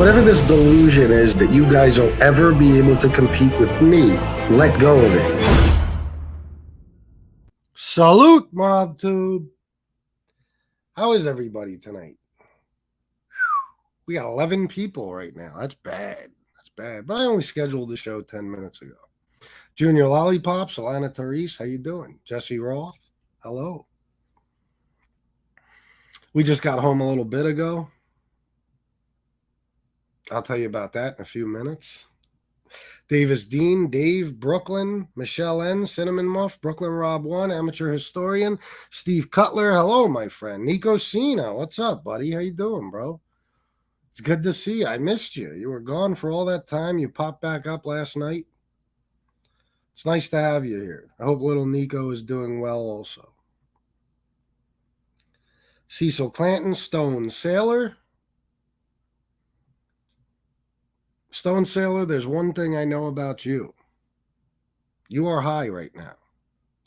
whatever this delusion is that you guys will ever be able to compete with me, let go of it. Salute, MobTube. How is everybody tonight? We got 11 people right now. That's bad. That's bad. But I only scheduled the show 10 minutes ago. Junior Lollipops, Alana Therese, how you doing? Jesse Roth, hello. We just got home a little bit ago. I'll tell you about that in a few minutes. Davis Dean, Dave, Brooklyn, Michelle N, Cinnamon Muff, Brooklyn Rob 1, Amateur Historian, Steve Cutler, hello, my friend. Nico Cena, what's up, buddy? How you doing, bro? It's good to see you. I missed you. You were gone for all that time. You popped back up last night. It's nice to have you here. I hope little Nico is doing well also. Cecil Clanton, Stone Sailor. Stone Sailor, there's one thing I know about you. You are high right now.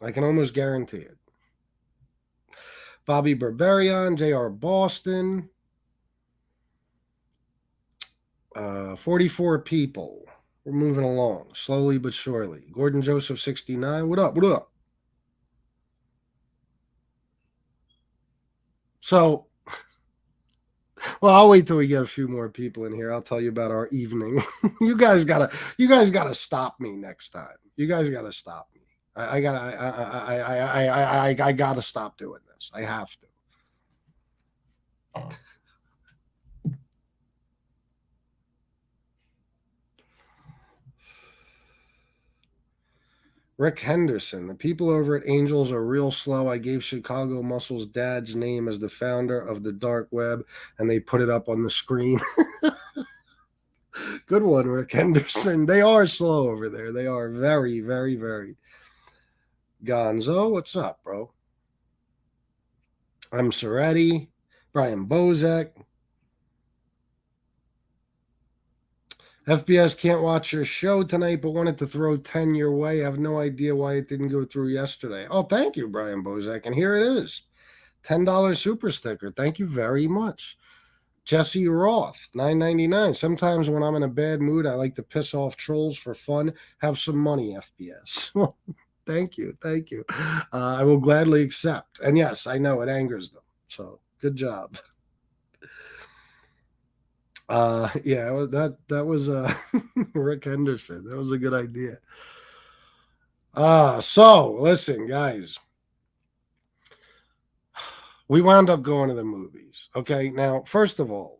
I can almost guarantee it. Bobby Berberian, J.R. Boston. 44 people. We're moving along, slowly but surely. Gordon Joseph, 69. What up? What up? So, well, I'll wait till we get a few more people in here. I'll tell you about our evening. You guys gotta stop me next time. You guys gotta stop me. I gotta stop doing this. I have to. Rick Henderson, the people over at Angels are real slow. I gave Chicago Muscle's dad's name as the founder of the dark web, and they put it up on the screen. Good one, Rick Henderson. They are slow over there. They are very, very, very. Gonzo, what's up, bro? I'm Soretti. Brian Bozek. FBS can't watch your show tonight, but wanted to throw 10 your way. I have no idea why it didn't go through yesterday. Oh, thank you, Brian Bozak. And here it is. $10 super sticker. Thank you very much. Jesse Roth, $9.99. Sometimes when I'm in a bad mood, I like to piss off trolls for fun. Have some money, FBS. Thank you. Thank you. I will gladly accept. And yes, I know it angers them. So good job. Yeah, that was Rick Henderson. That was a good idea. So listen, guys. We wound up going to the movies. Okay, now, first of all,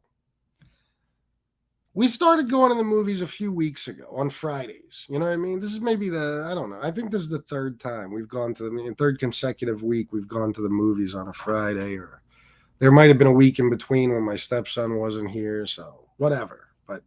we started going to the movies a few weeks ago on Fridays. You know what I mean? This is maybe I don't know. I think this is the third time we've gone to the third consecutive week we've gone to the movies on a Friday, or there might have been a week in between when my stepson wasn't here, so whatever. But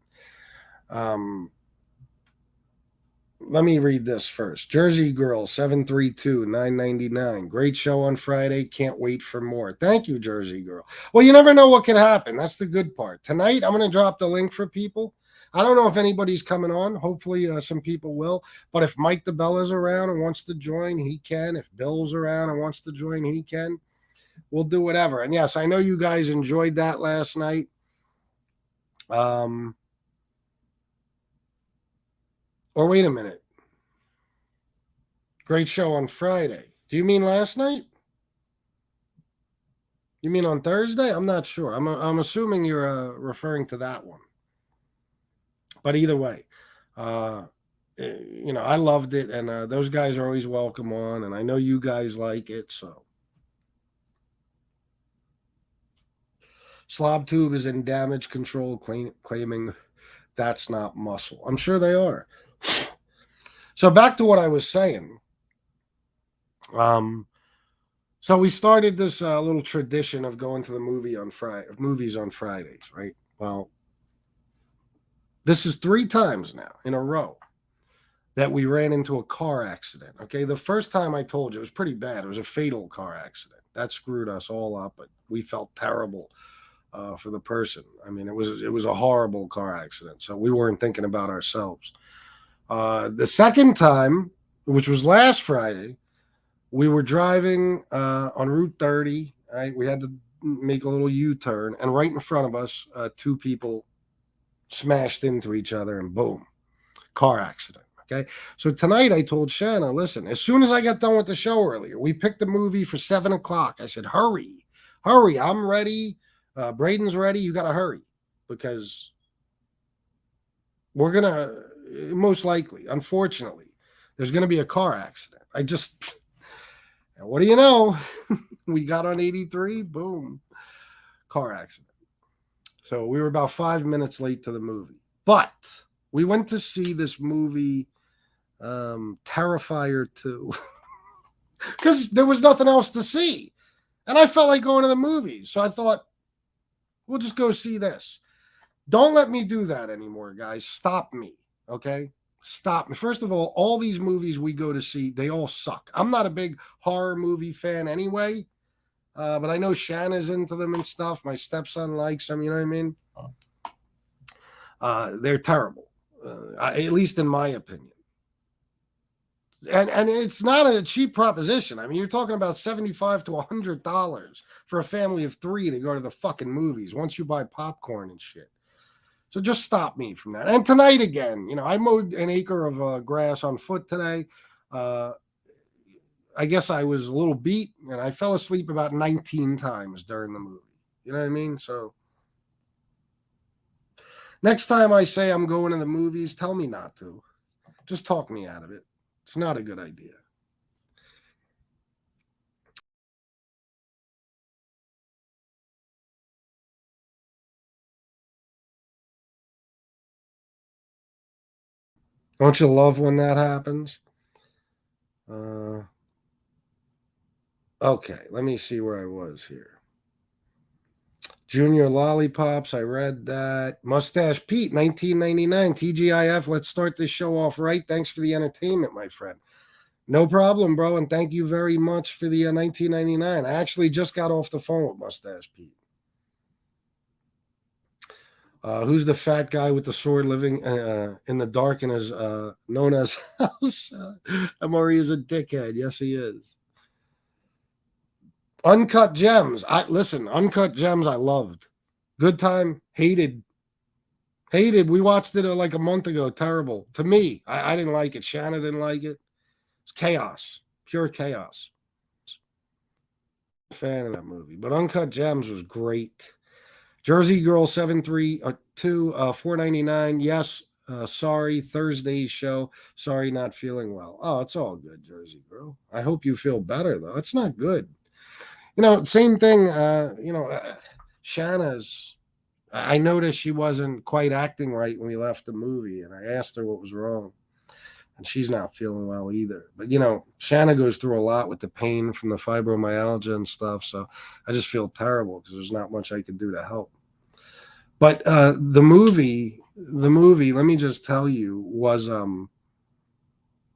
let me read this first. Jersey Girl 732 $9.99. Great show on Friday. Can't wait for more. Thank you, Jersey Girl. Well, you never know what can happen. That's the good part. Tonight, I'm going to drop the link for people. I don't know if anybody's coming on. Hopefully, some people will. But if Mike Dibella's around and wants to join, he can. If Bill's around and wants to join, he can. We'll do whatever. And yes, I know you guys enjoyed that last night. Or wait a minute. Great show on Friday. Do you mean last night? You mean on Thursday? I'm not sure. I'm assuming you're referring to that one. But either way, I loved it, and those guys are always welcome on, and I know you guys like it, so. SlobTube is in damage control, claiming that's not muscle. I'm sure they are. So back to what I was saying. So we started this little tradition of going to the movies on Fridays, right? Well, this is 3 times now in a row that we ran into a car accident. Okay, the first time I told you it was pretty bad. It was a fatal car accident. That screwed us all up, but we felt terrible for the person. I mean, it was a horrible car accident, so we weren't thinking about ourselves. The second time, which was last Friday, we were driving on Route 30. Right, we had to make a little U-turn, and right in front of us, 2 people smashed into each other, and boom, car accident. Okay. So tonight I told Shanna, listen, as soon as I got done with the show earlier, we picked the movie for 7:00. I said, hurry, I'm ready. Braden's ready. You got to hurry because we're going to, most likely, unfortunately, there's going to be a car accident. What do you know? We got on 83, boom, car accident. So we were about 5 minutes late to the movie. But we went to see this movie, Terrifier 2, because there was nothing else to see. And I felt like going to the movies. So I thought, we'll just go see this. Don't let me do that anymore, guys. Stop me, okay? Stop me. First of all these movies we go to see, they all suck. I'm not a big horror movie fan anyway, but I know Shanna's into them and stuff. My stepson likes them, you know what I mean? They're terrible, at least in my opinion. And it's not a cheap proposition. I mean, you're talking about $75 to $100 for a family of 3 to go to the fucking movies once you buy popcorn and shit. So just stop me from that. And tonight again, I mowed an acre of grass on foot today. I guess I was a little beat, and I fell asleep about 19 times during the movie. You know what I mean? So next time I say I'm going to the movies, tell me not to. Just talk me out of it. It's not a good idea. Don't you love when that happens? Okay, let me see where I was here. Junior Lollipops, I read that. Mustache Pete, 1999. TGIF, let's start this show off right. Thanks for the entertainment, my friend. No problem, bro, and thank you very much for the 1999. I actually just got off the phone with Mustache Pete. Who's the fat guy with the sword living in the dark in his known as house? Amori is a dickhead. Yes, he is. Uncut Gems. Uncut Gems I loved. Good time. Hated. We watched it like a month ago. Terrible. To me, I didn't like it. Shanna didn't like it. It's chaos. Pure chaos. Fan of that movie. But Uncut Gems was great. Jersey Girl 732 $4.99. Yes. Sorry, Thursday's show. Sorry, not feeling well. Oh, it's all good, Jersey Girl. I hope you feel better, though. It's not good. Same thing. Shanna's. I noticed she wasn't quite acting right when we left the movie, and I asked her what was wrong, and she's not feeling well either. But Shanna goes through a lot with the pain from the fibromyalgia and stuff, so I just feel terrible because there's not much I can do to help. But the movie, let me just tell you, was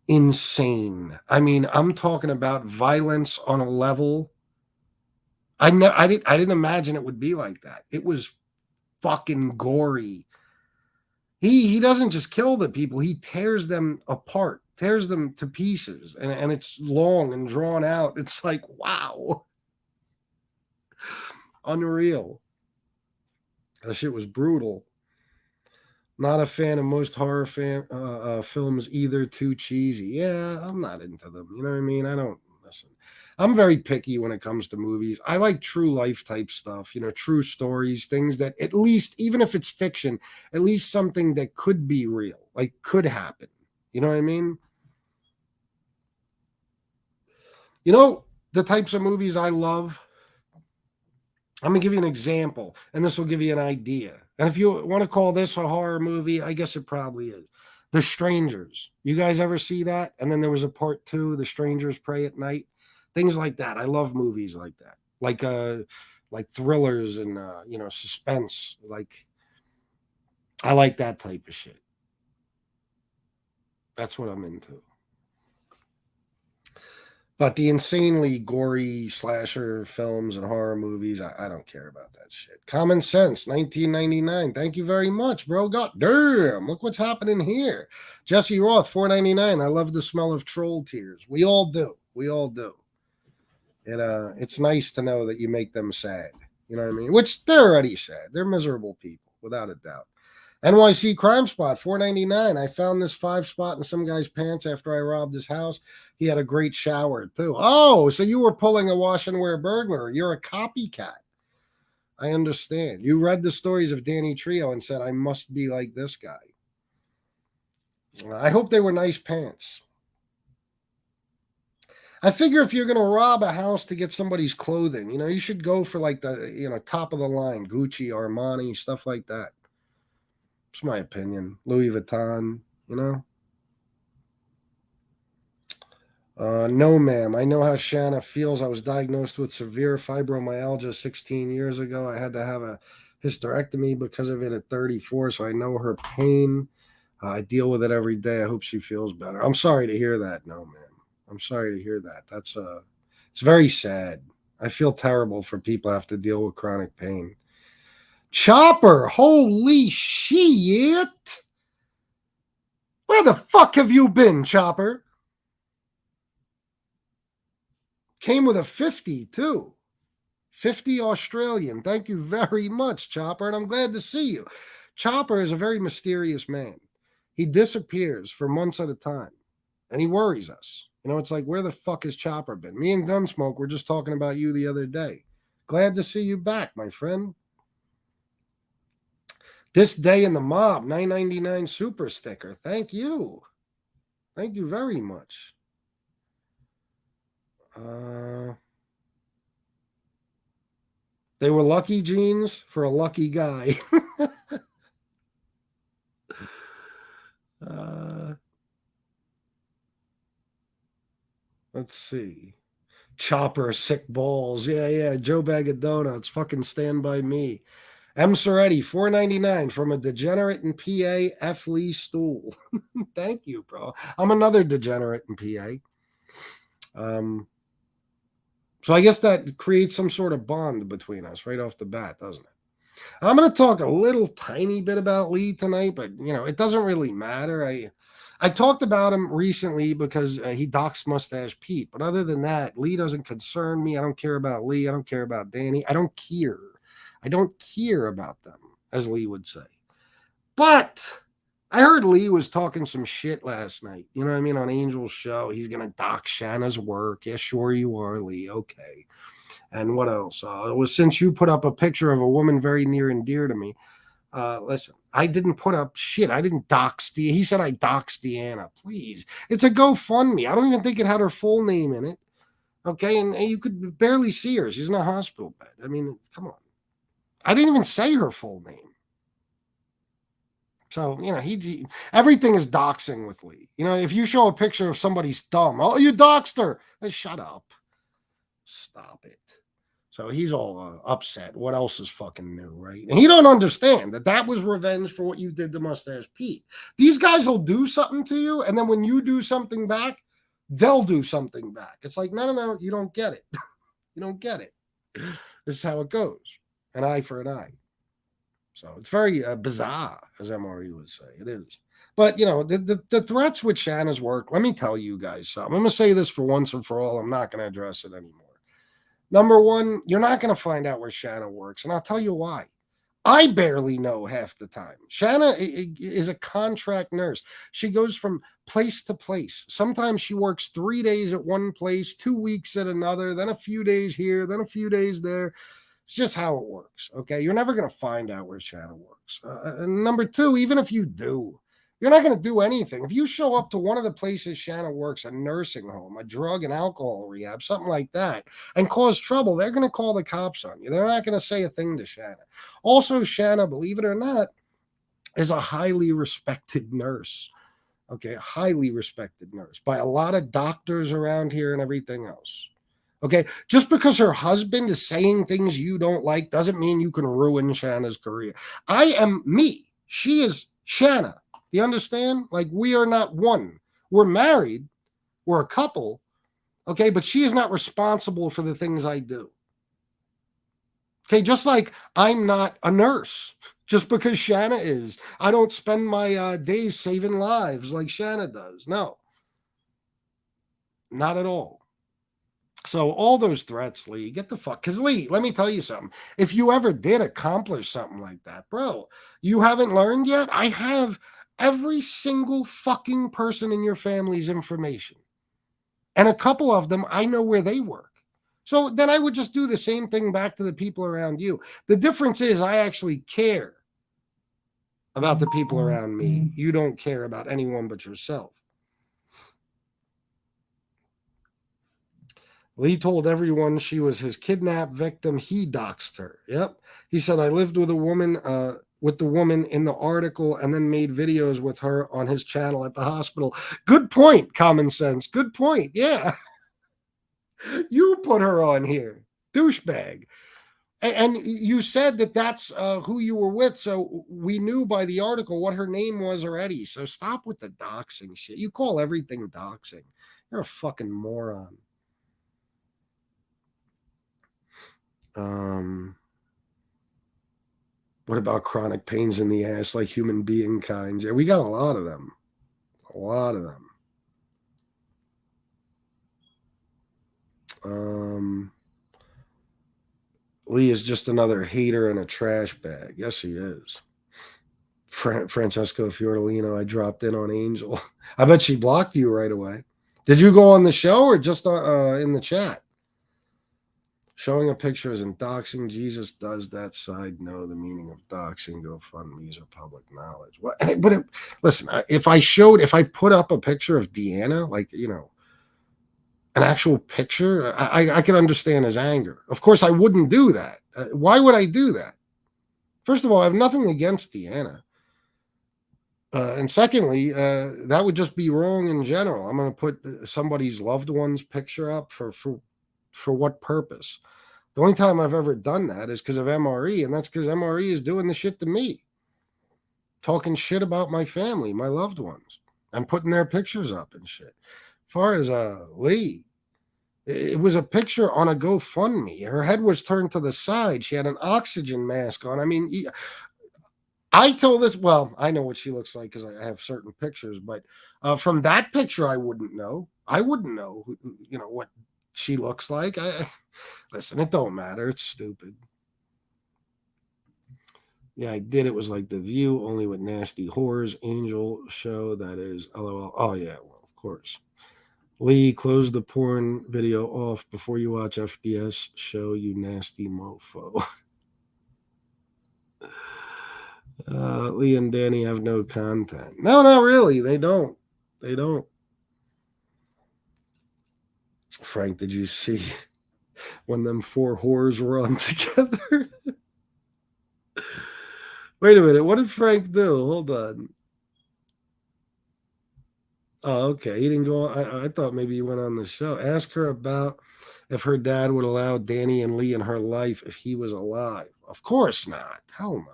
insane. I mean, I'm talking about violence on a level. I didn't imagine it would be like that. It was fucking gory. He doesn't just kill the people, he tears them apart, tears them to pieces, and it's long and drawn out. It's like, wow. Unreal. That shit was brutal. Not a fan of most horror films either. Too cheesy. Yeah, I'm not into them. You know what I mean? I don't listen. I'm very picky when it comes to movies. I like true life type stuff, true stories, things that at least, even if it's fiction, at least something that could be real, like could happen. You know what I mean? The types of movies I love. I'm going to give you an example, and this will give you an idea. And if you want to call this a horror movie, I guess it probably is. The Strangers. You guys ever see that? And then there was a part 2, The Strangers Pray at Night. Things like that. I love movies like that. Like thrillers and suspense. I like that type of shit. That's what I'm into. But the insanely gory slasher films and horror movies, I don't care about that shit. Common Sense, 1999. Thank you very much, bro. God damn, look what's happening here. Jesse Roth, $4.99. I love the smell of troll tears. We all do. It's nice to know that you make them sad. You know what I mean? Which they're already sad. They're miserable people, without a doubt. NYC Crime Spot, $4.99. I found this 5-spot in some guy's pants after I robbed his house. He had a great shower, too. Oh, so you were pulling a wash and wear burglar. You're a copycat. I understand. You read the stories of Danny Trio and said, I must be like this guy. I hope they were nice pants. I figure if you're going to rob a house to get somebody's clothing, you should go for like the, top of the line, Gucci, Armani, stuff like that. It's my opinion. Louis Vuitton, No, ma'am. I know how Shanna feels. I was diagnosed with severe fibromyalgia 16 years ago. I had to have a hysterectomy because of it at 34, so I know her pain. I deal with it every day. I hope she feels better. I'm sorry to hear that. No, ma'am. I'm sorry to hear that. It's very sad. I feel terrible for people who have to deal with chronic pain. Chopper, holy shit. Where the fuck have you been, Chopper? Came with a 50, too. 50 Australian. Thank you very much, Chopper, and I'm glad to see you. Chopper is a very mysterious man. He disappears for months at a time, and he worries us. It's like, where the fuck has Chopper been? Me and Gunsmoke were just talking about you the other day. Glad to see you back, my friend. This Day in the Mob, $9.99 super sticker. Thank you. Thank you very much. They were lucky jeans for a lucky guy. Let's see. Chopper, sick balls. Yeah. Joe Bag of Donuts. Fucking stand by me. M. Soretti, $4.99 from a degenerate in PA, F. Lee Stool. Thank you, bro. I'm another degenerate in PA. So I guess that creates some sort of bond between us right off the bat, doesn't it? I'm going to talk a little tiny bit about Lee tonight, but, it doesn't really matter. I talked about him recently because he doxed Mustache Pete. But other than that, Lee doesn't concern me. I don't care about Lee. I don't care about Danny. I don't care. I don't care about them, as Lee would say. But I heard Lee was talking some shit last night. You know what I mean? On Angel's show. He's going to dox Shanna's work. Yeah, sure you are, Lee. Okay. And what else? It was since you put up a picture of a woman very near and dear to me. Listen, I didn't put up shit. I didn't dox he said I doxed Deanna. Please. It's a GoFundMe. I don't even think it had her full name in it. Okay. And you could barely see her. She's in a hospital bed. I mean, come on. I didn't even say her full name. So, everything is doxing with Lee. If you show a picture of somebody's thumb, oh, you doxed her. Shut up. Stop it. So he's all upset. What else is fucking new, right? And he don't understand that was revenge for what you did to Mustache Pete. These guys will do something to you, and then when you do something back, they'll do something back. It's like, no, you don't get it. You don't get it. This is how it goes. An eye for an eye. So it's very bizarre, as MRE would say. It is. But, the threats with Shanna's work, let me tell you guys something. I'm going to say this for once and for all. I'm not going to address it anymore. Number one, you're not going to find out where Shanna works, and I'll tell you why. I barely know half the time. Shanna is a contract nurse. She goes from place to place. Sometimes she works 3 days at one place, 2 weeks at another, then a few days here, then a few days there. It's just how it works, okay? You're never going to find out where Shanna works. Number two, even if you do, you're not going to do anything. If you show up to one of the places Shanna works, a nursing home, a drug and alcohol rehab, something like that, and cause trouble, they're going to call the cops on you. They're not going to say a thing to Shanna. Also, Shanna, believe it or not, is a highly respected nurse. Okay, a highly respected nurse by a lot of doctors around here and everything else. Okay, just because her husband is saying things you don't like doesn't mean you can ruin Shanna's career. I am me. She is Shanna. You understand? Like, we are not one. We're married. We're a couple. Okay, but she is not responsible for the things I do. Okay, just like I'm not a nurse. Just because Shanna is. I don't spend my days saving lives like Shanna does. No. Not at all. So all those threats, Lee, get the fuck. Because Lee, let me tell you something. If you ever did accomplish something like that, bro, you haven't learned yet. I have every single fucking person in your family's information, and a couple of them I know where they work. So then I would just do the same thing back to the people around you. The difference is I actually care about the people around me. You don't care about anyone but yourself. Lee told everyone she was his kidnapped victim. He doxed her. Yep. He said, I lived with a woman, with the woman in the article, and then made videos with her on his channel at the hospital. Good point, common sense. Good point. Yeah. You put her on here. Douchebag. And you said that that's who you were with. So we knew by the article what her name was already. So stop with the doxing shit. You call everything doxing. You're a fucking moron. What about chronic pains in the ass like human being kinds? Yeah, we got a lot of them. A lot of them. Lee is just another hater and a trash bag. Yes, he is. Francesco Fiordilino, I dropped in on Angel. I bet she blocked you right away. Did you go on the show or just in the chat? Showing a picture isn't doxing. Jesus does that. Side know the meaning of doxing. GoFundMe's are public knowledge. What? But listen, if I put up a picture of Deanna, like, you know, an actual picture, I can understand his anger. Of course, I wouldn't do that. Why would I do that? First of all, I have nothing against Deanna. And secondly, that would just be wrong in general. I'm going to put somebody's loved one's picture up for what purpose? The only time I've ever done that is because of MRE, and that's because MRE is doing the shit to me. Talking shit about my family, my loved ones, and putting their pictures up and shit. As far as Lee, it was a picture on a GoFundMe. Her head was turned to the side. She had an oxygen mask on. I mean, I told this, well, I know what she looks like because I have certain pictures, but from that picture, I wouldn't know. I wouldn't know, you know, what she looks like. Listen, it don't matter. It's stupid. Yeah, I did. It was like The View, only with nasty whores. Angel show, that is. LOL. Oh, yeah, well, of course. Lee, close the porn video off before you watch FBS show, you nasty mofo. Lee and Danny have no content. No, not really. They don't. They don't. Frank, did you see when them four whores were on together? Wait a minute. What did Frank do? Hold on. Oh, okay. He didn't go on. I thought maybe he went on the show. Ask her about if her dad would allow Danny and Lee in her life if he was alive. Of course not. Hell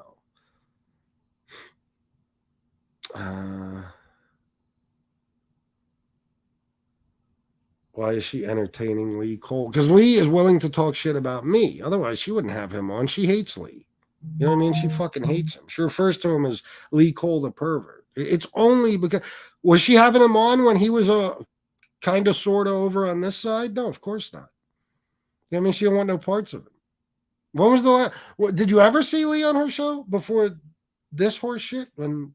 no. Why is she entertaining Lee Cole? Because Lee is willing to talk shit about me. Otherwise, she wouldn't have him on. She hates Lee. You know what I mean? She fucking hates him. She refers to him as Lee Cole the pervert. It's only because, was she having him on when he was kind of sort of over on this side? No, of course not. You know what I mean? She didn't want no parts of it. When was the last? Did you ever see Lee on her show before this horse shit? When,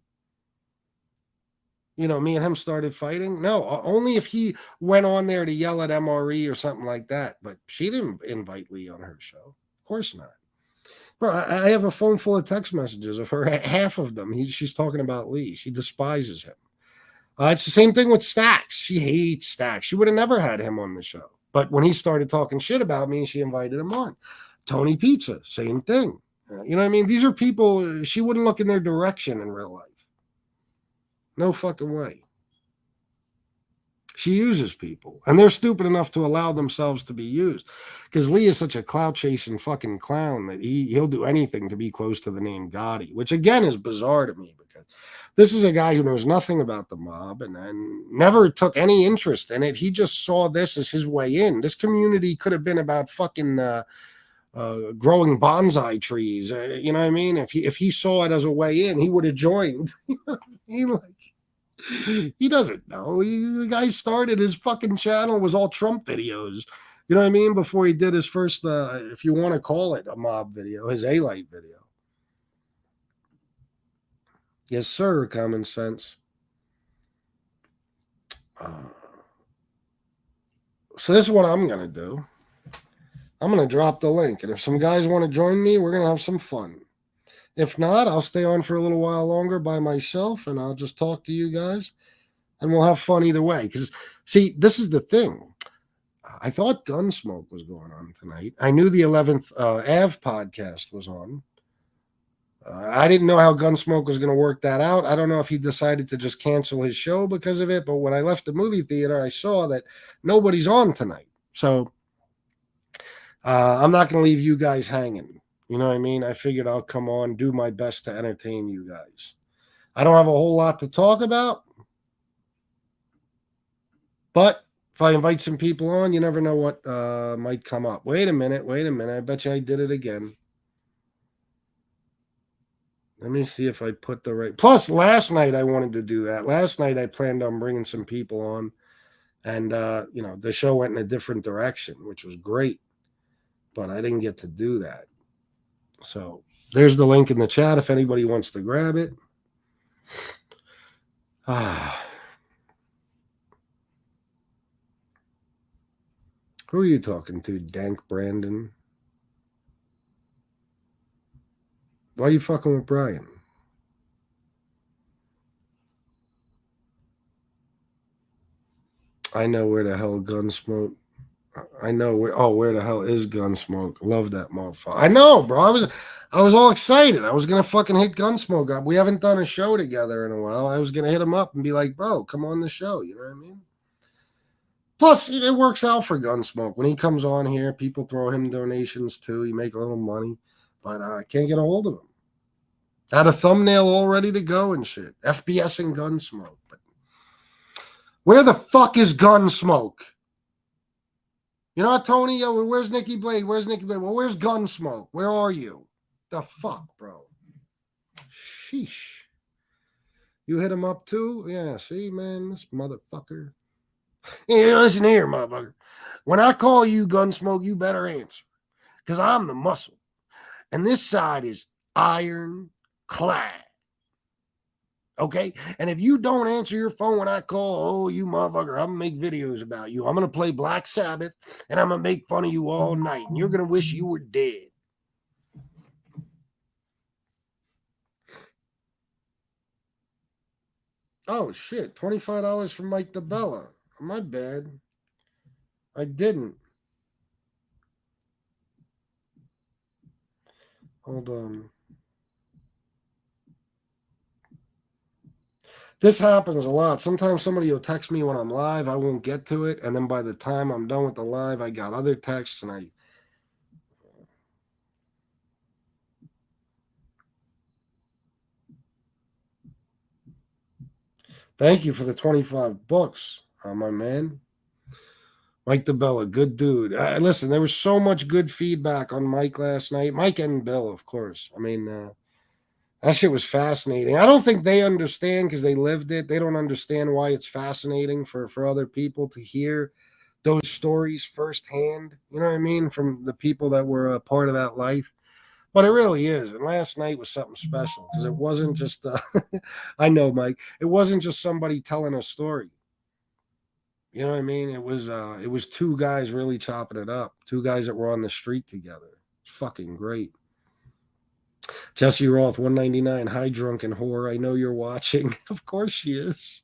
you know, me and him started fighting? No, only if he went on there to yell at MRE or something like that. But she didn't invite Lee on her show. Of course not. Bro, I have a phone full of text messages of her. Half of them, she's talking about Lee. She despises him. It's the same thing with Stax. She hates Stax. She would have never had him on the show. But when he started talking shit about me, she invited him on. Tony Pizza, same thing. You know what I mean? These are people, she wouldn't look in their direction in real life. No fucking way. She uses people, and they're stupid enough to allow themselves to be used. Because Lee is such a clout chasing fucking clown that he'll do anything to be close to the name Gotti, which again is bizarre to me because this is a guy who knows nothing about the mob and never took any interest in it. He just saw this as his way in. This community could have been about fucking growing bonsai trees. You know what I mean? If he saw it as a way in, he would have joined. He doesn't know. The guy started his fucking channel was all Trump videos. You know what I mean? Before he did his first, if you want to call it a mob video, his A-Light video. Yes, sir, common sense. So this is what I'm going to do. I'm going to drop the link. And if some guys want to join me, we're going to have some fun. If not, I'll stay on for a little while longer by myself, and I'll just talk to you guys, and we'll have fun either way. Because, see, this is the thing. I thought Gunsmoke was going on tonight. I knew the 11th Ave podcast was on. I didn't know how Gunsmoke was going to work that out. I don't know if he decided to just cancel his show because of it. But when I left the movie theater, I saw that nobody's on tonight. So I'm not going to leave you guys hanging. You know what I mean? I figured I'll come on, do my best to entertain you guys. I don't have a whole lot to talk about. But if I invite some people on, you never know what might come up. Wait a minute. I bet you I did it again. Let me see if I put the right. Plus, last night I wanted to do that. Last night I planned on bringing some people on. And, the show went in a different direction, which was great. But I didn't get to do that. So there's the link in the chat if anybody wants to grab it. Who are you talking to, Dank Brandon? Why are you fucking with Brian? I know where the hell Gunsmoke. I know where the hell is Gunsmoke? Love that motherfucker. I know, bro. I was all excited. I was gonna fucking hit Gunsmoke up. We haven't done a show together in a while. I was gonna hit him up and be like, bro, come on the show. You know what I mean? Plus, it works out for Gunsmoke. When he comes on here, people throw him donations too. You make a little money. But I can't get a hold of him. Had a thumbnail all ready to go and shit. FBS and Gunsmoke. But where the fuck is Gunsmoke? You know what, Tony? Yo, where's Nikki Blade? Where's Nikki Blade? Well, where's Gunsmoke? Where are you? The fuck, bro? Sheesh. You hit him up too? Yeah, see, man, this motherfucker. Hey, listen here, motherfucker. When I call you Gunsmoke, you better answer. Because I'm the muscle. And this side is ironclad. Okay? And if you don't answer your phone when I call, you motherfucker, I'm going to make videos about you. I'm going to play Black Sabbath, and I'm going to make fun of you all night. And you're going to wish you were dead. Oh, shit. $25 from Mike Dibella. My bad. I didn't. Hold on. This happens a lot. Sometimes somebody will text me when I'm live. I won't get to it. And then by the time I'm done with the live, I got other texts and Thank you for the $25, my man. Mike Dibella, good dude. Listen, there was so much good feedback on Mike last night. Mike and Bill, of course. I mean, that shit was fascinating. I don't think they understand because they lived it. They don't understand why it's fascinating for other people to hear those stories firsthand. You know what I mean? From the people that were a part of that life. But it really is. And last night was something special because it wasn't just, I know, Mike, it wasn't just somebody telling a story. You know what I mean? It was two guys really chopping it up. Two guys that were on the street together. It's fucking great. Jesse Roth, 199. Hi, drunken whore. I know you're watching. Of course she is.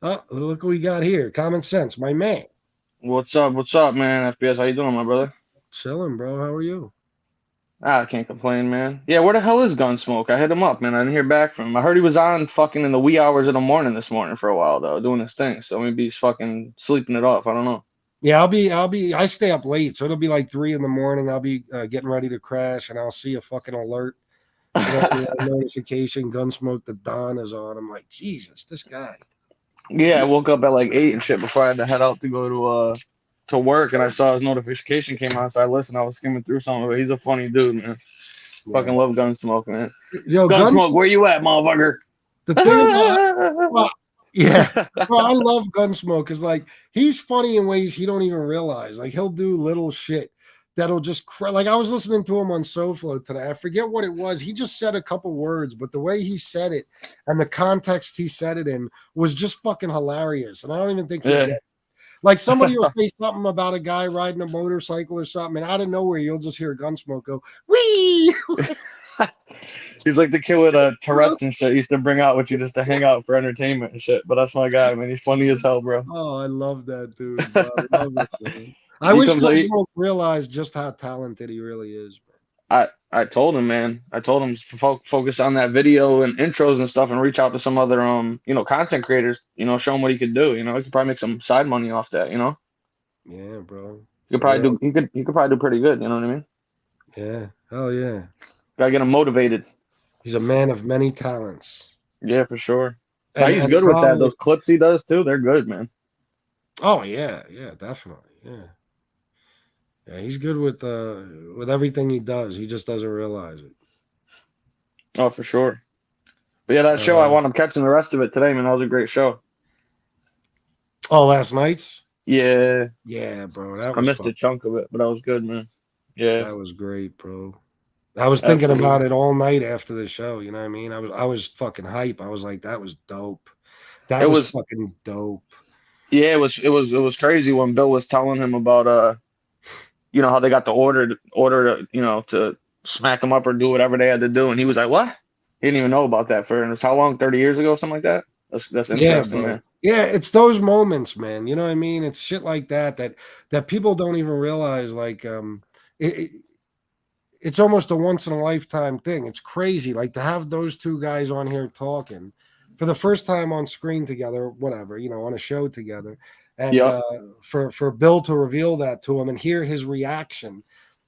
Oh, look what we got here. Common sense, my man. What's up, man? FPS, how you doing, my brother? Chilling, bro. How are you? I can't complain, man. Yeah, where the hell is Gunsmoke? I hit him up, man. I didn't hear back from him. I heard he was on fucking in the wee hours of the morning this morning for a while, though, doing his thing. So maybe he's fucking sleeping it off. I don't know. Yeah, I stay up late, so it'll be like 3 a.m. I'll be getting ready to crash, and I'll see a fucking alert, notification, Gunsmoke, the Dawn is on. I'm like, Jesus, this guy. Yeah, I woke up at like 8 and shit before I had to head out to go to work, and I saw his notification came on, so I listened. I was skimming through some of it. He's a funny dude, man. Yeah. Fucking love Gunsmoke, man. Yo, Gunsmoke, where you at, motherfucker? The thing about Yeah. Well, I love Gunsmoke because like he's funny in ways he don't even realize. Like he'll do little shit that'll just like I was listening to him on SoFlo today. I forget what it was. He just said a couple words, but the way he said it and the context he said it in was just fucking hilarious. And I don't even think he Yeah. gets. Like somebody will say something about a guy riding a motorcycle or something, and out of nowhere you'll just hear Gunsmoke go, "Wee!" He's like the kid with Tourette's and shit. He used to bring out with you just to hang out for entertainment and shit. But that's my guy, man. He's funny as hell, bro. Oh, I love that dude. Bro. I love it, man. I wish Gunsmoke realized just how talented he really is, man. I told him, man. I told him to focus on that video and intros and stuff, and reach out to some other content creators. Show him what he could do. He could probably make some side money off that. Yeah, bro. He could probably do. He could probably do pretty good. You know what I mean? Yeah. Hell yeah. Gotta get him motivated. He's a man of many talents. Yeah, for sure. He's good with that. Those clips he does too, they're good, man. Oh yeah, definitely. Yeah, he's good with everything he does. He just doesn't realize it. Oh, for sure. But yeah, that show, I wound up catching the rest of it today, man. That was a great show. Oh, last night's? Yeah. Yeah, bro. I missed a chunk of it, but that was good, man. Yeah. That was great, bro. I was thinking about it all night after the show. You know what I mean? I was fucking hype. I was like, that was dope. That was fucking dope. Yeah, it was crazy when Bill was telling him about how they got the order to smack him up or do whatever they had to do, and he was like, what? He didn't even know about that for how long? 30 years ago, something like that. That's interesting, man. Yeah, it's those moments, man. You know what I mean? It's shit like that people don't even realize. Like, it's almost a once in a lifetime thing. It's crazy. Like to have those two guys on here talking for the first time on screen together, whatever, on a show together. And for Bill to reveal that to him and hear his reaction,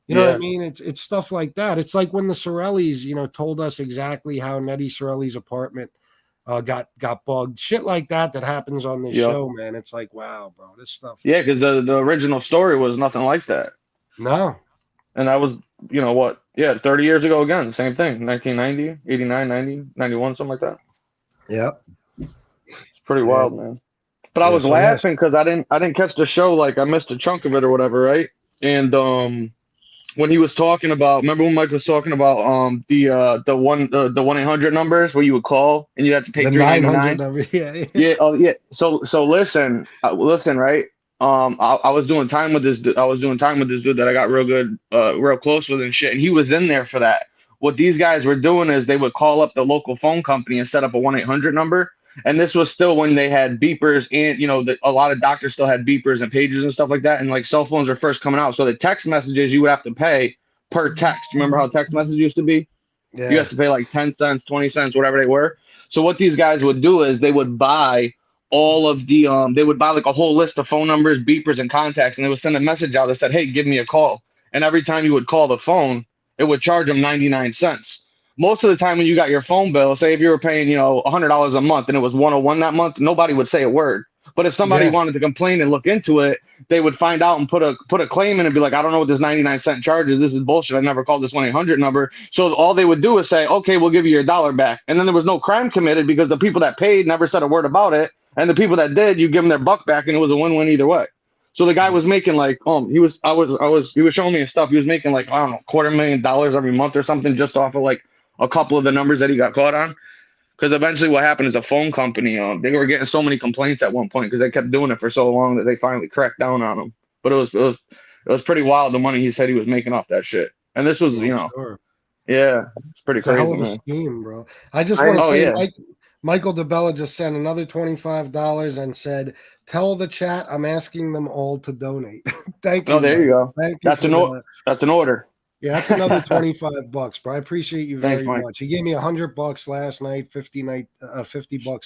you know what I mean? It's stuff like that. It's like when the Sorellis, told us exactly how Nettie Sorelli's apartment got bugged. Shit like that happens on this show, man. It's like, wow, bro, this stuff. Yeah, because the original story was nothing like that. No. And that was, 30 years ago again, same thing. 1990, 89, 90, 91, something like that. Yeah. It's pretty wild, man. But I was laughing because I didn't catch the show, like I missed a chunk of it or whatever, right? And when he was talking about, remember when Mike was talking about the 1-800 numbers where you would call and you have to pay $3.99 number, yeah. Oh yeah. So listen, right? I was doing time with this dude. That I got real close with and shit, and he was in there for that. What these guys were doing is they would call up the local phone company and set up a 1-800 number. And this was still when they had beepers and, a lot of doctors still had beepers and pages and stuff like that. And like cell phones were first coming out. So the text messages you would have to pay per text. Remember how text messages used to be? Yeah. You have to pay like 10 cents, 20 cents, whatever they were. So what these guys would do is they would buy all of the, they would buy like a whole list of phone numbers, beepers, and contacts. And they would send a message out that said, hey, give me a call. And every time you would call the phone, it would charge them 99 cents. Most of the time when you got your phone bill, say if you were paying, $100 a month and it was 101 that month, nobody would say a word. But if somebody wanted to complain and look into it, they would find out and put a claim in and be like, I don't know what this 99-cent charge is. This is bullshit. I never called this 1-800 number. So all they would do is say, okay, we'll give you your $1 back. And then there was no crime committed because the people that paid never said a word about it. And the people that did, you give them their buck back and it was a win-win either way. So the guy was making like, he was showing me his stuff. He was making like, I don't know, $250,000 every month or something just off of like a couple of the numbers that he got caught on. Because eventually what happened is the phone company, they were getting so many complaints at one point because they kept doing it for so long that they finally cracked down on them. But it was pretty wild, the money he said he was making off that shit. And this was, yeah, it's pretty crazy, hell of a scheme, bro. I just want to say, Michael Dibella just sent another $25 and said, tell the chat I'm asking them all to donate. Thank you. Oh, there Mike. you go. Thank you. That's an order. Yeah, that's another $25, bro. I appreciate you very Thanks, much. He gave me $100 last night, $50 tonight.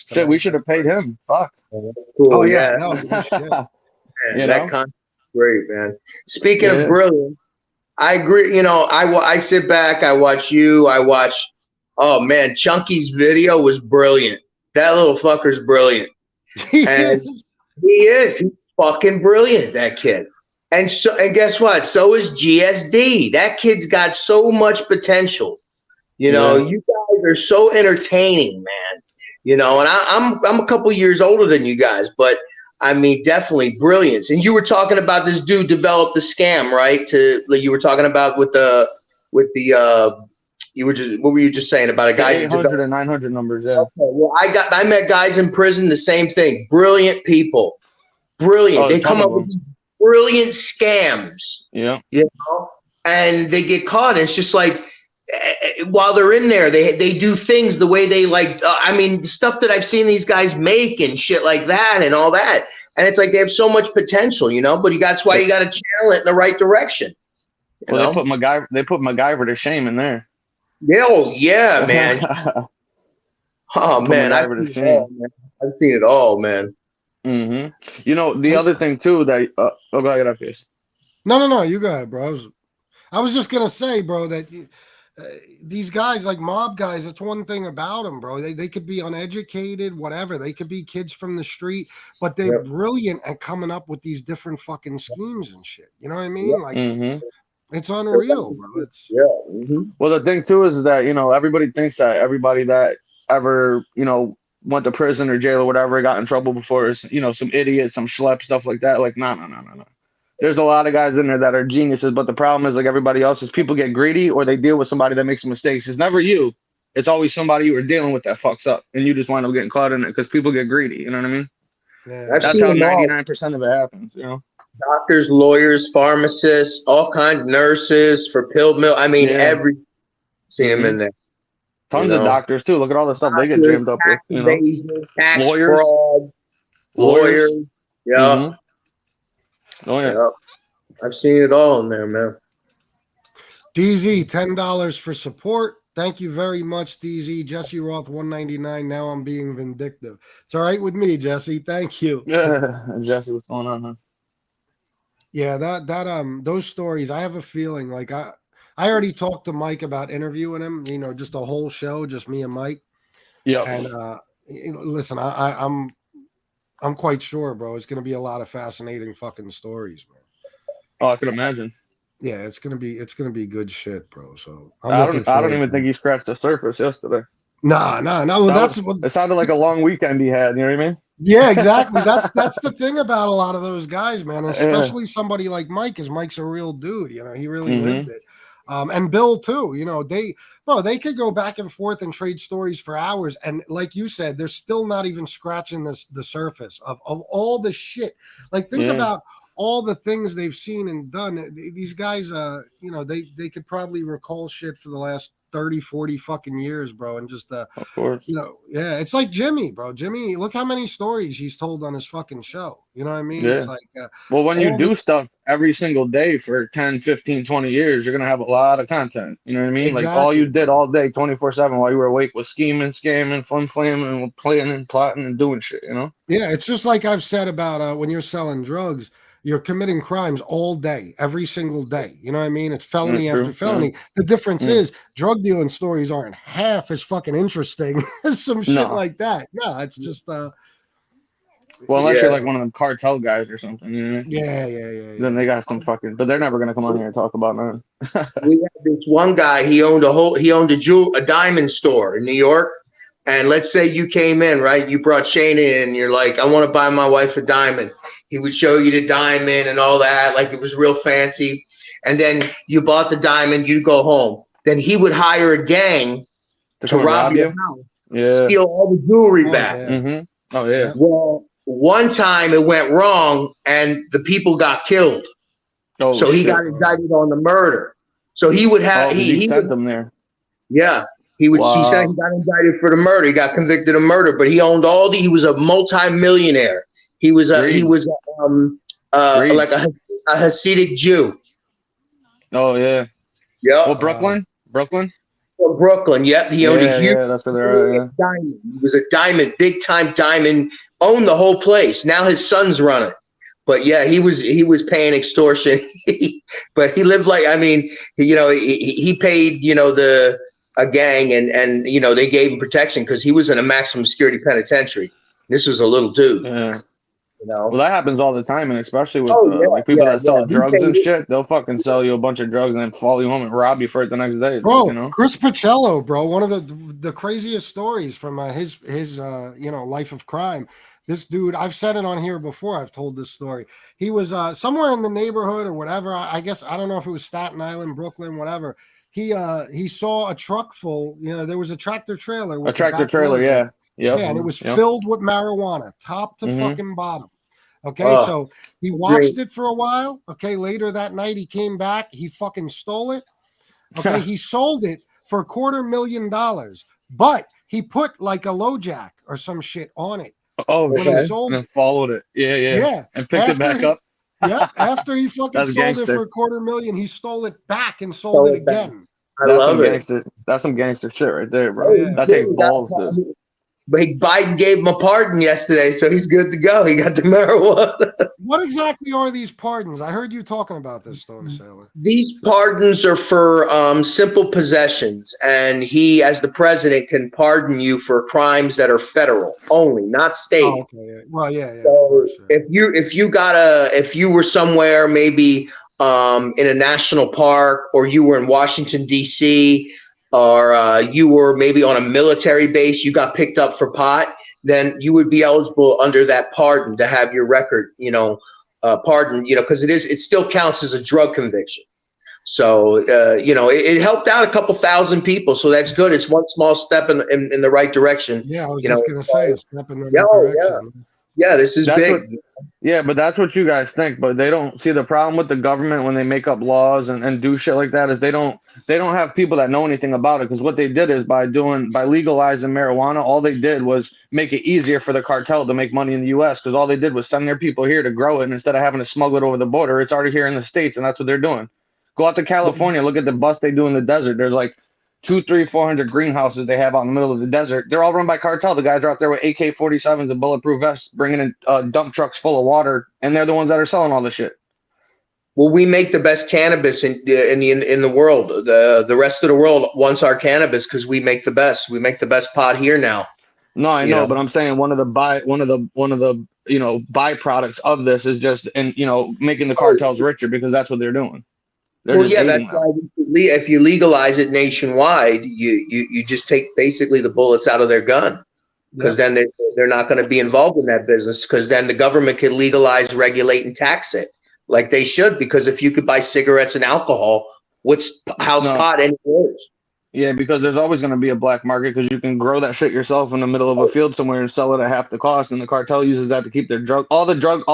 Shit, we should have paid him. Fuck. Cool. Oh yeah, no, shit. That content great, man. Speaking of brilliant, I agree. I sit back, I watch you, oh man, Chunky's video was brilliant. That little fucker's brilliant. He is. He's fucking brilliant, that kid. And guess what? So is GSD. That kid's got so much potential. You guys are so entertaining, man. you know, and I'm a couple years older than you guys, but I mean, definitely brilliance. And you were talking about this dude developed the scam, right? You were talking about with the what were you just saying about a guy? 800 and 900 numbers, yeah. Okay, well, I met guys in prison, the same thing. Brilliant people, brilliant. They come up with these brilliant scams. Yeah, you know, and they get caught. And it's just like while they're in there, they do things the way they like. I mean, the stuff that I've seen these guys make and shit like that and all that. And it's like they have so much potential, you know. But that's why you got to channel it in the right direction. Well, they put MacGyver to shame in there. Yeah, oh yeah, man. Oh man, I've seen it all, man. Mm-hmm. You know, the other thing too that go ahead, after this. No, you go ahead, bro. I was just gonna say, bro, that these guys, like mob guys, that's one thing about them, bro. They could be uneducated, whatever. They could be kids from the street, but they're brilliant at coming up with these different fucking schemes and shit. You know what I mean? Like, it's unreal, bro. It's Well, the thing too is that, you know, everybody thinks that everybody that ever, you know, went to prison or jail or whatever, got in trouble before is, you know, some idiot, some schlep, stuff like that. Like, no. There's a lot of guys in there that are geniuses, but the problem is, like everybody else, is people get greedy or they deal with somebody that makes mistakes. It's never you. It's always somebody you are dealing with that fucks up, and you just wind up getting caught in it because people get greedy. You know what I mean? Yeah. That's how 99% of it happens. You know, doctors, lawyers, pharmacists, all kinds, nurses for pill mill. I mean, every seen them in there. Tons of doctors too. Look at all the stuff they get jammed up with. You know, tax fraud, lawyers. Yeah. Oh yeah. Yep. I've seen it all in there, man. DZ, $10 for support. Thank you very much, DZ. Jesse Roth, $1.99. Now I'm being vindictive. It's all right with me, Jesse. Thank you. Yeah, Jesse, what's going on, huh? Yeah, those stories. I have a feeling like I already talked to Mike about interviewing him. You know, just a whole show, just me and Mike. Yeah. And listen, I'm quite sure, bro. It's going to be a lot of fascinating fucking stories, man. Oh, I can imagine. Yeah, it's gonna be good shit, bro. So I don't even think he scratched the surface yesterday. No. Well, it sounded like a long weekend he had. You know what I mean? Yeah, exactly. That's the thing about a lot of those guys, man. Especially somebody like Mike, because Mike's a real dude. You know, he really lived it. And Bill too. You know, they could go back and forth and trade stories for hours. And like you said, they're still not even scratching the surface of all the shit. Like think about all the things they've seen and done. These guys, you know, they could probably recall shit for the last 30, 40 fucking years, bro. And just, of course, you know, yeah, it's like Jimmy, bro. Jimmy, look how many stories he's told on his fucking show. You know what I mean? Yeah. It's like, well, when you do stuff every single day for 10, 15, 20 years, you're going to have a lot of content. You know what I mean? Exactly. Like all you did all day, 24/7 while you were awake was scheming, scamming, flaming, planning, plotting, and doing shit, you know? Yeah. It's just like I've said about when you're selling drugs, you're committing crimes all day, every single day. You know what I mean? It's felony after felony. Yeah. The difference is drug dealing stories aren't half as fucking interesting as some shit like that. No, it's just well, unless you're like one of them cartel guys or something, you know? Yeah. Then they got some fucking, but they're never gonna come on here and talk about none. We had this one guy. He owned a diamond store in New York. And let's say you came in, right? You brought Shane in, and you're like, I want to buy my wife a diamond. He would show you the diamond and all that, like it was real fancy. And then you bought the diamond, you go home. Then he would hire a gang to rob your house, steal all the jewelry back. Oh yeah. Well, one time it went wrong, and the people got killed. So he got indicted on the murder. So he would have he sent them there. Yeah. He got indicted for the murder. He got convicted of murder, but he owned he was a multi-millionaire. He was like a Hasidic Jew. Oh yeah. Yeah. Well, Brooklyn. Well, Brooklyn. Yep. He owned a huge that's where they're at, diamond. He was a diamond, big time diamond. Owned the whole place. Now his son's run it. But yeah, he was paying extortion. But he lived like, I mean, he paid, a gang and they gave him protection because he was in a maximum security penitentiary. This was a little dude. Yeah. know. Well, that happens all the time, and especially with like people yeah, that sell yeah. drugs and shit. They'll fucking sell you a bunch of drugs and then follow you home and rob you for it the next day. Bro, you know? Chris Pacello, bro, one of the craziest stories from his life of crime. This dude, I've said it on here before. I've told this story. He was somewhere in the neighborhood or whatever. I guess I don't know if it was Staten Island, Brooklyn, whatever. He saw a truck full. There was a tractor trailer. With A tractor trailer, yeah. Yep. Yeah, and it was filled with marijuana, top to fucking bottom. Okay, so he watched it for a while. Okay, later that night he came back. He fucking stole it. Okay, he sold it for $250,000, but he put like a LoJack or some shit on it. Oh, when he sold and followed it. Yeah. And picked it back up. Yeah, after he fucking sold it for $250,000, he stole it back and sold it again. I love it. That's some gangster shit right there, bro. That takes balls, dude. But Biden gave him a pardon yesterday, so he's good to go. He got the marijuana. What exactly are these pardons? I heard you talking about this, Stone Sailor. These pardons are for simple possessions, and he, as the president, can pardon you for crimes that are federal only, not state. Oh, okay. Well, yeah. So course, yeah. if you were somewhere, maybe in a national park, or you were in Washington D.C., or you were maybe on a military base, you got picked up for pot, then you would be eligible under that pardon to have your record, pardoned, because it still counts as a drug conviction. So, it helped out a couple thousand people. So that's good. It's one small step in the right direction. Yeah, I was just going to say a step in the right direction. Yeah, this is big. But that's what you guys think. But they don't see the problem with the government when they make up laws and do shit like that is they don't have people that know anything about it. Because what they did is by legalizing marijuana, all they did was make it easier for the cartel to make money in the U.S. Because all they did was send their people here to grow it, and instead of having to smuggle it over the border, it's already here in the States, and that's what they're doing. Go out to California, look at the bust they do in the desert. There's like 200, 300, 400 greenhouses they have out in the middle of the desert. They're all run by cartel. The guys are out there with AK-47s and bulletproof vests, bringing in dump trucks full of water, and they're the ones that are selling all the shit. Well, we make the best cannabis in the world. The rest of the world wants our cannabis because we make the best. We make the best pot here now. No, I know, but I'm saying one of the byproducts of this is just making the cartels richer because that's what they're doing. That's why if you legalize it nationwide, you just take basically the bullets out of their gun, because then they're not going to be involved in that business, because then the government can legalize, regulate, and tax it like they should. Because if you could buy cigarettes and alcohol, how's pot any worse? Yeah, because there's always going to be a black market, because you can grow that shit yourself in the middle of a field somewhere and sell it at half the cost, and the cartel uses that to keep their drug. All the drugs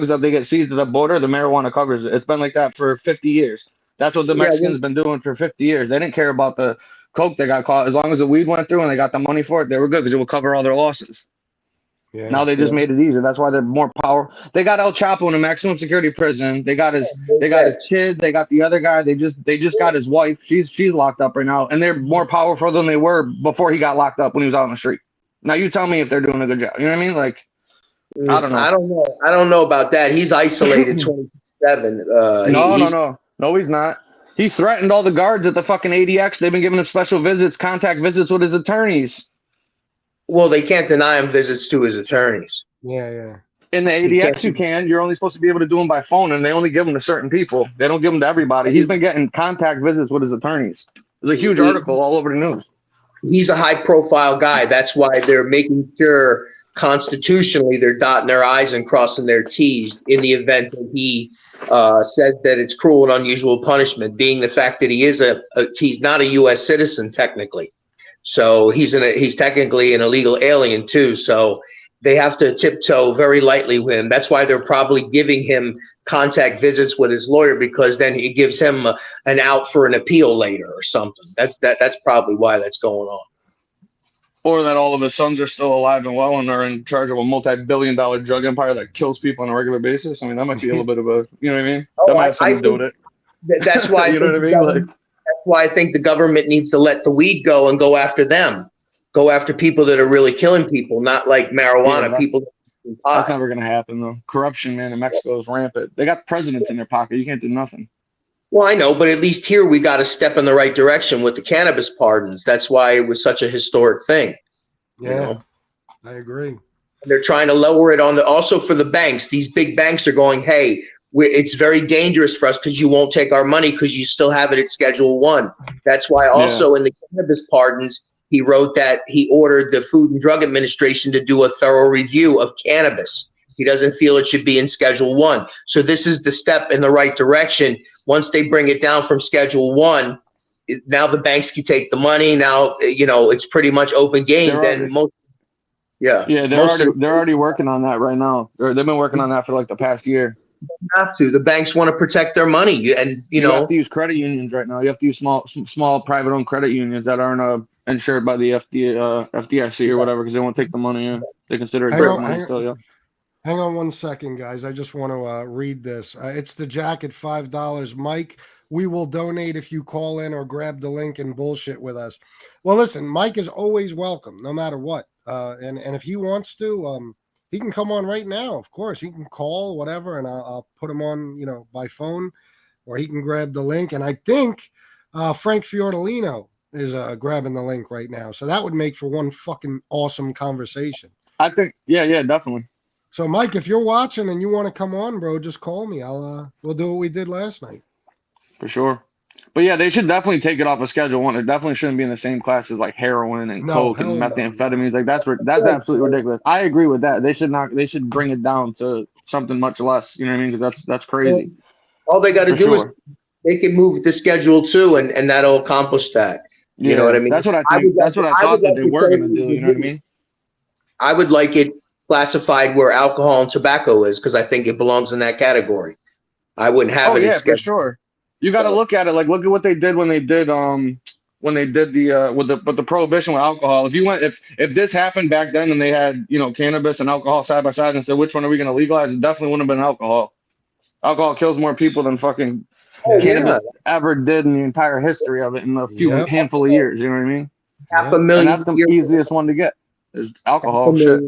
that they get seized at the border, the marijuana covers it. It's been like that for 50 years. That's what the Mexicans have been doing for 50 years. They didn't care about the coke that got caught. As long as the weed went through and they got the money for it, they were good because it would cover all their losses. Yeah, now they just made it easier. That's why they're more powerful. They got El Chapo in a maximum security prison. They got his kid. They got the other guy. They just got his wife. She's locked up right now, and they're more powerful than they were before he got locked up when he was out on the street. Now you tell me if they're doing a good job. You know what I mean? Like, I don't know. I don't know about that. He's isolated 24/7. No, he's not. He threatened all the guards at the fucking ADX. They've been giving him special visits, contact visits with his attorneys. Well, they can't deny him visits to his attorneys. Yeah. In the ADX, you can. You're only supposed to be able to do them by phone, and they only give them to certain people. They don't give them to everybody. He's been getting contact visits with his attorneys. There's a huge article all over the news. He's a high-profile guy. That's why they're making sure constitutionally they're dotting their I's and crossing their T's in the event that he says that it's cruel and unusual punishment, being the fact that he is he's not a U.S. citizen technically, so he's technically an illegal alien too. So they have to tiptoe very lightly with him. That's why they're probably giving him contact visits with his lawyer, because then it gives him an out for an appeal later or something. That's probably why that's going on. Or that all of his sons are still alive and well and are in charge of a multi-billion-dollar drug empire that kills people on a regular basis. I mean, that might be a little bit of a, you know what I mean? That might have something to do with it. That's why you know what I mean? That's why I think the government needs to let the weed go and go after them. Go after people that are really killing people, not like marijuana. People. That's never going to happen, though. Corruption, man, in Mexico is rampant. They got presidents in their pocket. You can't do nothing. Well, I know, but at least here we got a step in the right direction with the cannabis pardons. That's why it was such a historic thing. Yeah, I agree. They're trying to lower it also for the banks. These big banks are going, hey, it's very dangerous for us because you won't take our money because you still have it at Schedule 1. That's why also in the cannabis pardons, he wrote that he ordered the Food and Drug Administration to do a thorough review of cannabis. He doesn't feel it should be in Schedule 1. So this is the step in the right direction. Once they bring it down from Schedule 1, now the banks can take the money. Now, it's pretty much open game. They're already working on that right now. They've been working on that for like the past year. Have to. The banks want to protect their money, and you have to use credit unions right now. You have to use small private-owned credit unions that aren't insured by the FDIC or whatever, because they won't take the money. Yeah. They consider it direct money still. Yeah. Hang on one second, guys. I just want to read this. It's the jacket, $5. Mike, we will donate if you call in or grab the link and bullshit with us. Well, listen, Mike is always welcome, no matter what. And if he wants to, he can come on right now. Of course, he can call, whatever, and I'll put him on, by phone, or he can grab the link. And I think Frank Fiordilino is grabbing the link right now. So that would make for one fucking awesome conversation. I think, yeah, definitely. So, Mike, if you're watching and you want to come on, bro, just call me. We'll do what we did last night. For sure. But yeah, they should definitely take it off of Schedule 1. It definitely shouldn't be in the same class as like heroin and coke and methamphetamines. Like that's absolutely ridiculous. I agree with that. They should bring it down to something much less. You know what I mean? Because that's crazy. All they got to do is they can move to Schedule 2, and that'll accomplish that. You know what I mean? That's what I think. That's what I thought that they were going to do. You know what I mean? I would like it classified where alcohol and tobacco is, because I think it belongs in that category. I wouldn't have it. Yeah, for sure. You got to look at it. Like, look at what they did when they did the with the prohibition with alcohol. If this happened back then and they had cannabis and alcohol side by side and said which one are we going to legalize, it definitely wouldn't have been alcohol. Alcohol kills more people than fucking cannabis ever did in the entire history of it in a few handful of years. You know what I mean? 500,000. And that's the easiest one to get. There's alcohol shit.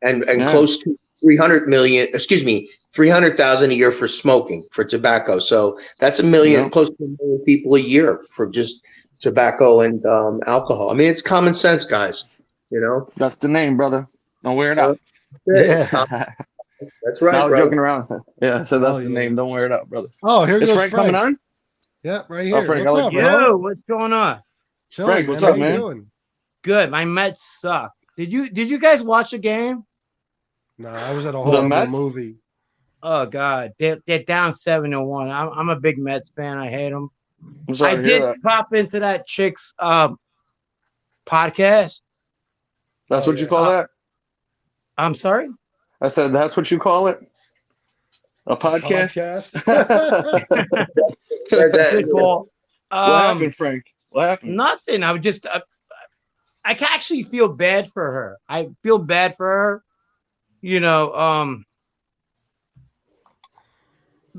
And close to 300,000 a year for smoking, for tobacco. So that's 1 million, close to 1 million people a year for just tobacco and alcohol. I mean, it's common sense, guys. That's the name, brother. Don't wear it out. That's right. I was joking around. Yeah, so that's the name. Don't wear it out, brother. Oh, here goes Frank coming on. Yeah, right here. Frank, what's up, bro? Yo, what's going on? Frank, what's up, man? How you doing? Good. My Mets suck. Did you guys watch the game? No, I was at a horrible movie. Oh God, they're down 7-1. I'm a big Mets fan. I hate them. I did pop into that chick's podcast. That's what you call that? I'm sorry? I said that's what you call it? A podcast? What happened, Frank? What happened? Nothing. I would just I can actually feel bad for her. I feel bad for her.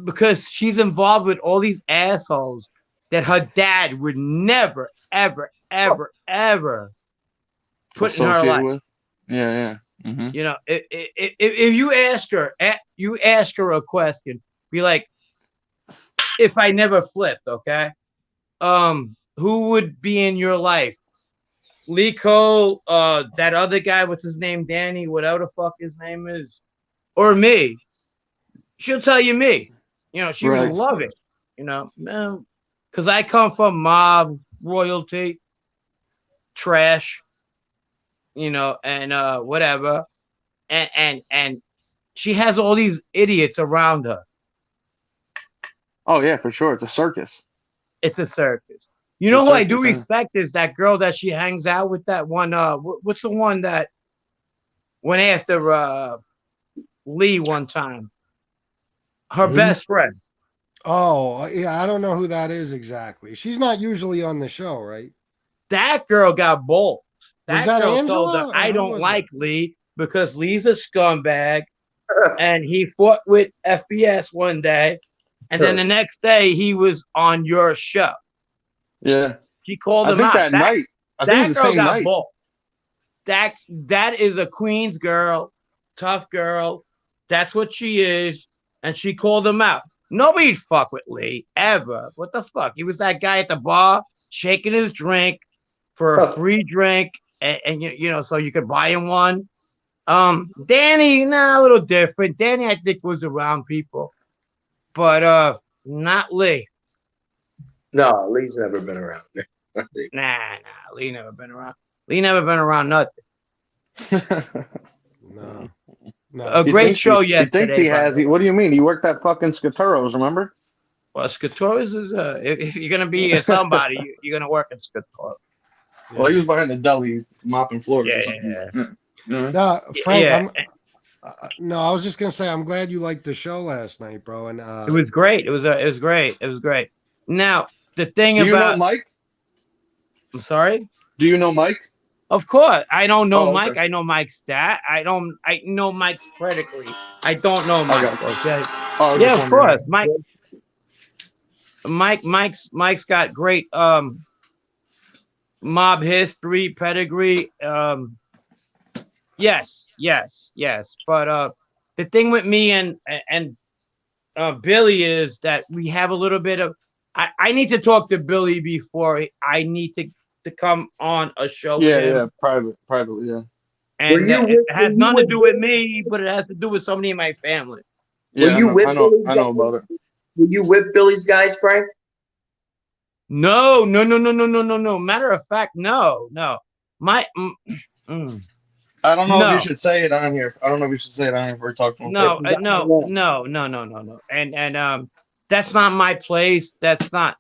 Because she's involved with all these assholes that her dad would never, ever, ever, ever put in her life. With? Yeah. Mm-hmm. If you ask her a question, be like, if I never flipped, okay, who would be in your life? Lee Cole, that other guy, what's his name, Danny, whatever the fuck his name is, or me. She'll tell you me. She would love it. Because I come from mob royalty, trash, and whatever, and she has all these idiots around her. Oh yeah, for sure. It's a circus. It's a circus. Who I do respect is that girl that she hangs out with. That one. What's the one that went after Lee one time? Her best friend. Oh yeah, I don't know who that is exactly. She's not usually on the show, right? That girl got bold. That girl Angela, told her, I don't like Lee because Lee's a scumbag, and he fought with FBS one day, and then the next day he was on your show. Yeah, she called him out. That night. I think it was the same night. Bold. That is a Queens girl, tough girl. That's what she is, and she called him out. Nobody'd fuck with Lee ever. What the fuck? He was that guy at the bar shaking his drink for a free drink, and so you could buy him one. Danny, a little different. Danny, I think, was around people, but not Lee. No, Lee's never been around. Nah, Lee never been around. Lee never been around nothing. No. A great show yesterday. He thinks he has. What do you mean? He worked at fucking Scaturo's, remember? Well, Scaturo's is if you're gonna be somebody, you're gonna work at Scaturo. Yeah. Well, he was behind the deli mopping floors or something. Yeah. No, Frank, I was just gonna say I'm glad you liked the show last night, bro. And it was great. It was great. It was great. Now the thing do you know Mike? I'm sorry. Do you know Mike? Of course, I don't know Mike. Okay. I know Mike's dad. I know Mike's pedigree. I don't know Mike. Okay. Oh, yeah, of course, Mike's got great mob history, pedigree. Yes. But the thing with me and Billy is that we have a little bit of. I need to talk to Billy before I need to come on a show. Yeah, privately, yeah. And it has nothing to do with me, but it has to do with somebody in my family. Yeah, I know about it. Were you with Billy's guys, Frank? No. Matter of fact, no. I don't know if you should say it on here. I don't know if you should say it on here if we're talking. No. And that's not my place. That's not.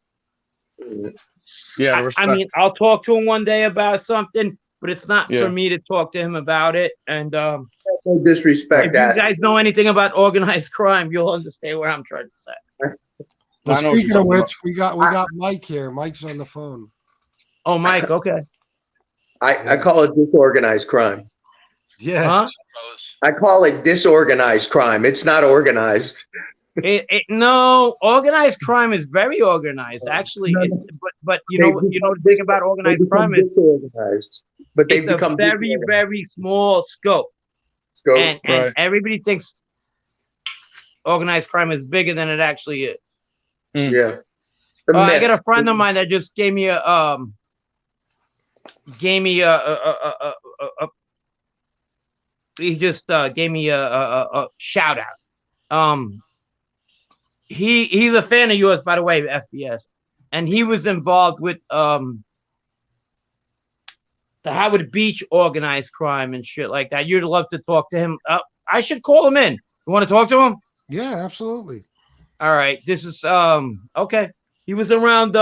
Yeah, I mean, I'll talk to him one day about something, but it's not for me to talk to him about it. And no disrespect. If you guys know anything about organized crime, you'll understand what I'm trying to say. Well, speaking of which, we got Mike here. Mike's on the phone. Oh, Mike. Okay. I call it disorganized crime. Yeah. Huh? I call it disorganized crime. It's not organized. No, organized crime is very organized. Actually, but you know the thing about organized crime is disorganized, but they've become a very very small scope. And everybody thinks organized crime is bigger than it actually is. Yeah. I got a friend of mine that just gave me a he just gave me a shout out. He's a fan of yours, by the way, FBS, and he was involved with the Howard Beach organized crime and shit like that. You'd love to talk to him. I should call him in. You want to talk to him? Yeah, absolutely. All right. This is okay. He was around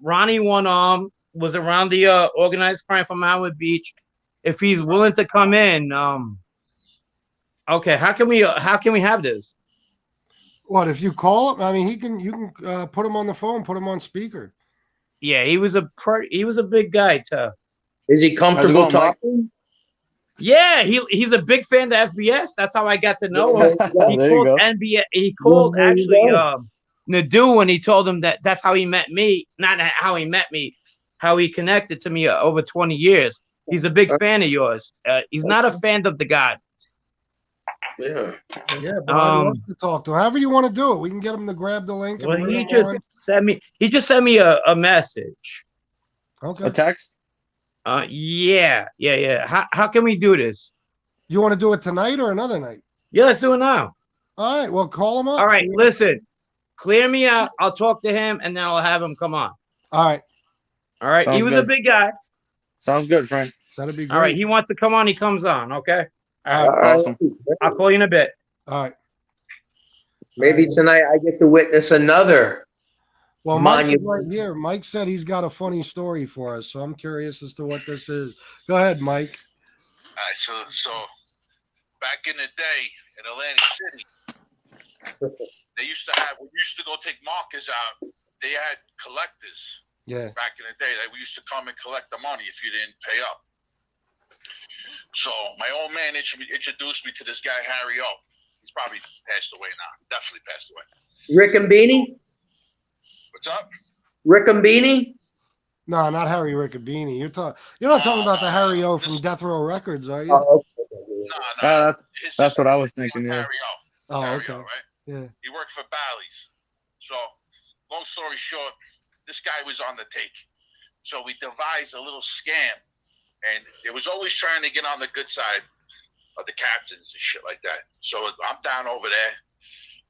Ronnie One Arm was around the organized crime from Howard Beach. If he's willing to come in, okay. How can we have this? What if you call him? I mean, you can put him on the phone, put him on speaker. Yeah, he was a big guy too. Is he comfortable talking? Yeah, he's a big fan of FBS. That's how I got to know him. He called actually Nadu, and he told him that's how he met me. Not how he met me, how he connected to me over 20 years. He's a big fan of yours. He's not a fan of the God. Yeah, but I'd love to talk to him. However you want to do it, we can get him to grab the link. Well, he just sent me a message. Okay. A text? Yeah. How can we do this? You want to do it tonight or another night? Yeah, let's do it now. All right. Well, call him up. All right. Listen, clear me out. I'll talk to him, and then I'll have him come on. All right. He was a big guy. Sounds good, Frank. That'd be great. All right. He wants to come on. He comes on. Okay. All right. Awesome. I'll call you in a bit. All right. Maybe tonight I get to witness another. Well, Mike is right here. Mike said he's got a funny story for us, so I'm curious as to what this is. Go ahead, Mike. All right, so back in the day in Atlantic City, they used to go take markers out. They had collectors. Yeah. Back in the day, we used to come and collect the money if you didn't pay up. So my old man introduced me to this guy, Harry O. He's probably passed away now. Definitely passed away. Rick and Beanie? What's up? Rick and Beanie? No, not Harry Riccabini. You're not talking about the Harry O from Death Row Records, are you? No. That's what I was thinking. Yeah. Harry O. Oh, Harry okay. O, right? Yeah. He worked for Bally's. So, long story short, this guy was on the take. So we devised a little scam. And it was always trying to get on the good side of the captains and shit like that. So I'm down over there.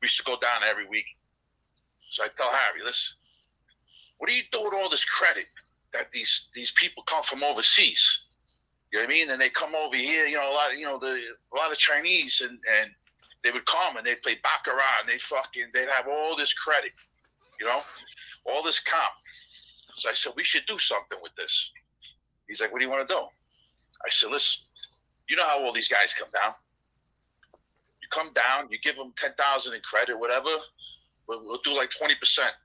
We used to go down every week. So I tell Harry, listen, what do you do with all this credit that these people come from overseas? You know what I mean? And they come over here, you know, a lot of Chinese, and they would come and they'd play baccarat, and they'd have all this credit, you know, all this comp. So I said, we should do something with this. He's like, what do you want to do? I said, listen, you know how all these guys come down. You come down, you give them 10,000 in credit, whatever. We'll do like 20%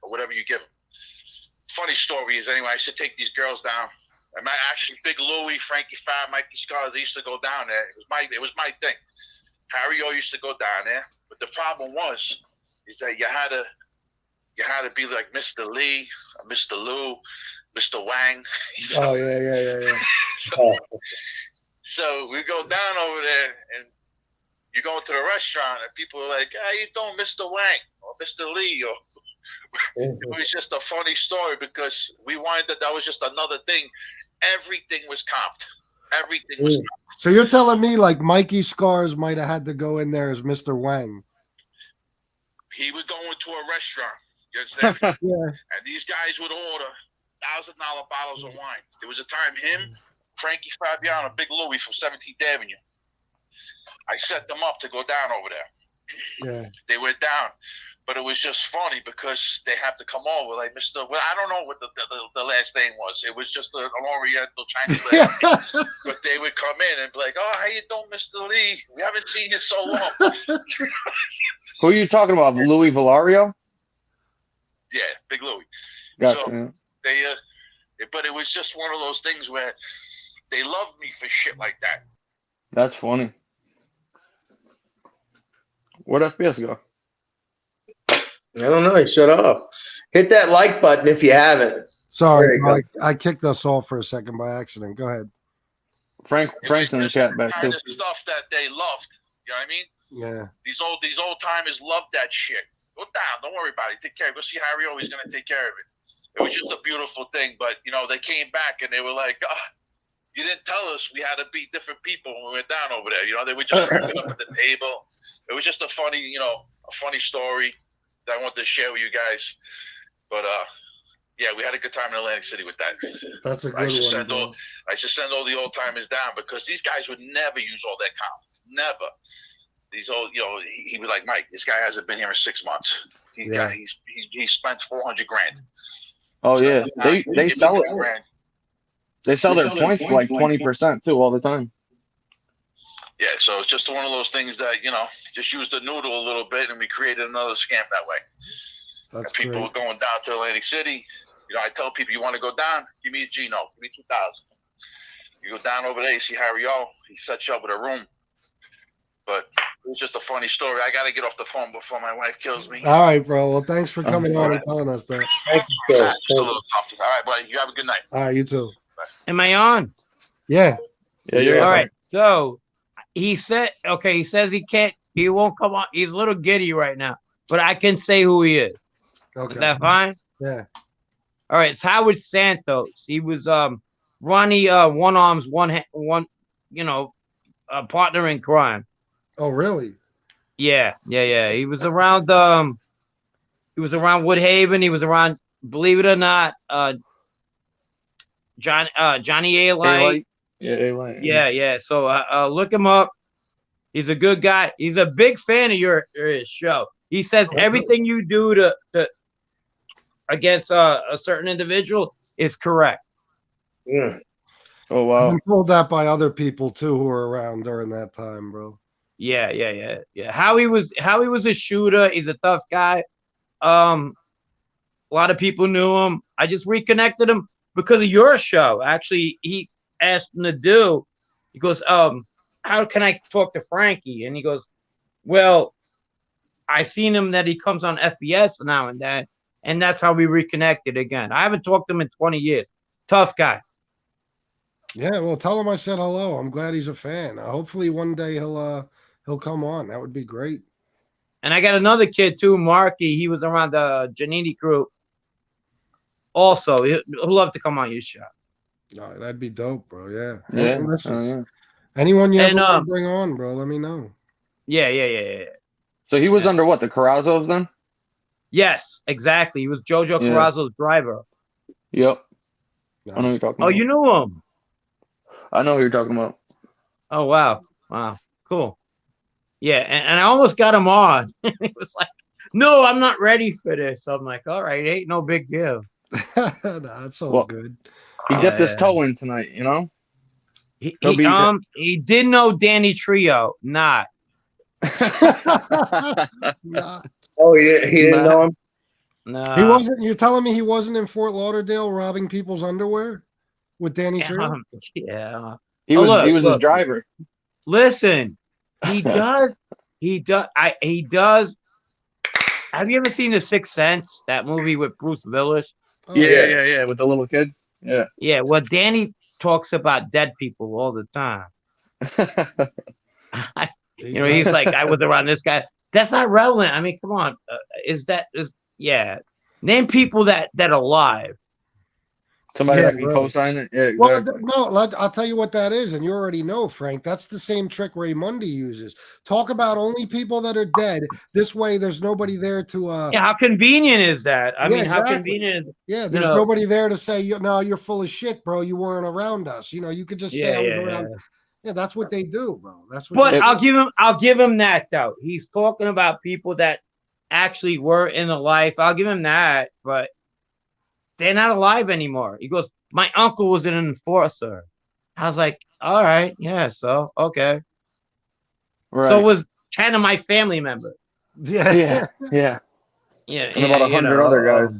or whatever you give them. Funny story is, anyway, I used to take these girls down. And actually, Big Louie, Frankie Fab, Mikey Scott, they used to go down there. It was my thing. Harry O used to go down there, but the problem is that you had to be like Mr. Lee, Mr. Lou, Mr. Wang. Oh yeah. So we go down over there, and you go into the restaurant, and people are like, "How you doing, Mr. Wang or Mr. Lee?" Or it was just a funny story because we wanted that was just another thing. Everything was comped. Everything was comped. So you're telling me like Mikey Scars might have had to go in there as Mr. Wang? He would go into a restaurant. You understand? Yeah. And these guys would order $1,000 bottles of wine. There was a time him, Frankie Fabiano, Big Louie from 17th Avenue. I set them up to go down over there. Yeah. They went down. But it was just funny because they have to come over like Mr. Well, I don't know what the last name was. It was just an Oriental Chinese last name. But they would come in and be like, "Oh, how you doing, Mr. Lee? We haven't seen you so long." Who are you talking about? Louis Valario? Yeah, Big Louie. Gotcha. So but it was just one of those things where they loved me for shit like that. That's funny. Where'd FPS go? I don't know. Shut off. Hit that like button if you haven't. Sorry, I kicked us off for a second by accident. Go ahead. Frank's in the chat back kind too. of stuff that they loved. You know what I mean? Yeah. These old timers loved that shit. Go down. Don't worry about it. Take care of it. Go see Harry O. He's going to take care of it. It was just a beautiful thing. But, you know, they came back and they were like, you didn't tell us we had to be different people when we went down over there. You know, they were just cracking up at the table. It was just a funny story that I wanted to share with you guys. But, yeah, we had a good time in Atlantic City with that. That's a good one. I should send all the old timers down because these guys would never use all that comp. Never. These old, you know, he was like, Mike, this guy hasn't been here in 6 months. He spent $400,000. Oh so, yeah, they sell it. They sell their points for like 20% too all the time. Yeah, so it's just one of those things that, you know, just use the noodle a little bit and we created another scam that way. That's people great. are going down to Atlantic City. You know, I tell people, you want to go down? Give me a Gino. Give me 2,000. You go down over there, you see Harry O. He sets you up with a room. But it was just a funny story. I got to get off the phone before my wife kills me. All right, bro. Well, thanks for coming on and telling us that. Thank you, sir. Just a little tough. All right, buddy. You have a good night. All right, you too. Am I on? Yeah. Yeah. All right. So he says he won't come on. He's a little giddy right now, but I can say who he is. Okay. Is that fine? Yeah. All right. It's Howard Santos. He was Ronnie one arms, one, a partner in crime. Oh, really? Yeah. He was around Woodhaven. He was around, believe it or not, Johnny A. Light. Yeah, A-Light. Yeah. So look him up. He's a good guy. He's a big fan of your show. He says everything you do to against a certain individual is correct. Yeah. Oh wow. I've been told that by other people too who were around during that time, bro. Yeah. How he was a shooter. He's a tough guy. A lot of people knew him. I just reconnected him because of your show. Actually, he asked Nadu. He goes, how can I talk to Frankie? And he goes, well, I seen him that he comes on FBS now and then, and that's how we reconnected again. I haven't talked to him in 20 years. Tough guy. Yeah, well, tell him I said hello. I'm glad he's a fan. Hopefully one day he'll come on. That would be great. And I got another kid too, Marky. He was around the Giannini crew. Also, he'll love to come on your show. No, that'd be dope, bro. Yeah. Yeah. Hey, listen, Anyone you And, ever want to bring on, bro, let me know. Yeah. So he was under what, the Carrazos then? Yes, exactly. He was Jojo Carrazzo's driver. Yep. Nice. I know who you're talking Oh, about. you knew him? I know who you're talking about. Oh, wow. Cool. Yeah, and I almost got him on. It was like, no, I'm not ready for this. So I'm like, all right, ain't no big deal. That's all good. He dipped his toe in tonight, you know? He did know Danny Trio, not. Nah. Oh, he didn't know him? No. He wasn't. You're telling me he wasn't in Fort Lauderdale robbing people's underwear with Danny Trio? Yeah. He was his driver. Listen, he does. He does. Have you ever seen The Sixth Sense? That movie with Bruce Willis? Oh, Yeah, with the little kid. Yeah. Yeah. Well, Danny talks about dead people all the time. He's like, I was around this guy. That's not relevant. I mean, come on. Name people that alive. Somebody that can co-sign it. Yeah, exactly. Well, no, I'll tell you what that is, and you already know, Frank. That's the same trick Ray Mundy uses. Talk about only people that are dead. This way, there's nobody there to. Yeah, how convenient is that? I mean, exactly. how convenient is? Yeah, there's nobody there to say, "No, you're full of shit, bro. You weren't around us." You could just say, "I was around." Yeah, that's what they do, bro. That's what. But I'll give him that though. He's talking about people that actually were in the life. I'll give him that, but they're not alive anymore. He goes, my uncle was an enforcer. I was like, all right, yeah, so okay. Right. So was 10 of my family members. Yeah. And about 100 other guys.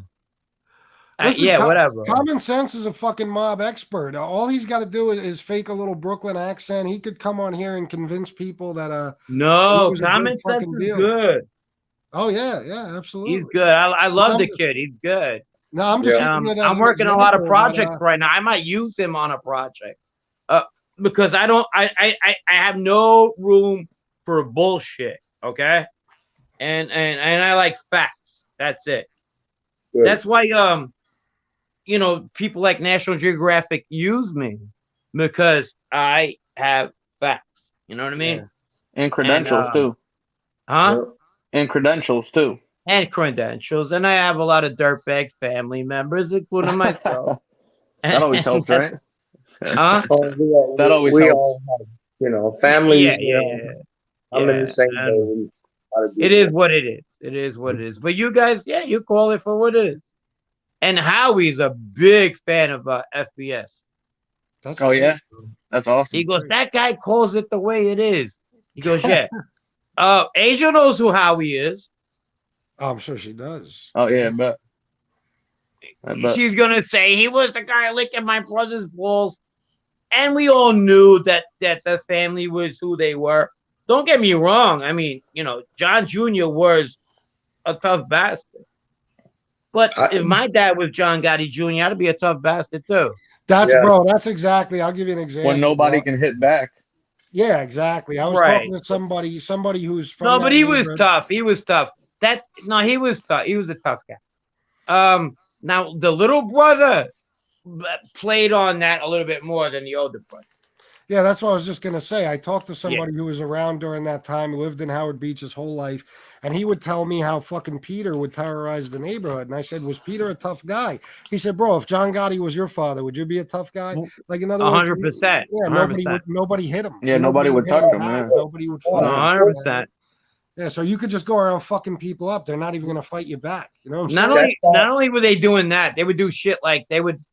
Listen, whatever. Common Sense is a fucking mob expert. All he's got to do is fake a little Brooklyn accent. He could come on here and convince people that no, Common Sense is good. Oh yeah, absolutely. He's good. I love the kid. He's good. No, I'm just. I'm working on a lot of projects right now. I might use him on a project, because I have no room for bullshit. Okay, and I like facts. That's it. Good. That's why people like National Geographic use me, because I have facts. You know what I mean? Yeah. And credentials too. Huh? And credentials too. And credentials, and I have a lot of dirtbag family members, including myself. That always helps, right? Huh? That always helps. All have, families. I'm in the same boat. It is what it is. It is what it is. But you guys, you call it for what it is. And Howie's a big fan of FBS. Yeah, that's awesome. He goes, that guy calls it the way it is. He goes, yeah. Angel knows who Howie is. Oh, I'm sure she does. Oh yeah, I bet. She's gonna say he was the guy licking my brother's balls, and we all knew that the family was who they were. Don't get me wrong. I mean, John Jr. was a tough bastard, but if my dad was John Gotti Jr., I'd be a tough bastard too. Bro. That's exactly. I'll give you an example. When nobody can hit back. Yeah, exactly. I was talking to somebody who's from. No, but he was tough. He was tough. He was tough. He was a tough guy. Now the little brother played on that a little bit more than the older brother. Yeah, that's what I was just gonna say. I talked to somebody who was around during that time, lived in Howard Beach his whole life, and he would tell me how fucking Peter would terrorize the neighborhood. And I said, "Was Peter a tough guy?" He said, "Bro, if John Gotti was your father, would you be a tough guy?" Like another 100%. Yeah, nobody hit him. Yeah, nobody would touch him. Yeah. Nobody would. 100%. Yeah, so you could just go around fucking people up. They're not even gonna fight you back. You know what I'm saying? Not only were they doing that, they would do shit like they would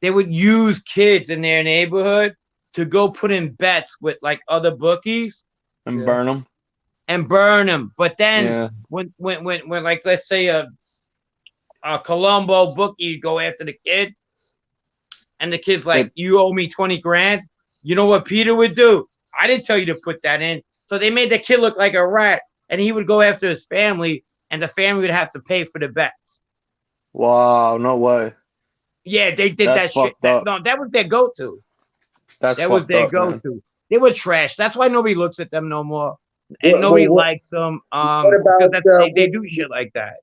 use kids in their neighborhood to go put in bets with like other bookies and burn them. But then when like let's say a Colombo bookie go after the kid, and the kid's like, you owe me 20 grand. You know what Peter would do? I didn't tell you to put that in. So they made the kid look like a rat. And he would go after his family, and the family would have to pay for the bets. Wow, no way. Yeah, they did that shit. That was their go-to. That was their go-to. Man. They were trash. That's why nobody looks at them no more, and nobody likes them. They do shit like that.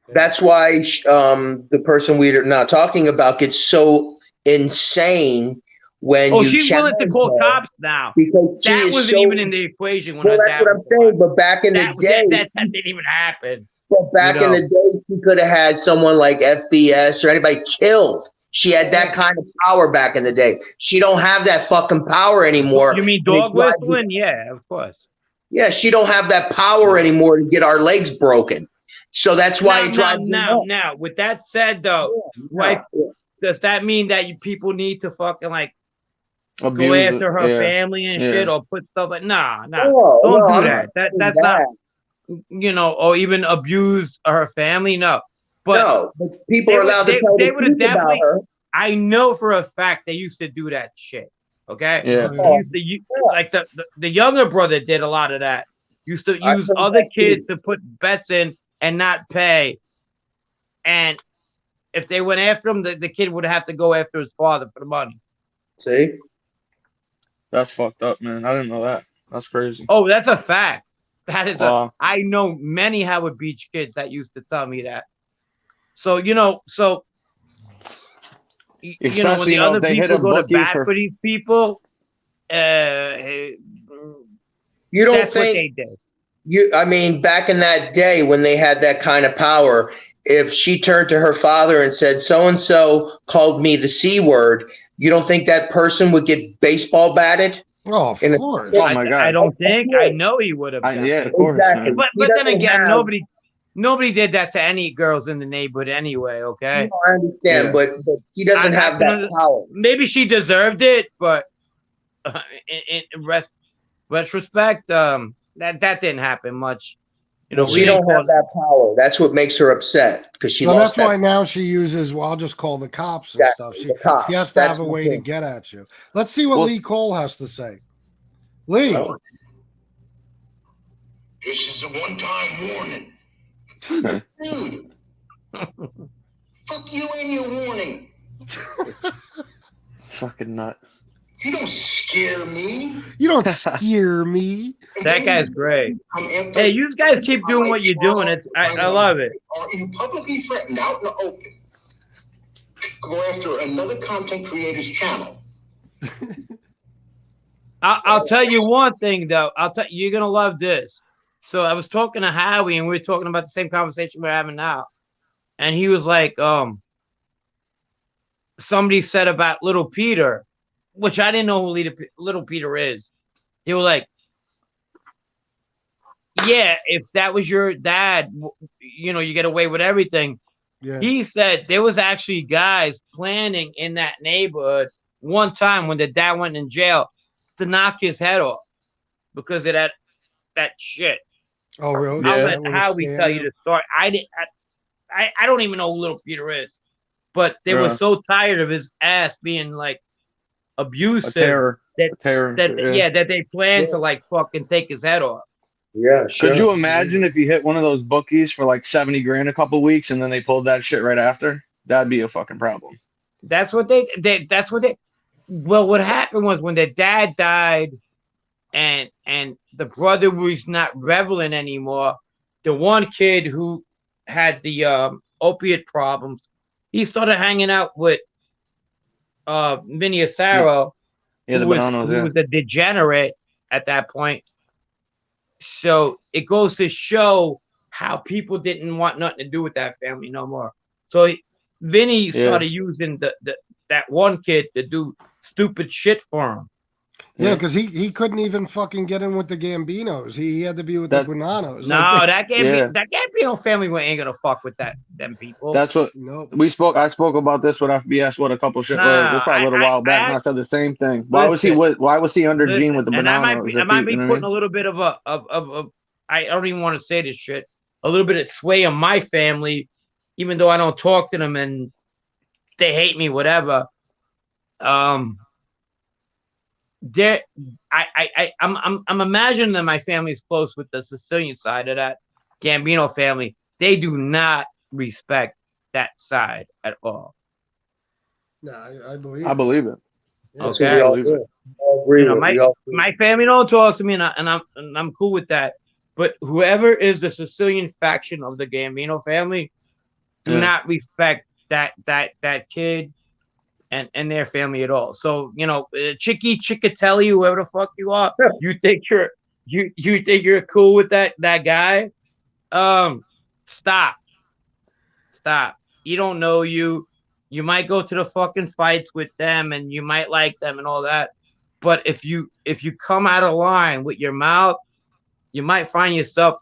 That's why the person we're not talking about gets so insane when Oh, you she's willing to challenge call her, cops now. because she That is wasn't so, even in the equation when well, her that's dad what I'm was saying. alive. But back in the day, That didn't even happen. but back in the day, she could have had someone like FBS or anybody killed. She had that kind of power back in the day. She don't have that fucking power anymore. You mean And it dog drives me- whistling? Yeah, of course. Yeah, she don't have that power anymore to get our legs broken. So that's why it drives me nuts. Now, with that said, though, like, does that mean that people need to fucking like go after her family and shit, or put stuff like? Nah, No, don't do I'm that. not That's that. not, or even abuse her family. No, but No, but people are allowed to tell the truth about her. I know for a fact they used to do that shit. Okay. Yeah. They used to like the younger brother did a lot of that. Used to use other kids to put bets in and not pay. And if they went after him, the kid would have to go after his father for the money. See? That's fucked up, man. I didn't know that. That's crazy. Oh, that's a fact. That is Wow. I know many Howard Beach kids that used to tell me that. So when Especially, the other if they hit people a go to bookie bat for- for these people, You don't that's what think they did. I mean, back in that day when they had that kind of power, if she turned to her father and said, so and so called me the C word, you don't think that person would get baseball batted? Oh, of course. Oh my god. I don't think. I know he would have. Yeah, of course. Exactly. Man. But She then doesn't again, have- nobody did that to any girls in the neighborhood anyway. Okay. I understand, Yeah. but she doesn't have that power. Maybe she deserved it, but in retrospect, that didn't happen much. She don't have that power. That's what makes her upset, because she Well, lost that's why that. now she uses, well, I'll just call the cops and stuff. The cops. She has to That's have a the way to thing. get at you. Let's see what Lee Cole has to say. Lee. This is a one-time warning. Dude. Fuck you and your warning. Fucking nut. You don't scare me. You don't scare me. That guy's great. Hey, you guys keep doing what you're doing. I love it. Are you publicly threatened out in the open to go after another content creator's channel? I'll tell you one thing though. You're gonna love this. So I was talking to Howie, and we were talking about the same conversation we're having now, and he was like, somebody said about Little Peter, which I didn't know who Little Peter is. They were like, yeah, if that was your dad, you get away with everything. Yeah. He said there was actually guys planning in that neighborhood one time when the dad went in jail to knock his head off because of that shit. Oh, really? I'll Yeah. let Howie tell you the story. I don't even know who Little Peter is, but they were so tired of his ass being like abusive that they planned to like fucking take his head off. Yeah, sure. Could you imagine if you hit one of those bookies for like 70 grand a couple weeks and then they pulled that shit right after? That'd be a fucking problem. That's what they well, what happened was when the dad died and the brother was not reveling anymore, the one kid who had the opiate problems, he started hanging out with Vinny Asaro, who was a degenerate at that point. So it goes to show how people didn't want nothing to do with that family no more. So Vinny started using that one kid to do stupid shit for him. Yeah, because he couldn't even fucking get in with the Gambinos. He had to be with the Bananos. No, that Gambino family ain't gonna fuck with them people. That's what I spoke about this with FBS. A couple shit. It was probably a little while back, and I said the same thing. Why was he under Gene with the Bananos? I might be putting a little bit of I don't even want to say this shit. A little bit of sway on my family, even though I don't talk to them and they hate me, whatever. I'm imagining that my family's close with the Sicilian side of that Gambino family. They do not respect that side at all. No, I believe. I believe it. Yeah. Okay, I agree. My family don't talk to me, and I'm cool with that. But whoever is the Sicilian faction of the Gambino family do not respect that kid and their family at all. So Chicky Chickatelli, whoever the fuck you are, you think you're cool with that guy? Stop. You don't know you. You might go to the fucking fights with them, and you might like them and all that. But if you come out of line with your mouth, you might find yourself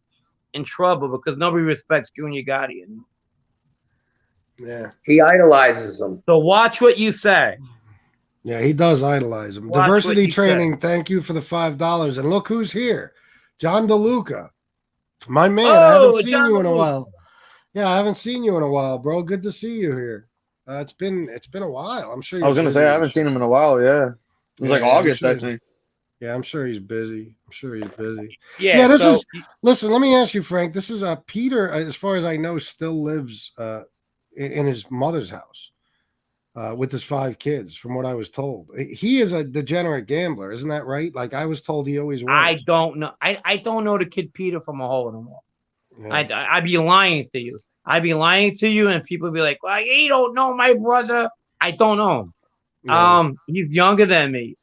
in trouble because nobody respects Junior Gotti anymore. Yeah. He idolizes them. So watch what you say. Yeah, he does idolize him. Watch Diversity what you Training, say. thank you for the $5. And look who's here. John DeLuca. My man, I haven't seen John you in a DeLuca. while. Yeah, I haven't seen you in a while, bro. Good to see you here. It's been a while. I'm sure. I was gonna say I haven't seen him in a while. Yeah, it was like August, I think. Yeah, I'm sure he's busy. Yeah. This is. Listen, let me ask you, Frank. This is Peter. As far as I know, still lives in his mother's house with his 5 kids. From what I was told, he is a degenerate gambler. Isn't that right? Like I was told he always was. I don't know. I don't know the kid Peter from a hole in the wall. Yeah. I'd be lying to you. And people be like, "Well, you don't know my brother." I don't know him. Yeah. He's younger than me.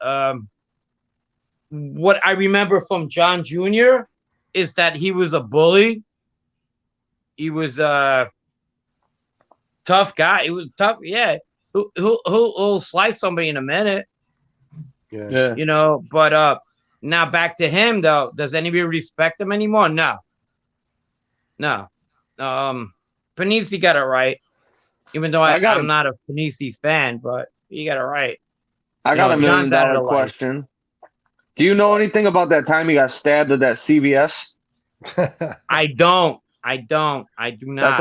What I remember from John Jr. is that he was a bully. He was a tough guy. He was tough. Yeah, he'll slice somebody in a minute. Yeah. But now back to him though. Does anybody respect him anymore? No. Panisi got it right. Even though I'm not a Panisi fan, but he got it right. I got a $1 million question. Do you know anything about that time he got stabbed at that CVS? I don't. I do not. I do not.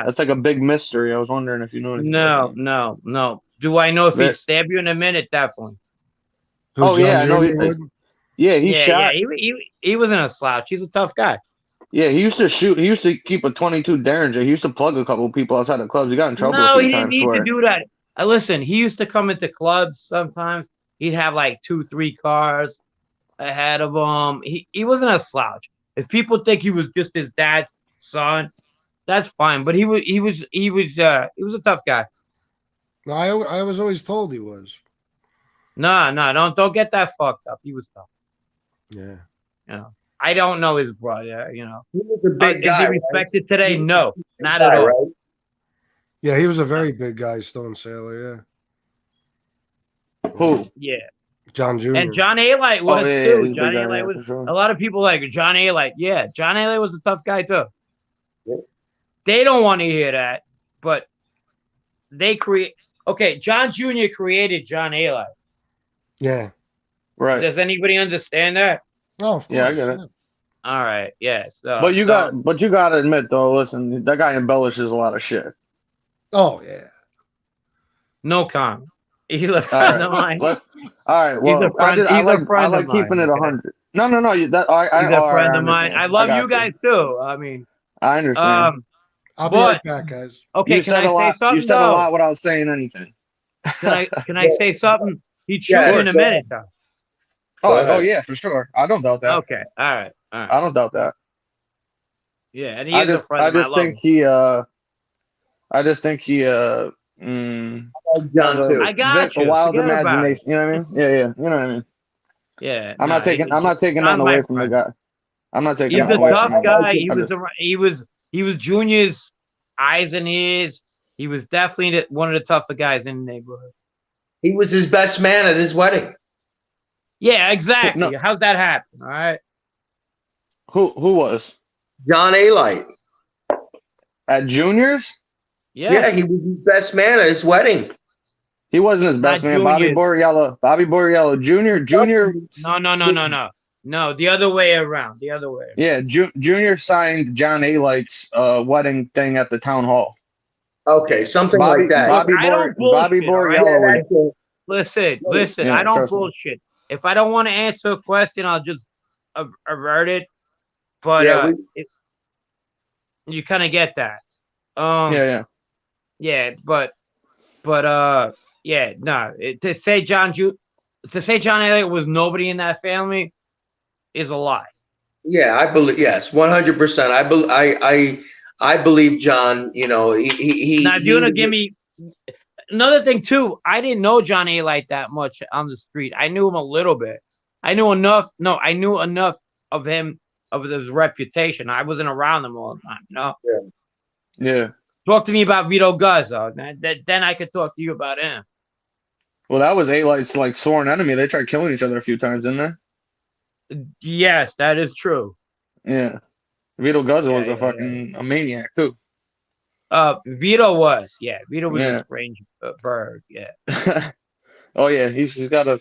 That's like a big mystery. I was wondering if you know anything. No. Do I know if he'd stab you in a minute? Definitely. I know. He shot. Yeah, he wasn't a slouch. He's a tough guy. Yeah, he used to shoot. He used to keep a 22 Derringer. He used to plug a couple of people outside the clubs. He got in trouble. No, he didn't need to do that. Listen, he used to come into clubs sometimes. He'd have like 2-3 cars ahead of him. He wasn't a slouch. If people think he was just his dad's son, that's fine. But he was a tough guy. No, I was always told he was. No, don't get that fucked up. He was tough. Yeah. I don't know his brother. He was a big guy. Is he respected today? No, not at all. Right? Yeah, he was a very big guy, Stone Sailor. Yeah. Who? Yeah. John Jr. And John A-Light was too. He's John big A-Light guy, was for sure. a lot of people like John A-Light. Yeah, John A-Light was a tough guy too. Yeah. They don't want to hear that, but they create. Okay, John Jr. created John A-Light. Yeah. Right. Does anybody understand that? Oh, of course. Yeah, I get it. All right. Yes. But you got to admit though. Listen, that guy embellishes a lot of shit. Oh yeah. No comment. He's a friend of mine. All right. Well, I like keeping it 100. No. He's a friend of mine. I love you guys too. I mean, I understand. I'll be right back, guys. Okay, can I say something? You said a lot without saying anything. Can I say something? He'd shoot you in a minute, though. Oh yeah, for sure. I don't doubt that. Okay, all right. I don't doubt that. Yeah, and he is a friend of mine. I just think he John too. I got you. A wild imagination. You know what I mean? Yeah. You know what I mean? Yeah. I'm not taking nothing away from the guy. I'm not taking. He's a away from tough guy. him. He was Junior's eyes and ears. He was definitely one of the tougher guys in the neighborhood. He was his best man at his wedding. Yeah, exactly. No. How's that happen? All right. Who was? John A-Light. At Junior's? Yeah, he was his best man at his wedding. He wasn't his best man. Junior's. Bobby Borriello Junior. No, the other way around. Yeah, Junior signed John A-Light's wedding thing at the town hall. Okay, something like that. Bobby Borriello was. Listen. I don't bullshit. If I don't want to answer a question, I'll just avert it. But you kind of get that. To say John Elliott was nobody in that family is a lie. Yeah, I believe 100%. I believe John. You know, he. Now, if you want to give me, Another thing too, I didn't know John A. like that much on the street. I knew him a little bit. I knew enough. No, I knew enough of him, of his reputation. I wasn't around him all the time. You know. Yeah. Talk to me about Vito Guzzo. Then I could talk to you about him. Well, that was A-Light's like sworn enemy. They tried killing each other a few times, didn't they? Yes, that is true. Yeah. Vito Guzzo was a maniac too. Vito was a strange bird. Yeah. Oh yeah, he's got a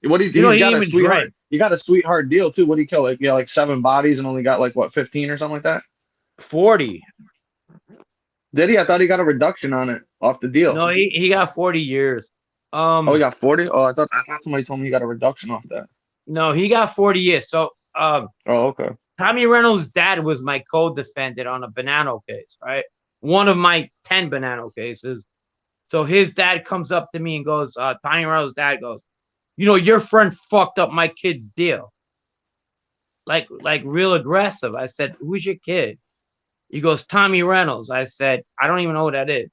What he's he got a even sweetheart. drank. He got a sweetheart deal too. What did he kill? Like 7 bodies and only got like what 15 or something like that. 40. Did he? I thought he got a reduction on it off the deal. No, he got 40 years. Oh, he got 40. Oh, I thought somebody told me he got a reduction off that. No, he got 40 years. So Oh, okay. Tommy Reynolds' dad was my co-defendant on a Bonanno case, right? One of my 10 Bonanno cases. So his dad comes up to me and goes, Tommy Reynolds' dad goes, you know, your friend fucked up my kid's deal. Like real aggressive. I said, who's your kid? He goes, Tommy Reynolds. I said, I don't even know who that is.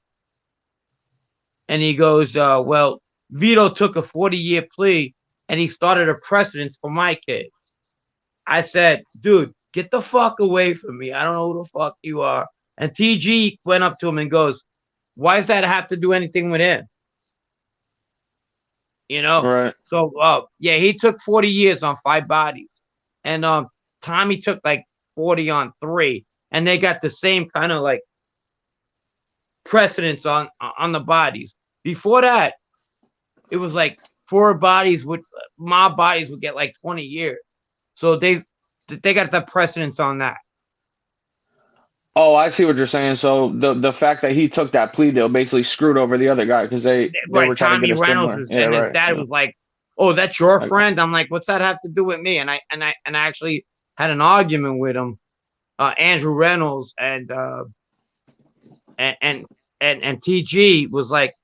And he goes, well, Vito took a 40-year plea and he started a precedence for my kid. I said, dude, get the fuck away from me. I don't know who the fuck you are. And TG went up to him and goes, why does that have to do anything with him? You know? Right. So, he took 40 years on 5 bodies. And Tommy took like 40 on 3. And they got the same kind of like precedence on the bodies. Before that, it was like 4 mob bodies would get like 20 years. So they got the precedence on that. Oh, I see what you're saying. So the fact that he took that plea deal basically screwed over the other guy because they were trying to get a similar. His dad was like, "Oh, that's your friend." I'm like, "What's that have to do with me?" And I actually had an argument with him, Andrew Reynolds, and TG was like,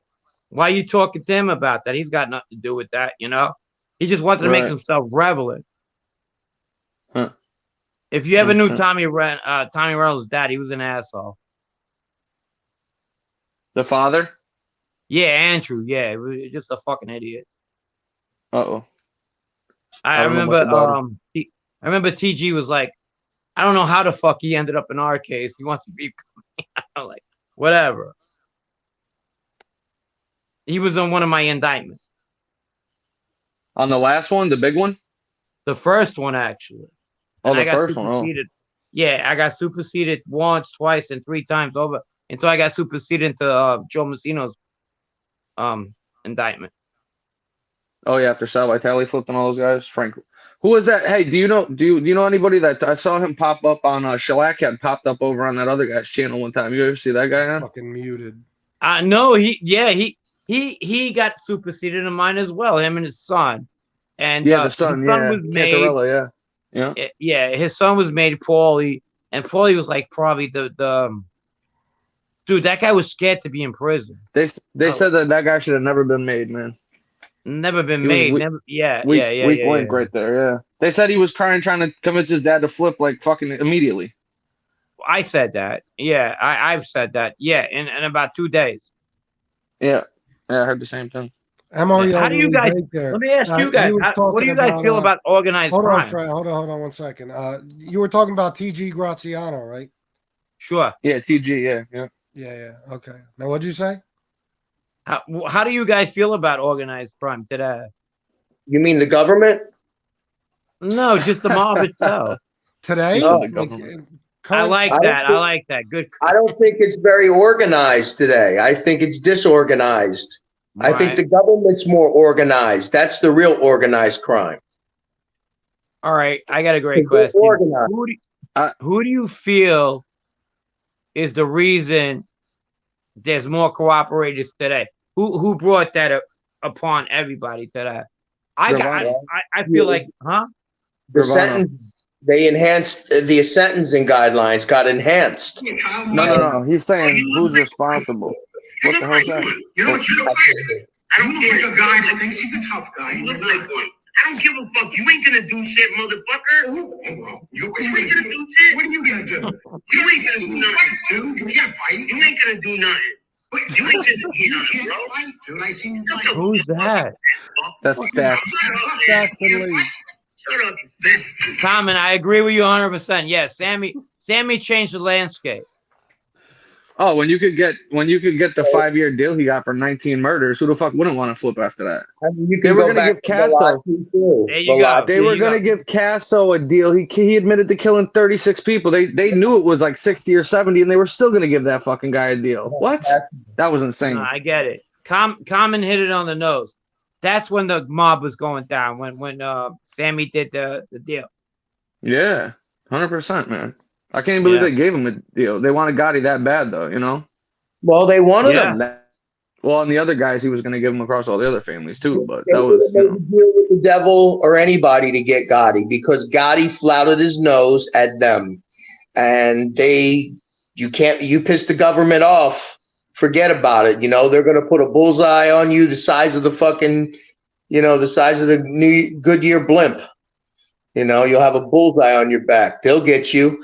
"Why are you talking to him about that? He's got nothing to do with that, you know." He just wanted to make himself relevant. Huh. If you ever knew Tommy Reynolds' dad, he was an asshole. The father? Yeah, Andrew. Yeah, he was just a fucking idiot. Uh-oh. I remember TG was like, I don't know how the fuck he ended up in our case. He wants to be I'm like, whatever. He was on one of my indictments. On the last one, the big one? The first one, actually. Oh, the first one. Oh. Yeah, I got superseded once, twice, and 3 times over until I got superseded into Joe Messino's indictment. Oh yeah, after Sal Vitale flipped on all those guys. Frank, who was that? Hey, do you know anybody that I saw him pop up on Shellac had popped up over on that other guy's channel one time? You ever see that guy on? Fucking muted. No, he got superseded in mine as well. Him and his son. And the son, his son was made. Yeah, his son was made Paulie, and Paulie was like probably the dude. That guy was scared to be in prison. They said that guy should have never been made, man. Never been made. Weak link right there. Yeah, they said he was trying to convince his dad to flip like fucking immediately. I said that. Yeah, I've said that. Yeah, in about 2 days. Yeah, I heard the same thing. How do you guys? Let me ask you guys. What do you guys feel about organized crime? Hold on 1 second. You were talking about TG Graziano, right? Sure. Yeah, TG. Yeah. Okay. Now, what'd you say? How do you guys feel about organized crime today? You mean the government? No, just the mob itself. Today? I like that. Good. I don't think it's very organized today. I think it's disorganized. Right. I think the government's more organized. That's the real organized crime. All right. I got a great question. Who do you feel is the reason there's more cooperators today? Who brought that upon everybody today? I feel like, The sentence, they enhanced the sentencing guidelines got enhanced. No. He's saying who's responsible. What the hell is that? You know what you look like? I don't look like a guy that thinks he's a tough guy. You look like one. I don't give a fuck. You ain't gonna do shit, motherfucker. You ain't gonna do shit. What are you gonna do? You ain't gonna do nothing. Dude, you can't fight. You ain't gonna do nothing. You ain't just eating on it, bro. Dude, I seen you fight. Who's that? That's Steph. Definitely. Shut up, you bitch. Common, I agree with you 100%. Yeah, Sammy changed the landscape. Oh, when you could get the 5-year deal he got for 19 murders, who the fuck wouldn't want to flip after that? I mean, you They can were go gonna back give to Castro. Velocity, too. There you go. Velocity. They were gonna give Castro a deal. He admitted to killing 36 people. They knew it was like 60 or 70, and they were still gonna give that fucking guy a deal. What? That was insane. No, I get it. Common hit it on the nose. That's when the mob was going down. When Sammy did the deal. Yeah, 100%, man. I can't believe they gave him a deal. They wanted Gotti that bad, though. You know. Well, they wanted him. Well, and the other guys, he was going to give them across all the other families too. But They that was, made a deal with the devil or anybody to get Gotti because Gotti flouted his nose at them, and you piss the government off. Forget about it. You know, they're going to put a bullseye on you the size of the fucking, the size of the new Goodyear blimp. You know, you'll have a bullseye on your back. They'll get you.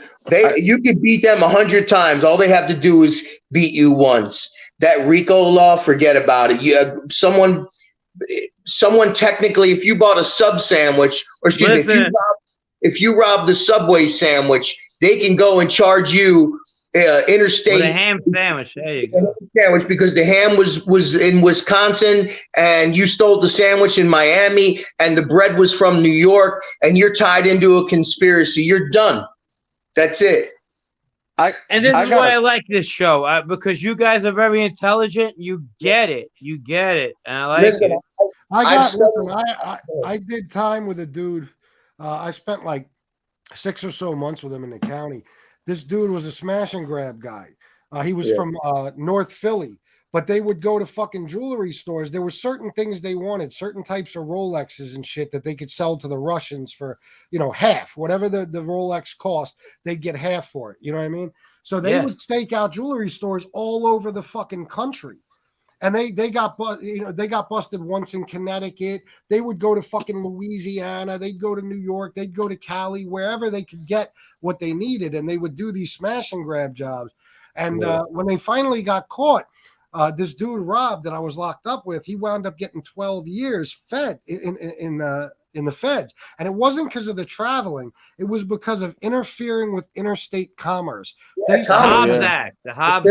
You can beat them 100 times. All they have to do is beat you once. That RICO law, forget about it. Someone technically, if you bought a sub sandwich, or excuse me, if you robbed the Subway sandwich, they can go and charge you interstate with a ham sandwich. There you go. Sandwich because the ham was in Wisconsin and you stole the sandwich in Miami and the bread was from New York and you're tied into a conspiracy. You're done. That's it. This is why I like this show because you guys are very intelligent. You get it. And I like it. I did time with a dude. I spent like 6 or so months with him in the county. This dude was a smash and grab guy. He was from North Philly, but they would go to fucking jewelry stores. There were certain things they wanted, certain types of Rolexes and shit that they could sell to the Russians for, half. Whatever the Rolex cost, they'd get half for it. You know what I mean? So they would stake out jewelry stores all over the fucking country. And they got busted once in Connecticut. They would go to fucking Louisiana. They'd go to New York. They'd go to Cali, wherever they could get what they needed. And they would do these smash and grab jobs. And when they finally got caught, this dude Rob that I was locked up with, he wound up getting 12 years fed in the feds. And it wasn't because of the traveling. It was because of interfering with interstate commerce. The Hobbs Act. The Hobbs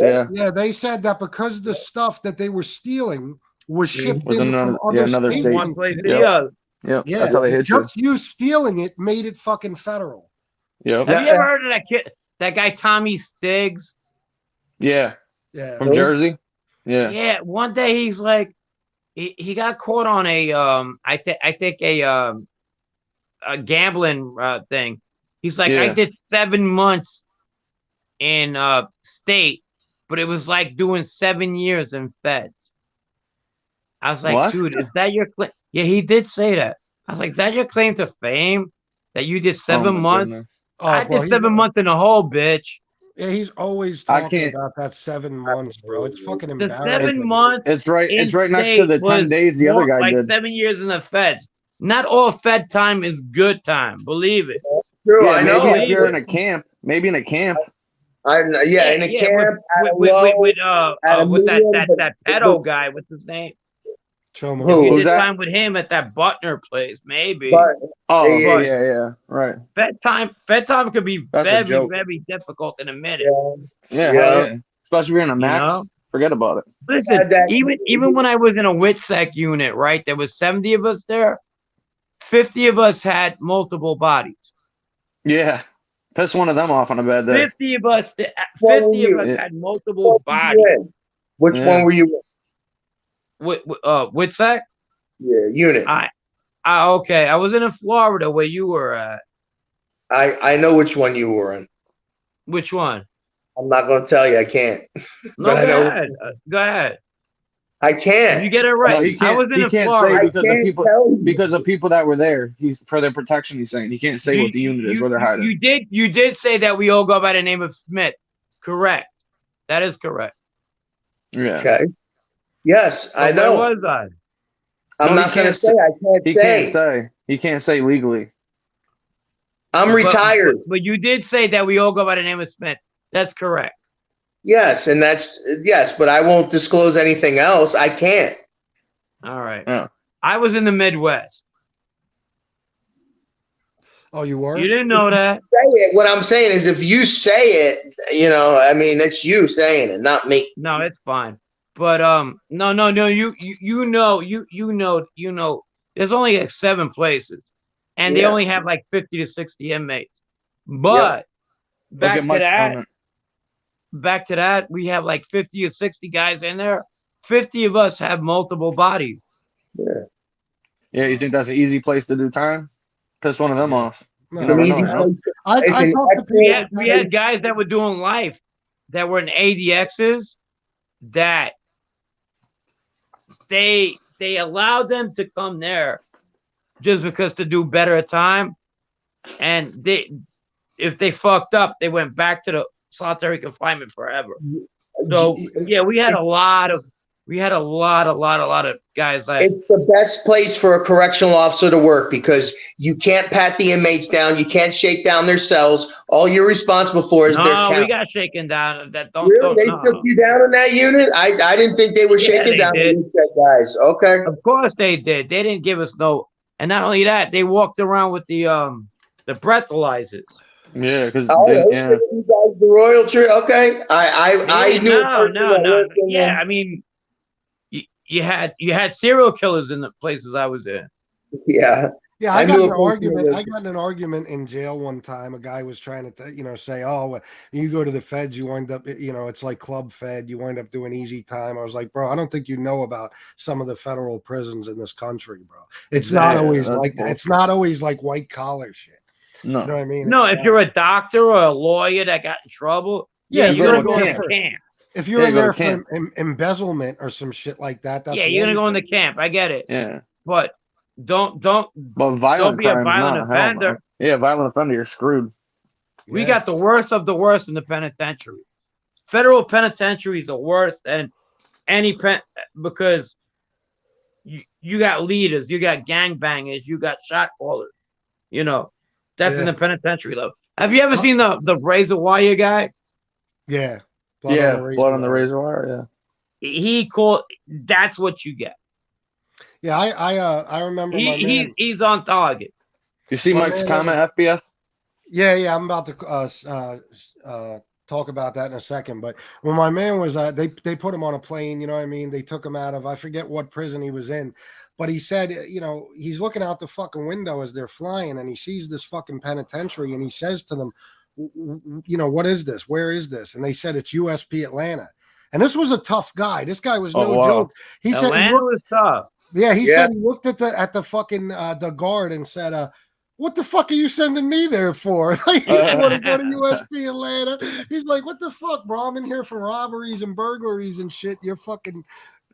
Act. Yeah, they said that because the stuff that they were stealing was shipped in from another state. One place to the other. Yeah, that's how they hit just you stealing it made it fucking federal. Yep. Have you ever heard of that kid? That guy Tommy Stiggs? Yeah. From Jersey? Yeah. One day he's like, he got caught on a I think a gambling thing. He's like, I did 7 months in state, but it was like doing 7 years in feds. I was like, what? Dude, is that your claim? Yeah, he did say that. I was like, is that your claim to fame? That you did 7 months? I did 7 months in a hole, bitch. Yeah, he's always talking about that 7 months, bro. It's fucking embarrassing. 7 months. It's right next to the 10 days the other guy did. 7 years in the feds. Not all fed time is good time. Believe it. True, I know. Maybe if you're in a camp. Maybe in a camp. In a camp. With that pedo guy. What's his name? Chomo. You did time with him at that Butner place, maybe. Yeah, right. Fed time could be very, very difficult in a minute. Yeah. Especially if you're in a max. Forget about it. Listen, even when I was in a WITSEC unit, right, there was 70 of us there. 50 of us had multiple bodies. Yeah. Piss one of them off on a bad day. 50 of us had multiple bodies. Which one were you in? WITSEC? Yeah, unit. Okay. I was in Florida where you were at. I know which one you were in. Which one? I'm not going to tell you. I can't. No, go ahead. Go ahead. I can't. You get it right. No, I was in Florida because of people that were there. He's for their protection. He's saying he can't say what the unit is where they're hiding. You did say that we all go by the name of Smith. Correct. That is correct. Yeah. Okay. Yes, I know. Where was I? I'm not going to say. I can't say. He can't say legally. I'm retired. But you did say that we all go by the name of Smith. That's correct. Yes, and yes, but I won't disclose anything else. I can't. All right. Yeah. I was in the Midwest. Oh, you were? You didn't know that. Say it. What I'm saying is, if you say it, I mean, it's you saying it, not me. No, it's fine. But no. You know. There's only like 7 places, and they only have like 50 to 60 inmates. But back to that, we have like 50 or 60 guys in there. 50 of us have multiple bodies. Yeah. Yeah, you think that's an easy place to do time? Piss one of them off. No, You never Easy know. place. We had guys that were doing life that were in ADXs that they allowed them to come there just because to do better time, and if they fucked up, they went back to the solitary confinement forever. So yeah, we had a lot of guys like. It's the best place for a correctional officer to work because you can't pat the inmates down, you can't shake down their cells. All you're responsible for is their count. We got shaken down. That don't. Really? They took you down in that unit? I didn't think they were shaking down the guys. Okay. Of course they did. They didn't give us no. And not only that, they walked around with the breathalyzers. Yeah, because you guys the royal tree. Okay, I knew. No. Yeah, I mean, you had serial killers in the places I was in. Yeah. Yeah, I got in an argument in jail one time. A guy was trying to, say, "Oh, you go to the feds, you wind up, it's like club fed. You wind up doing easy time." I was like, "Bro, I don't think you know about some of the federal prisons in this country, bro. It's not always like that. It's not always like white collar shit. No. You know what I mean? No, if you're a doctor or a lawyer that got in trouble, you're gonna go in the camp. If you're in there for embezzlement or some shit like that, that's you're gonna go in the camp. I get it. Yeah, but don't be a violent offender. Yeah, violent offender, you're screwed. We got the worst of the worst in the penitentiary. Federal penitentiary is the worst, and because you got leaders, you got gangbangers, you got shot callers. That's in the penitentiary though. Have you ever seen the razor wire guy? Yeah. Blood on the razor wire. Yeah. That's what you get. Yeah, I remember. He's on target. You see Mike's comment, FBS? Yeah. I'm about to talk about that in a second. But when my man was, they put him on a plane. You know what I mean? They took him out of, I forget what prison he was in, but he said, he's looking out the fucking window as they're flying, and he sees this fucking penitentiary, and he says to them, what is this? Where is this? And they said it's USP Atlanta. And this was a tough guy. This guy was no joke. He said Atlanta was tough. Yeah, he said he looked at the fucking the guard and said, "What the fuck are you sending me there for?" Like, you want to go to USP Atlanta? He's like, "What the fuck, bro? I'm in here for robberies and burglaries and shit. You're fucking,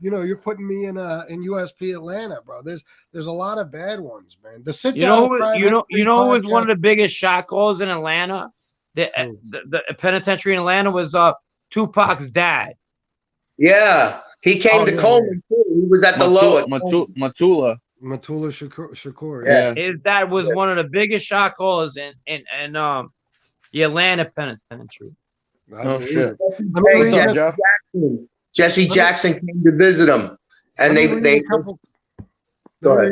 you're putting me in USP Atlanta, bro. There's a lot of bad ones, man. The sit down. Who was one of the biggest shot calls in Atlanta? The penitentiary in Atlanta was Tupac's dad. Yeah. He came to Coleman too. He was at the lowest. Matula Shakur. Yeah. His dad was one of the biggest shot callers in the Atlanta penitentiary. Oh shit! Jesse Jackson came to visit him, and they read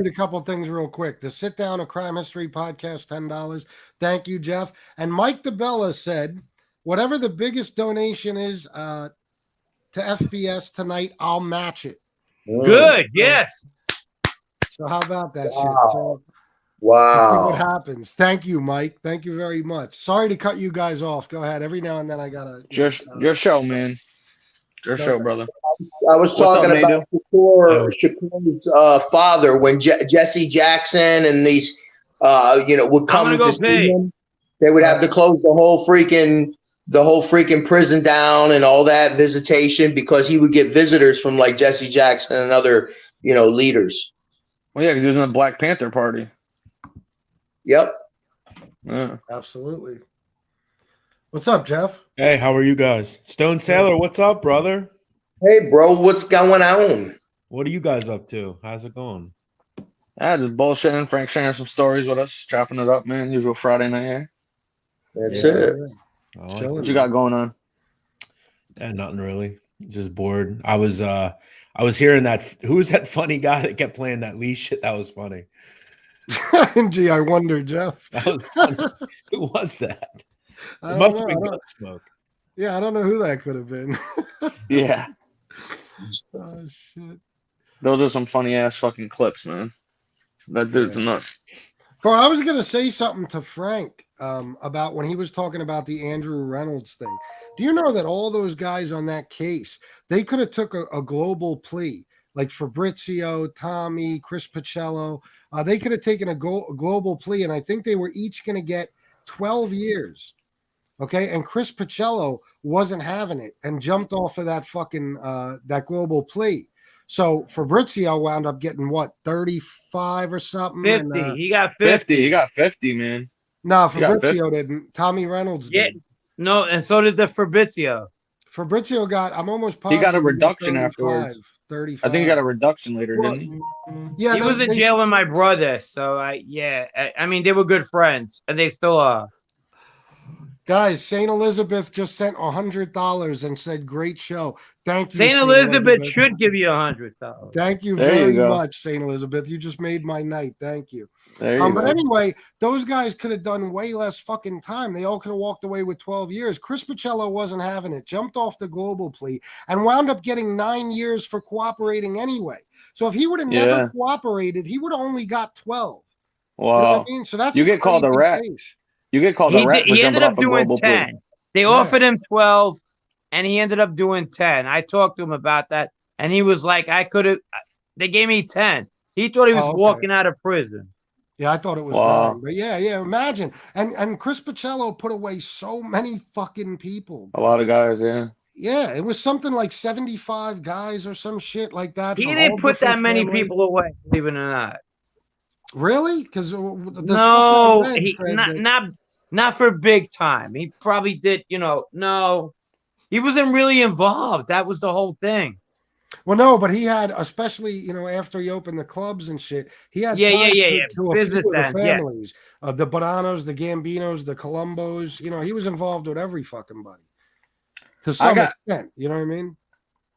a couple things real quick. The Sit Down a Crime History podcast, $10. Thank you, Jeff. And Mike Dibella said, "Whatever the biggest donation is to FBS tonight, I'll match it." Good, yes. So how about that shit? So, wow. Let's see what happens. Thank you, Mike. Thank you very much. Sorry to cut you guys off. Go ahead. Every now and then I gotta. Your show, man. Your show, brother. I was talking about Shakur's father when Jesse Jackson and these, would come to see him. They would have to close the whole freaking prison down and all that visitation because he would get visitors from like Jesse Jackson and other, leaders. Well, yeah, because he was in the Black Panther Party. Yep. Yeah. Absolutely. What's up, Jeff? Hey, how are you guys? Stone Sailor, what's up, brother? Hey, bro, what's going on? What are you guys up to? How's it going? Just bullshitting. Frank sharing some stories with us, chopping it up, man. Usual Friday night here. That's it. What you got going on? And nothing really. Just bored. I was hearing that. Who was that funny guy that kept playing that Lee shit? That was funny. Gee, I wonder, Jeff. That was funny. Who was that? I It don't must have know. been Gunsmoke. Yeah, I don't know who that could have been. Yeah, Oh shit. those are some funny ass fucking clips, man. That dude's nuts. Bro, I was gonna say something to Frank about when he was talking about the Andrew Reynolds thing. Do you know that all those guys on that case, they could have took a global plea, like Fabrizio, Tommy, Chris Pacello. They could have taken a global plea, and I think they were each going to get 12 years. Okay, and Chris Pacello wasn't having it and jumped off of that fucking that global plea. So Fabrizio wound up getting what, 35 or something? 50. And, He got 50. 50. He got 50, man. no, He got Fabrizio didn't. Tommy Reynolds Yeah. did. No, and so did the Fabrizio. Fabrizio got, I'm almost He positive got a he reduction 35, afterwards. 35. I think he got a reduction later, Well, didn't he? Yeah, He was in jail with my brother, so I mean they were good friends, and they still are. Guys, St. Elizabeth just sent $100 and said, "Great show." Thank you, St. Elizabeth should give you $100. Thank you There you very go. much, St. Elizabeth. You just made my night. Thank you. There you But go. anyway, those guys could have done way less fucking time. They all could have walked away with 12 years. Chris Pacello wasn't having it, jumped off the global plea, and wound up getting 9 years for cooperating anyway. So if he would have never cooperated, he would have only got 12. Wow. You know what I mean? So that's You get called a crazy rat. case. You get called a rat for He jumping ended up off a doing global 10. plea. They offered him 12, and he ended up doing 10. I talked to him about that, and he was like, I could have. They gave me 10. He thought he was walking out of prison. Yeah, I thought it was 9. But yeah, imagine. And Chris Pacello put away so many fucking people. A lot of guys, yeah. Yeah, it was something like 75 guys or some shit like that. He didn't put that many people away, believe it or not. Really? Because no, not for big time. He probably did, no. He wasn't really involved. That was the whole thing. Well, no, but he had, especially, after he opened the clubs and shit, he had to business the families, the Bonanos, the Gambinos, the Colombos. He was involved with every fucking body to some extent. You know what I mean?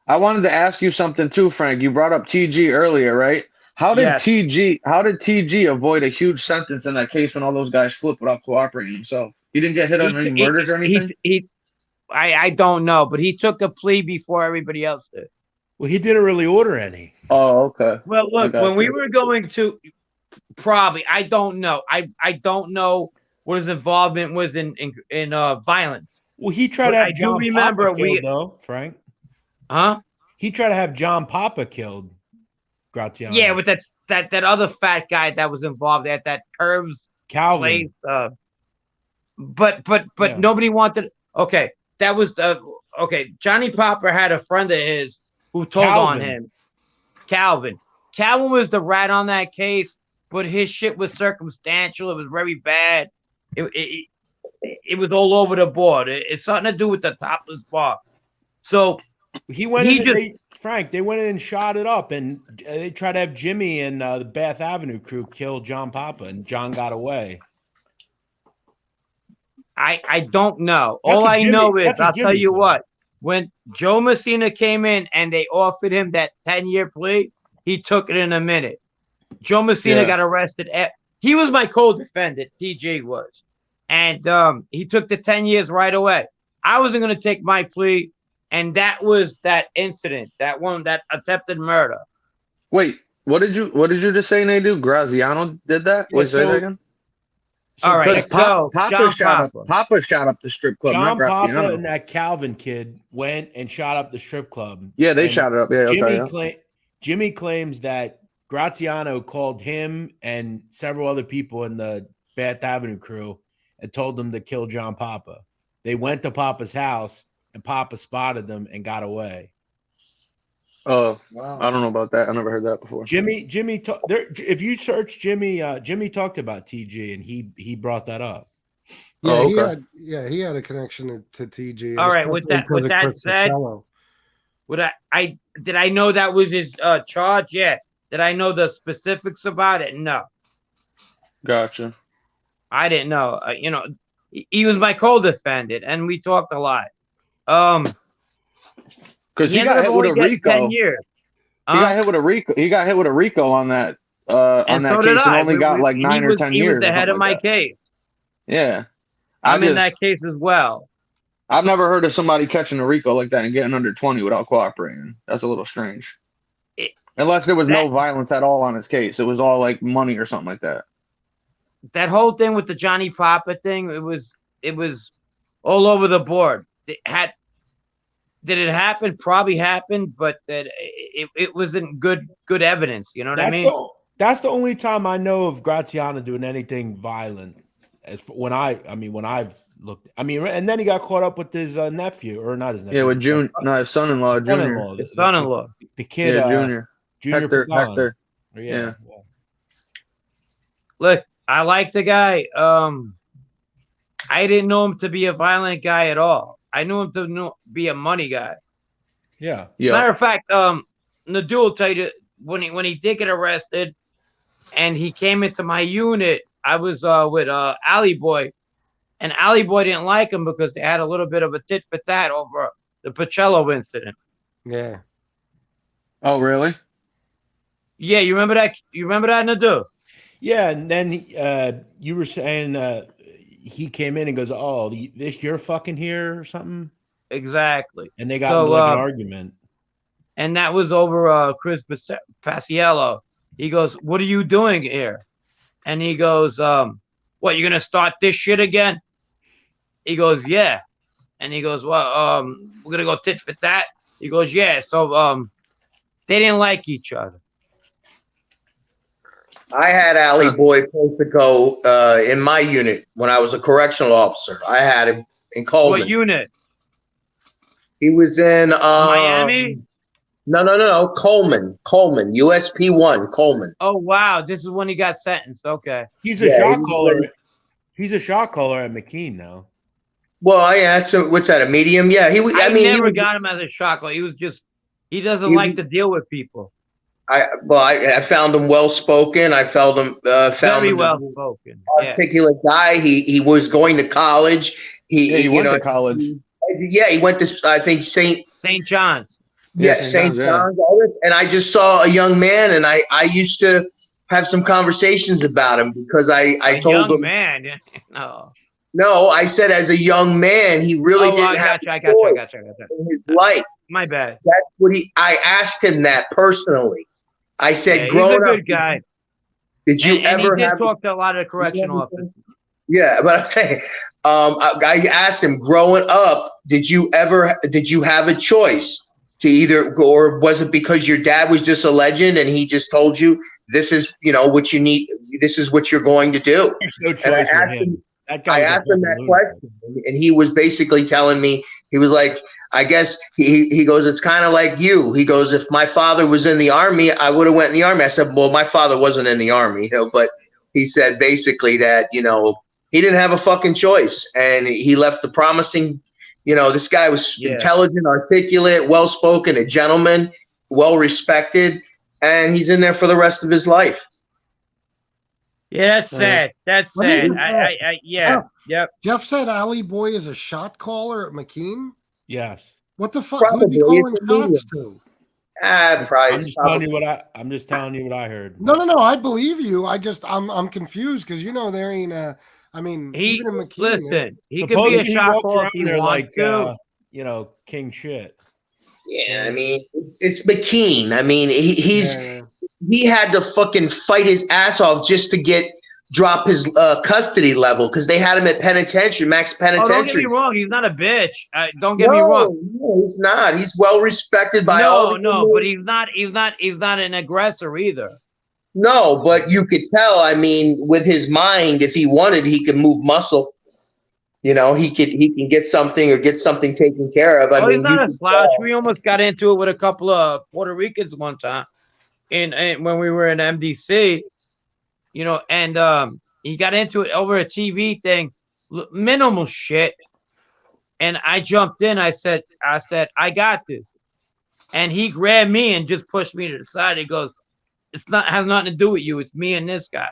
I wanted to ask you something too, Frank. You brought up TG earlier, right? How did TG avoid a huge sentence in that case when all those guys flipped without cooperating himself? He didn't get hit on any murders or anything? I don't know, but he took a plea before everybody else did. Well, he didn't really order any. Oh, okay. Well, look, when we were going to I don't know. I don't know what his involvement was in violence. Well, he tried to have John Papa killed, though, Frank. Huh? He tried to have John Papa killed. Graziano. Yeah, with that other fat guy that was involved at that Curves Calvin. Place. But nobody wanted. Okay, that was Johnny Papa had a friend of his who told on him. Calvin was the rat on that case, but his shit was circumstantial. It was very bad. It was all over the board. It's something to do with the topless bar. So he went in. Frank, they went in and shot it up, and they tried to have Jimmy and the Bath Avenue crew kill John Papa, and John got away. I don't know. All I know is, I'll tell you what, when Joe Messina came in and they offered him that 10-year plea, he took it in a minute. Joe Messina got arrested. He was my co-defendant, TJ was. And he took the 10 years right away. I wasn't going to take my plea. And that was that incident, that attempted murder. Wait, what did you just say, Nadu? Graziano did that? Wait, say that again? All right, Papa shot up the strip club. John Papa and that Calvin kid went and shot up the strip club. Yeah, they shot it up. Yeah, Jimmy claims that Graziano called him and several other people in the Bath Avenue crew and told them to kill John Papa. They went to Papa's house, and Papa spotted them and got away. Oh, wow. I don't know about that. I never heard that before. If you search Jimmy, Jimmy talked about TG, and he brought that up. Yeah, he had a connection to TG. All right, with that said, did I know that was his charge? Yeah. Did I know the specifics about it? No. Gotcha. I didn't know. He was my co-defendant, and we talked a lot. Because he got hit with a Rico. 10 years. He got hit with a Rico. He got hit with a Rico on that and so did case, I. and only got like 9 or 10 years. He was the head of my case. Yeah, I'm in that case as well. I've never heard of somebody catching a Rico like that and getting under 20 without cooperating. That's a little strange. Unless there was no violence at all on his case. It was all like money or something like that. That whole thing with the Johnny Papa thing, it was all over the board. Did it happen? Probably happened, but that it wasn't good evidence. You know what I mean? That's the only time I know of Graziano doing anything violent. When I've looked, and then he got caught up with his nephew, or not his nephew. Yeah, with June, no, his son-in-law, Junior. His son-in-law, the kid, yeah, Junior Hector. Yeah. Look, I like the guy. I didn't know him to be a violent guy at all. I knew him to be a money guy. Yeah. Matter of fact, Nadu will tell you when he did get arrested, and he came into my unit. I was with Alley Boy, and Alley Boy didn't like him because they had a little bit of a tit for tat over the Pacello incident. Yeah. Oh, really? Yeah, you remember that? You remember that, Nadu? Yeah, and then you were saying he came in and goes, "Oh, you're fucking here or something." Exactly. And they got into like an argument. And that was over Chris Paciello. He goes, "What are you doing here?" And he goes, "What, you're gonna start this shit again?" He goes, "Yeah." And he goes, "Well, we're gonna go tit for tat." He goes, "Yeah." So they didn't like each other. I had Ali Boy Persico in my unit when I was a correctional officer. I had him in Coleman. What unit? He was in Miami? No. Coleman, USP 1, Coleman. Oh wow, this is when he got sentenced. Okay. He's a shot caller. He's a shot caller at McKean now. Well, yeah, what's that? A medium? Yeah, he was. I never got him as a shot caller. He was just he doesn't like to deal with people. I found him well spoken. I found him very well spoken. Articulate guy. He was going to college. He went to college. He went to I think St. John's. Yeah, St. John's. And I just saw a young man, and I used to have some conversations about him because I told him, man. No, I said as a young man, he really didn't have I got you. in his life. My bad. That's what I asked him that personally. I said, growing up, he's a good guy. Did you ever he did talk to a lot of correctional officers? Yeah, but I'm saying, I asked him, growing up, did you have a choice to either go, or was it because your dad was just a legend and he just told you this is, what you need, this is what you're going to do? There's no choice for him. I asked him that question, and he was basically telling me, he was like, I guess he goes, it's kind of like you. He goes, if my father was in the army, I would have went in the army. I said, well, my father wasn't in the army, but he said basically that, he didn't have a fucking choice, and he left the promising, this guy was intelligent, articulate, well-spoken, a gentleman, well-respected, and he's in there for the rest of his life. Yeah, that's sad. That's sad. Yep. Jeff said Ali Boy is a shot caller at McKean. Yes. What the fuck? Who'd be calling shots to? Probably. I'm just telling you what I heard. No. I believe you. I'm confused because there ain't a. I mean, even in McKean. Listen, he could be a shot caller if he wants to. King shit. Yeah, I mean, it's McKean. I mean, he had to fucking fight his ass off just to drop his custody level because they had him at penitentiary, max penitentiary. Oh, don't get me wrong, he's not a bitch. Don't get me wrong. No, he's not. He's well respected by all. No, but he's not an aggressor either. No, but you could tell. I mean, with his mind, if he wanted, he could move muscle. He can get something taken care of. I mean, he's not a slouch. We almost got into it with a couple of Puerto Ricans one time, and when we were in MDC, and he got into it over a TV thing, minimal shit. And I jumped in. I said, I got this. And he grabbed me and just pushed me to the side. He goes, has nothing to do with you. It's me and this guy.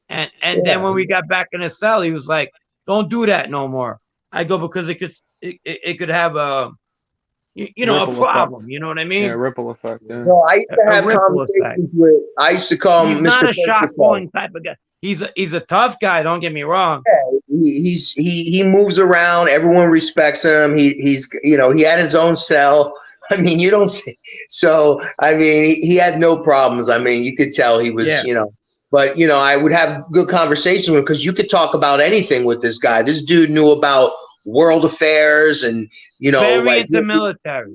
And then when we got back in the cell, he was like, don't do that no more. I go, because it could have you know, Ripple a effect. problem. You know what I mean? Yeah, ripple effect. Yeah. No, I used to A have ripple effect. conversations with. I used to call him He's not Mr. a shot Perfect. calling type of guy. He's a tough guy. Don't get me wrong. He moves around. Everyone respects him. He's you know, he had his own cell. I mean, you don't see. So I mean, he had no problems. I mean, you could tell he was, Yeah. you know. But you know, I would have good conversations with him because you could talk about anything with this guy. This dude knew about world affairs and you know, Very like into military.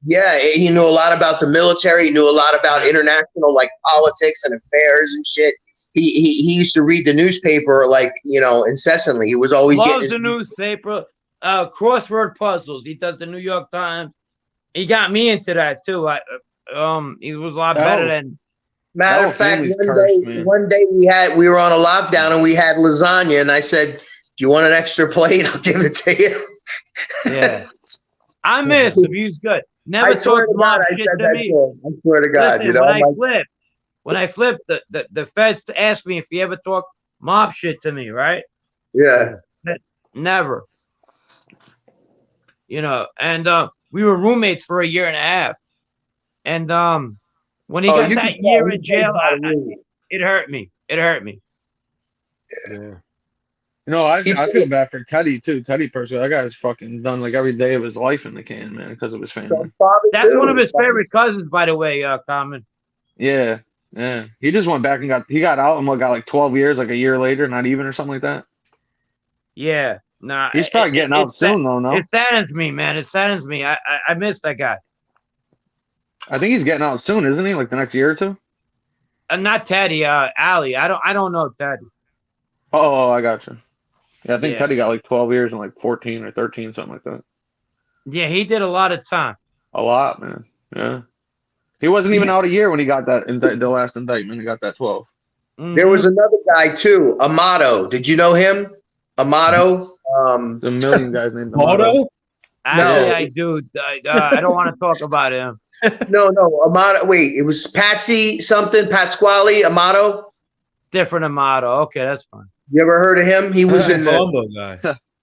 yeah, he knew a lot about the military. He knew a lot about international like politics and affairs and shit. He used to read the newspaper like, you know, incessantly. He was always getting Loves his the newspaper. Crossword puzzles. He does the New York Times. He got me into that too. He was a lot better than. Matter of fact, family's cursed, man. one day we were on a lockdown and we had lasagna and I said, "Do you want an extra plate? I'll give it to you." Yeah, I miss him. He's good. Never I swear talked to God, mob I shit said to that me. to him. I swear to God, Listen, you know. when I flipped, the feds asked me if he ever talked mob shit to me, right? Yeah. Never. You know, and we were roommates for a year and a half. And when he got you that can year tell in jail, he it hurt me. It hurt me. Yeah. You know, I feel bad for Teddy too. Teddy personally, that guy's fucking done like every day of his life in the can, man, because of his family. That's one of his favorite cousins, by the way, Common. Yeah, yeah. He just went back and got out and got like 12 years, like a year later, not even or something like that. Yeah, nah. He's probably getting out soon though. No, it saddens me, man. It saddens me. I miss that guy. I think he's getting out soon, isn't he? Like the next year or two. Not Teddy. Ali. I don't know Teddy. Oh, I got you. Yeah, I think Yeah. Teddy got like 12 years and like 14 or 13, something like that. Yeah, he did a lot of time. A lot, man. Yeah. He wasn't even out a year when he got that the last indictment. He got that 12. There was another guy too, Amato. Did you know him? Amato. There's a million guys named Auto? Actually, No. I do. I don't want to talk about him. No, Amato. Wait, it was Patsy something, Pasquale Amato. Different Amato. Okay, that's fine. You ever heard of him? He was in the Colombo guy.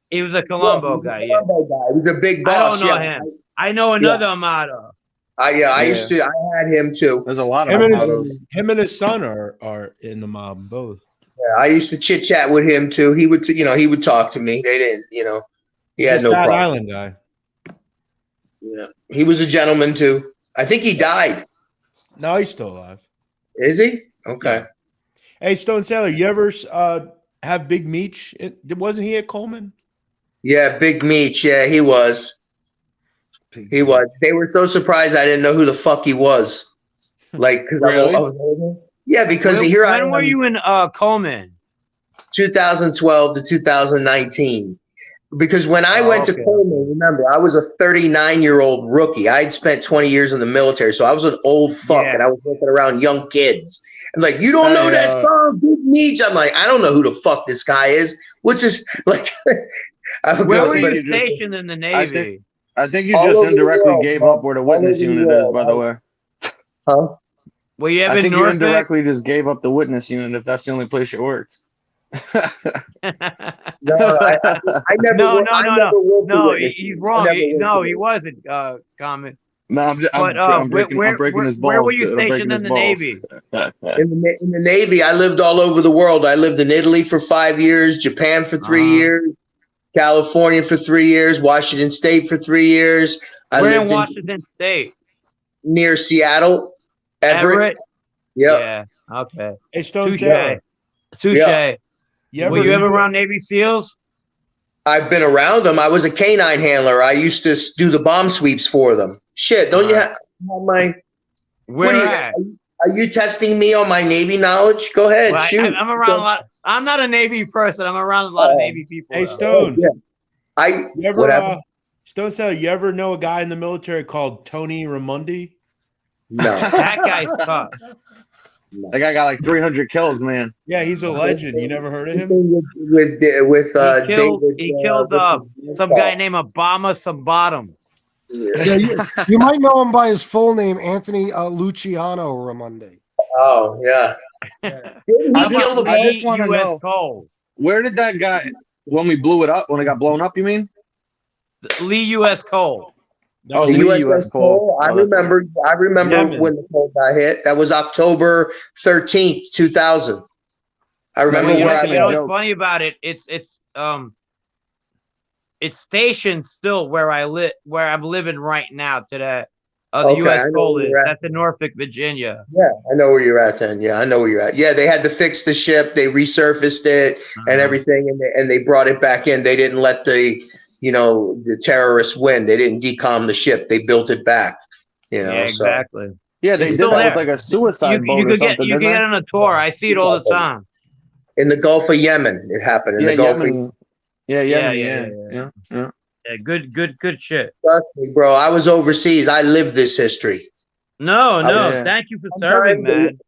He was a Colombo guy. Yeah. Colombo guy. He was a big I boss. don't know him. I know another Amato. I used to. I had him too. There's a lot of Him and, Amatos. him and his son are in the mob both. Yeah, I used to chit chat with him too. He would, he would talk to me. They didn't, he had He's a no Staten problem. Island guy. Yeah, he was a gentleman too. I think he died. No, he's still alive. Is he? Okay. Hey, Stone Sailor, you ever have Big Meech? Wasn't he at Coleman? Yeah, Big Meech. Yeah, he was. He was. They were so surprised I didn't know who the fuck he was. Like, because Really? I was older. Yeah, because When, here I when am. were you in Coleman? 2012 to 2019. Because when I went to okay. Coleman, remember, I was a 39-year-old rookie. I'd spent 20 years in the military, so I was an old fuck, Yeah. and I was working around young kids. And like, you don't know that song, Big Meech? I'm like, I don't know who the fuck this guy is, which is like, I would Where go, were but you stationed in the Navy? I think you All just over the indirectly world, gave bro. up where the All witness over the unit is, world, by the way. huh? Were you ever I in think you Norfolk? indirectly just gave up the witness unit if that's the only place you worked. No, I never. No, I never worked No, with he's witnesses. wrong. I never worked No, with he witnesses. wasn't. Common. No, I'm But breaking his balls. Where were you dude. I'm stationed breaking in his the balls. Navy? In the Navy, I lived all over the world. I lived in Italy for 5 years, Japan for 3 years, California for 3 years, Washington State for 3 years. I Where in lived Washington State? near Seattle, Everett. Yep. Yeah. Okay. Hey, Stone Touche. Sailor, Touche. Yeah. Were you ever around Navy SEALs? I've been around them. I was a canine handler. I used to do the bomb sweeps for them. Shit, don't you have my? Where What are you- at? Are you testing me on my Navy knowledge? Go ahead, Well, shoot. I'm around a lot. I'm not a Navy person. I'm around a lot of Navy people. Hey, though. Stone. Yeah. You ever, Whatever. Stone Sailor, you ever know a guy in the military called Tony Ramundi? No. That guy's tough. That guy got like 300 kills, man. Yeah, he's a legend. You never heard of him? With He killed, David. he killed some guy named Obama some bottom. Yeah, you might know him by his full name, Anthony Luciano Ramundi. Oh yeah. I just want to US know, Cole. where did that guy, when we blew it up, when it got blown up, you mean? Lee U.S. Cole. That was The we USS US Cole. Cole. I Oh, that's remember. I remember Yemen. when the Cole got hit. That was October 13th, 2000. I remember we you where know, I making you a know was. what's joke. funny about it? It's stationed still where where I'm living right now today. The Okay, U.S. I know Cole where is. you're at. That's in Norfolk, Virginia. Yeah, I know where you're at then. Yeah, I know where you're at. Yeah, they had to fix the ship. They resurfaced it and everything, and they brought it back in. They didn't let the terrorists win. They didn't decom the ship. They built it back. Yeah, So exactly. Yeah, they It's did still that with there. like a suicide boat or something, You didn't could they? get on a tour. I see it all the time. in the Gulf of Yemen, it happened. In Yeah, the Gulf of Yemen. Yeah, Yeah, Yemen. Yeah. Yeah, good shit. Trust me, bro. I was overseas. I lived this history. No, Yeah. thank you for I'm serving, telling you, man.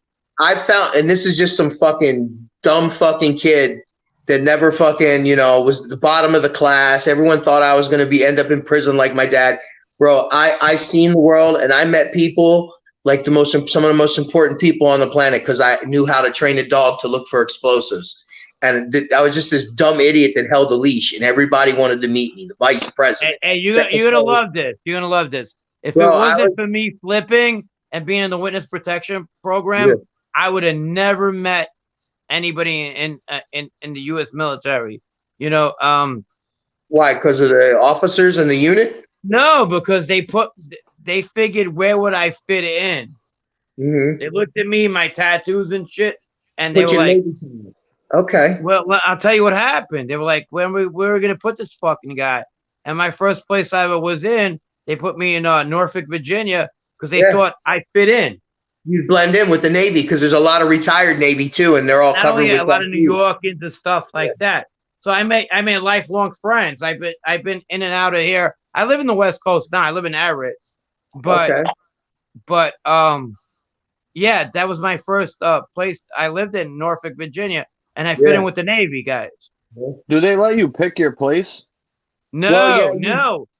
I found, and this is just some fucking dumb fucking kid that never fucking, was the bottom of the class. Everyone thought I was going to end up in prison like my dad. Bro, I seen the world and I met people like some of the most important people on the planet because I knew how to train a dog to look for explosives. And I was just this dumb idiot that held a leash and everybody wanted to meet me, the vice president. Hey, you're gonna love this. You're gonna love this. If Bro, it wasn't for me flipping and being in the witness protection program, I would have never met anybody in the U.S. military. Why? Because of the officers in the unit? No, because they figured where would I fit in. Mm-hmm. They looked at me, my tattoos and shit, and they were like, okay. Well, I'll tell you what happened. They were like, when we were gonna put this fucking guy, and my first place I ever was in, they put me in Norfolk, Virginia, because they thought I fit in. You blend in with the Navy because there's a lot of retired Navy too, and they're all covered with a lot of New Yorkers and stuff like that. So I made lifelong friends. I've been in and out of here. I live in the West Coast now. I live in Everett, but yeah, that was my first place I lived in, Norfolk, Virginia, and I fit in with the Navy guys. Do they let you pick your place? No,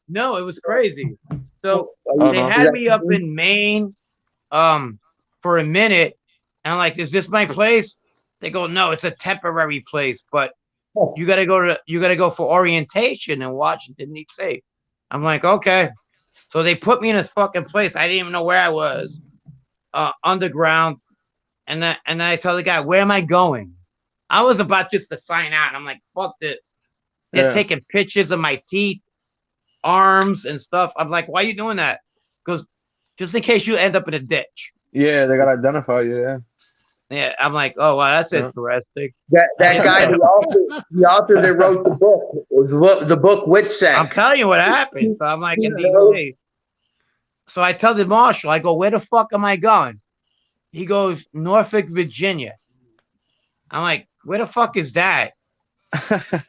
no, it was crazy. So they had me up in Maine for a minute, and I'm like, is this my place? They go, no, it's a temporary place, but you gotta go for orientation in Washington, D.C. I'm like, okay. So they put me in this fucking place. I didn't even know where I was. Underground. And then I tell the guy, where am I going? I was about just to sign out. I'm like, fuck this. They're taking pictures of my teeth, arms, and stuff. I'm like, why are you doing that? Because just in case you end up in a ditch. Yeah, they gotta identify you. Yeah. Yeah, I'm like, oh wow, that's interesting. That guy, the author that wrote the book Witsec. I'm telling you what happened. So I'm like in DC. So I tell the marshal, I go, where the fuck am I going? He goes, Norfolk, Virginia. I'm like, where the fuck is that? And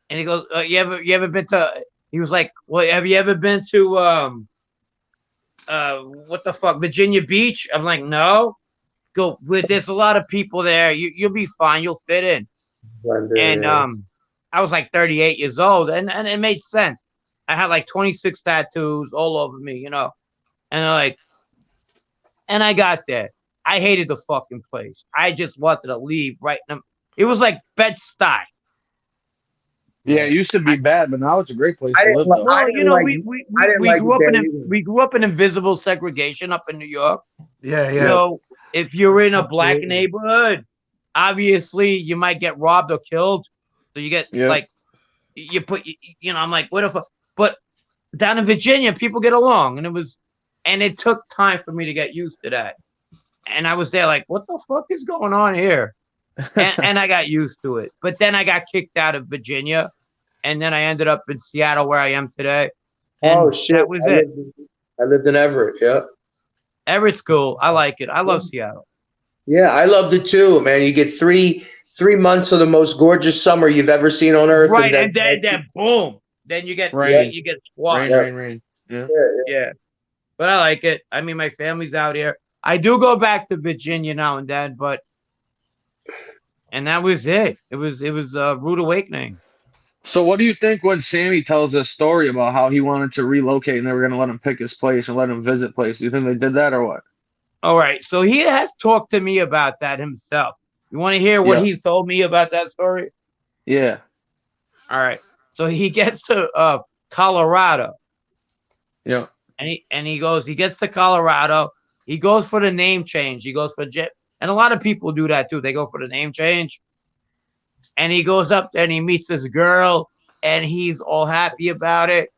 he goes, you ever been to? He was like, well, have you ever been to what the fuck, Virginia Beach? I'm like, no. Go, there's a lot of people there. You'll be fine. You'll fit in. And I was like 38 years old, and it made sense. I had like 26 tattoos all over me, and I got there. I hated the fucking place. I just wanted to leave right now. It was like Bed-Stuy. Yeah, it used to be bad, but now it's a great place to live. Though. Well, we grew up in invisible segregation up in New York. Yeah. So if you're in a black neighborhood, obviously you might get robbed or killed. So you get like you put I'm like, what if? But down in Virginia, people get along, and it took time for me to get used to that. And I was there like, what the fuck is going on here? And I got used to it. But then I got kicked out of Virginia, and then I ended up in Seattle where I am today. And shit! That was it. I lived in Everett. Yeah. Everett's cool. I like it. I love Seattle. Yeah, I loved it too, man. You get three months of the most gorgeous summer you've ever seen on earth, right? And then boom, then you get rain. You get squashed. Rain. Yeah. But I like it. I mean, my family's out here. I do go back to Virginia now and then, and that was it. It was a rude awakening. So what do you think when Sammy tells this story about how he wanted to relocate and they were going to let him pick his place and let him visit places? Do you think they did that or what? All right. So he has talked to me about that himself. You want to hear what he's told me about that story? Yeah. All right. So he gets to Colorado. Yeah. and he goes, he gets to Colorado. He goes for the name change. He goes for Jet. And a lot of people do that too. They go for the name change. And he goes up there and he meets this girl and he's all happy about it.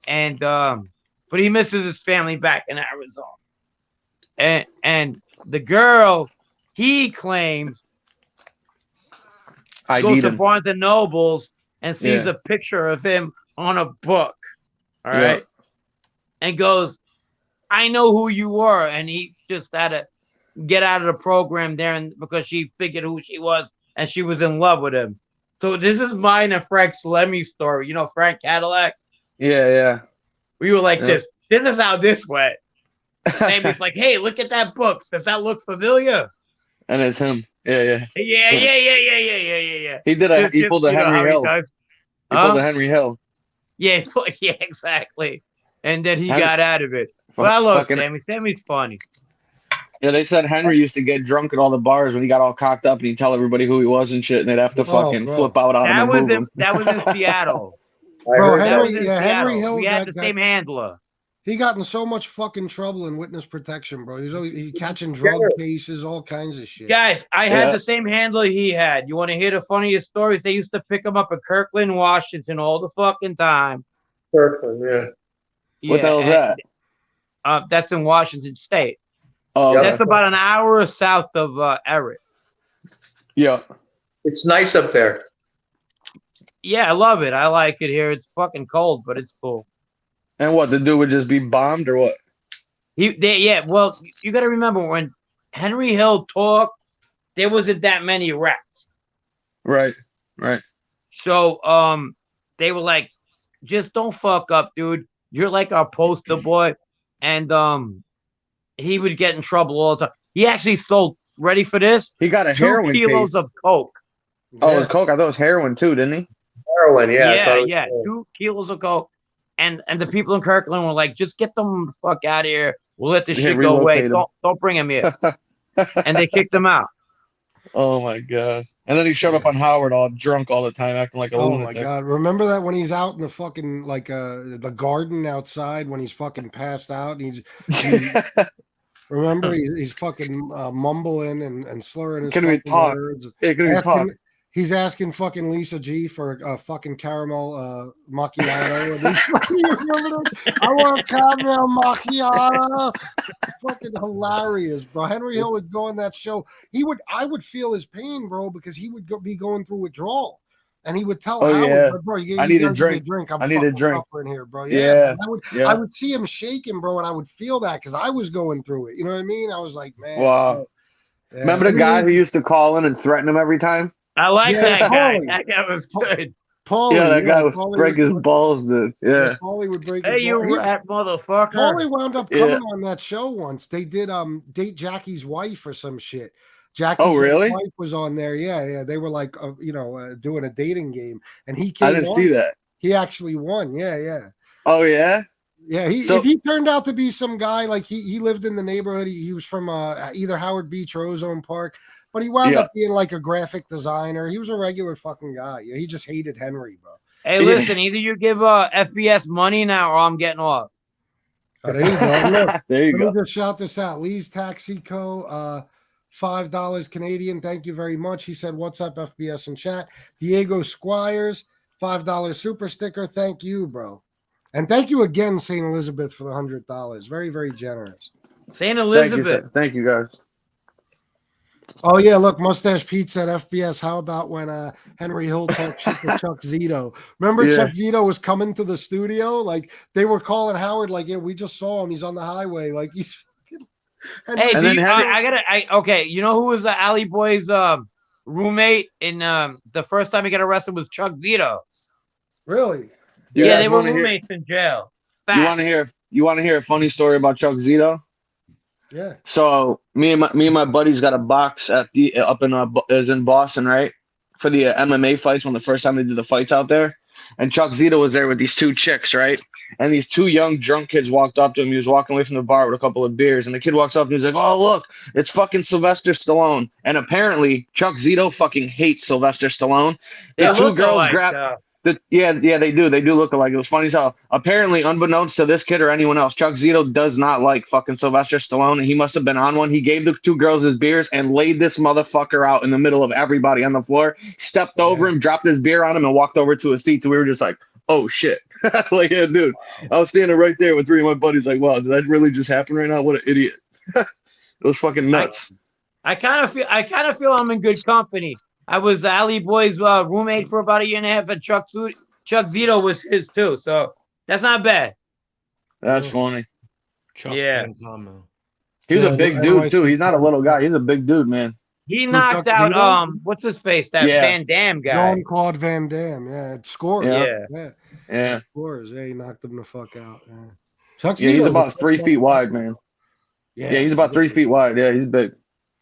And but he misses his family back in Arizona. And the girl, he claims, goes to Barnes and Nobles and sees a picture of him on a book. All right. And goes, I know who you were. And he just had to get out of the program there, and because she figured who she was and she was in love with him. So this is mine and Frank Slemmy story. You know Frank Cadillac? Yeah. We were like this. This is how this went. Sammy's like, hey, look at that book. Does that look familiar? And it's him. Yeah. He did he pulled a Henry Hill. He pulled a Henry Hill. Yeah, exactly. And then he got out of it. But I love Sammy. Sammy's funny. Yeah, they said Henry used to get drunk at all the bars when he got all cocked up and he'd tell everybody who he was and shit, and they'd have to fucking flip out on him. That was in Seattle. Bro, Henry Hill. We had the same handler. He got in so much fucking trouble in witness protection, bro. He was catching drug cases, all kinds of shit. Guys, I had the same handler he had. You want to hear the funniest stories? They used to pick him up in Kirkland, Washington all the fucking time. Kirkland, yeah. What the hell is that? That's in Washington State. Oh, that's about an hour south of Everett. Yeah. It's nice up there. Yeah, I love it. I like it here. It's fucking cold, but it's cool. And what, the dude would just be bombed or what? Well, you got to remember when Henry Hill talked, there wasn't that many rats. Right. So they were like, just don't fuck up, dude. You're like our poster boy. And he would get in trouble all the time. He actually sold, ready for this? He got a heroin 2 kilos case. of coke. Oh, it was coke? I thought it was heroin too, didn't he? Heroin, yeah. Yeah. 2 kilos of coke. And the people in Kirkland were like, just get them the fuck out of here. We'll let this shit go away. Don't bring him here. And they kicked him out. Oh my God. And then he showed up on Howard all drunk all the time, acting like a lunatic. Oh my God. Remember that when he's out in the fucking the garden outside when he's fucking passed out and remember he's fucking mumbling and slurring his words. He's asking fucking Lisa G for a fucking caramel macchiato. I want a caramel macchiato. Fucking hilarious, bro. Henry Hill would go on that show. I would feel his pain, bro, because he would be going through withdrawal. And he would tell Howard, bro, I need a drink. I need a drink in here, bro. I would see him shaking, bro, and I would feel that because I was going through it. You know what I mean? I was like, man. Wow. Yeah. Remember the guy who used to call in and threaten him every time? I like that guy. That guy was good. Paulie, that guy would break his balls, dude. Yeah. Paulie would break his balls. You rat motherfucker. Paulie wound up coming on that show once. They did Date Jackie's Wife or some shit. Jackie's wife was on there. Yeah. They were like, doing a dating game. And he came I didn't see that. He actually won. Yeah. Oh, yeah? Yeah, if he turned out to be some guy, like he lived in the neighborhood. He was from either Howard Beach or Ozone Park. But he wound up being like a graphic designer. He was a regular fucking guy. He just hated Henry, bro. Hey, listen, either you give FBS money now or I'm getting off. Oh, there you go. Look, there you go. Let me just shout this out. Lee's Taxi Co. $5 Canadian. Thank you very much. He said, what's up, FBS in chat? Diego Squires, $5 super sticker. Thank you, bro. And thank you again, St. Elizabeth, for the $100. Very, very generous. St. Elizabeth. Thank you, guys. Oh, yeah, look, Mustache Pete said, FBS, how about when Henry Hill talked shit to Chuck Zito? Remember Chuck Zito was coming to the studio? Like, they were calling Howard, like, yeah, we just saw him. He's on the highway. Like, he's okay, you know who was Ali Boy's roommate in the first time he got arrested was Chuck Zito. Really? Yeah, they were roommates in jail. Fact. You want to hear a funny story about Chuck Zito? Yeah. So me and my buddies got a box at in Boston, right? For the MMA fights when the first time they did the fights out there. And Chuck Zito was there with these 2 chicks, right? And these 2 young drunk kids walked up to him. He was walking away from the bar with a couple of beers. And the kid walks up and he's like, oh, look, it's fucking Sylvester Stallone. And apparently Chuck Zito fucking hates Sylvester Stallone. The 2 girls Yeah, they do. They do look alike. It was funny as hell. Apparently, unbeknownst to this kid or anyone else, Chuck Zito does not like fucking Sylvester Stallone, and he must have been on one. He gave the two girls his beers and laid this motherfucker out in the middle of everybody on the floor, stepped over him, dropped his beer on him, and walked over to his seat. So we were just like, oh, shit. Like, yeah, dude. I was standing right there with three of my buddies like, wow, did that really just happen right now? What an idiot. It was fucking nuts. I kind of feel I'm in good company. I was Ali Boy's roommate for about a year and a half, and Chuck Zito was his too. So that's not bad. That's funny. Chuck Pantamo. He was a big dude too. He's not a little guy. He's a big dude, man. He knocked out what's his face? That Van Damme guy. Jean-Claude Van Damme. Yeah, it scores. Yeah. Scores. Yeah, he knocked him the fuck out. Yeah. Chuck Zito, he's about 3 feet wide, man. Yeah, he's about 3 feet wide. Yeah, he's big.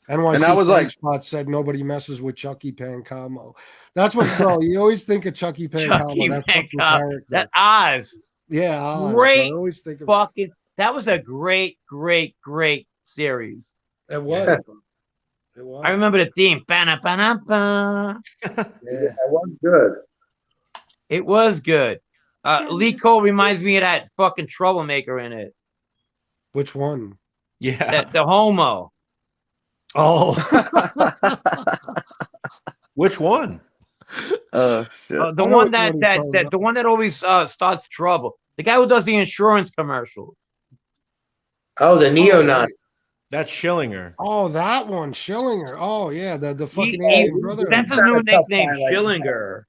NYC and that was like Spot said nobody messes with Chucky Pancamo. That's what, bro. You always think of Chucky Pancamo. That Oz. Yeah, Oz, great. I always think of fucking. That was a great series. It was. I remember the theme. Ba-na-ba-na-ba. It was good. It was good. Lee Cole reminds me of that fucking troublemaker in it. Which one? Yeah, the homo. Oh, which one? The one the one that always starts trouble. The guy who does the insurance commercial. Oh, the neo-Nazi. That's Schillinger. Oh, that one, Schillinger. Oh, yeah, the fucking Asian brother. That's his new nickname, Schillinger.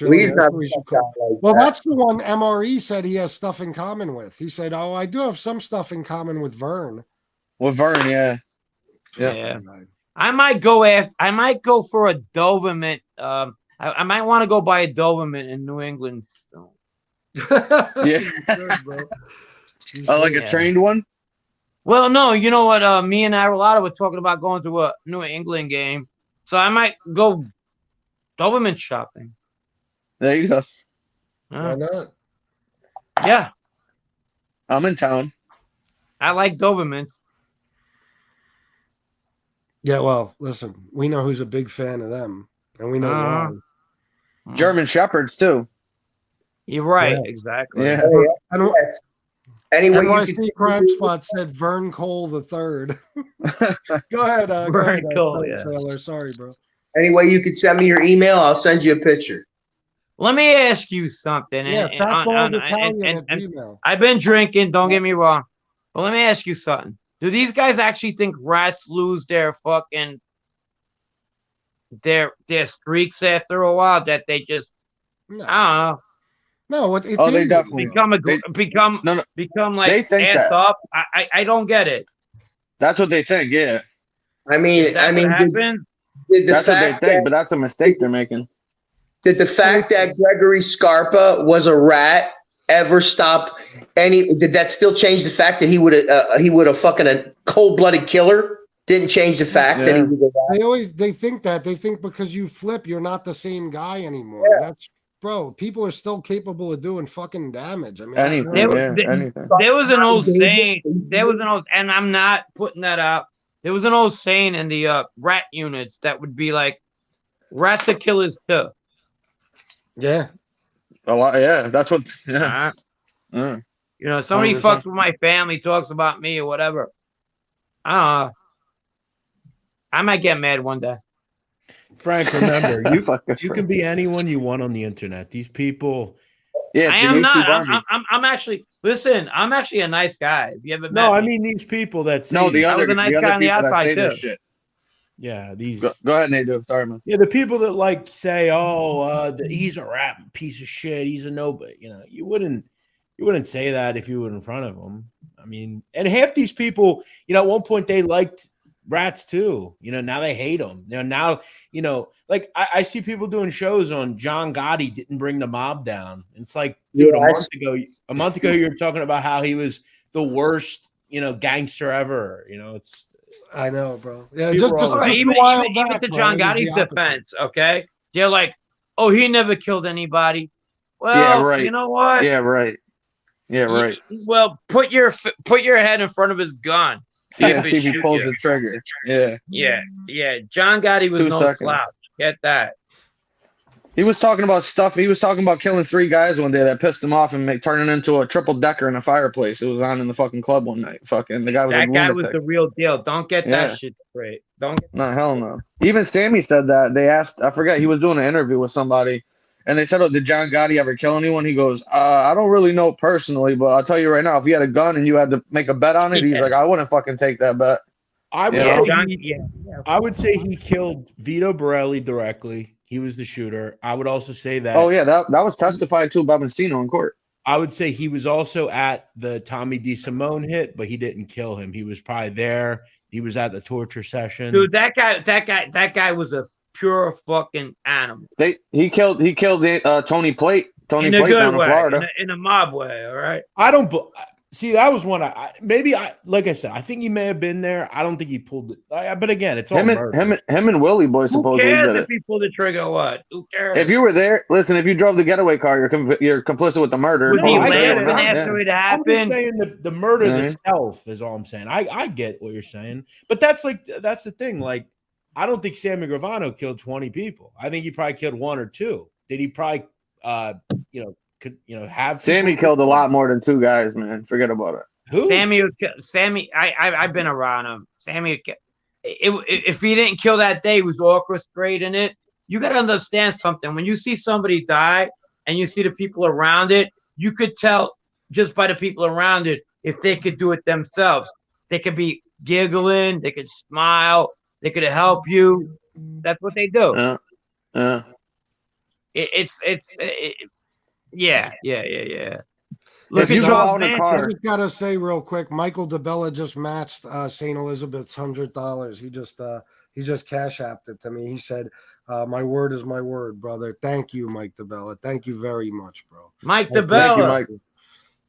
Well, that's the one MRE said he has stuff in common with. He said, "Oh, I do have some stuff in common with Vern." With Vern, yeah. I might go for a Doberman. I might want to go buy a Doberman in New England. Yeah. Like a trained one? Well, no, you know what? Me and Arolado were talking about going to a New England game. So I might go Doberman shopping. There you go. Why not? Yeah. I'm in town. I like Dobermans. Yeah, well, listen, we know who's a big fan of them, and we know why. German Shepherds, too. You're right, exactly. Yeah. Anyway, NYC Crime Spot said Vern Cole the third. Go ahead, Vern Cole, Sailor. Sorry, bro. Anyway, you could send me your email. I'll send you a picture. Let me ask you something. I've been drinking, don't get me wrong. But let me ask you something. Do these guys actually think rats lose their fucking their streaks after a while? That they just I don't know. No, it's they definitely become like they think ass that. up. I don't get it. That's what they think, yeah. I mean, That's what they think, but that's a mistake they're making. Did the fact that Gregory Scarpa was a rat ever stop did that still change the fact that he would have fucking a cold-blooded killer? Didn't change the fact that he was a rat. They think because you flip, you're not the same guy anymore. Yeah. Bro, people are still capable of doing fucking damage. I mean, anything. There was an old saying. And I'm not putting that out. There was an old saying in the rat units that would be like, rats are killers too. Yeah. Oh, yeah. That's what. Yeah. You know, somebody 100%. Fucks with my family, talks about me or whatever. I might get mad one day. Frank, remember, you can be anyone you want on the internet. These people. Yeah, I am not. I'm actually. Listen, I'm actually a nice guy. If you ever met me. I mean these people that say I was a nice guy on the outside too. Shit. Yeah, these. Go ahead, Nadu. Sorry, man. Yeah, the people that like say, he's a rat piece of shit. He's a nobody. You know, you wouldn't say that if you were in front of them. I mean, and half these people, you know, at one point they liked rats too. You know, now they hate them. Like I see people doing shows on John Gotti didn't bring the mob down. It's like, dude, a month ago you were talking about how he was the worst, gangster ever. You know, I know, bro. Yeah, even to John Gotti's defense, okay? They're like, oh, he never killed anybody. Well, yeah, right. You know what? Yeah, right. Yeah, right. Well, put your head in front of his gun. See if he pulls the trigger. Yeah. Yeah. John Gotti was no slouch. Get that. He was talking about stuff. He was talking about killing 3 guys one day that pissed him off and turning into a triple decker in a fireplace. It was on in the fucking club one night. Fucking the guy was That a guy lunatic. was the real deal. Don't get that shit straight. Don't. No, hell no. Even Sammy said that. They asked, I forget, he was doing an interview with somebody, and they said, "Oh, did John Gotti ever kill anyone?" He goes, "I don't really know personally, but I'll tell you right now, if you had a gun and you had to make a bet on it, he's like, I wouldn't fucking take that bet." I would, I would say he killed Vito Borelli directly. He was the shooter. I would also say that. Oh yeah, that was testified to by Benzino in court. I would say he was also at the Tommy DeSimone hit, but he didn't kill him. He was probably there. He was at the torture session. Dude, that guy was a pure fucking animal. He killed Tony Plate. Tony in a Plate good down in way, Florida. in a mob way. All right. I don't see. That was one. Like I said, I think he may have been there. I don't think he pulled it. But again, it's all him and Willie boy supposedly Who cares did if it. he pulled the trigger? What? Who cares? If you were there, listen. If you drove the getaway car, you're complicit with the murder. Was he I get it. laughing after it I'm just happened? saying the murder itself is all I'm saying. I get what you're saying, but that's the thing. Like, I don't think Sammy Gravano killed 20 people. I think he probably killed 1 or 2. Did he probably have Sammy killed a lot more than 2 guys, man. Forget about it. Who? Sammy, I've been around him. Sammy, if he didn't kill that day, he was orchestrating it. You got to understand something. When you see somebody die and you see the people around it, you could tell just by the people around it if they could do it themselves. They could be giggling, they could smile, they could help you. That's what they do. Yeah. Yeah. If you go out in a car, I just gotta say real quick, Michael Dibella just matched St. Elizabeth's $100. He just cash apped it to me. He said, "My word is my word, brother." Thank you, Mike Dibella. Thank you very much, bro. Mike Thank Dibella. you, Mike.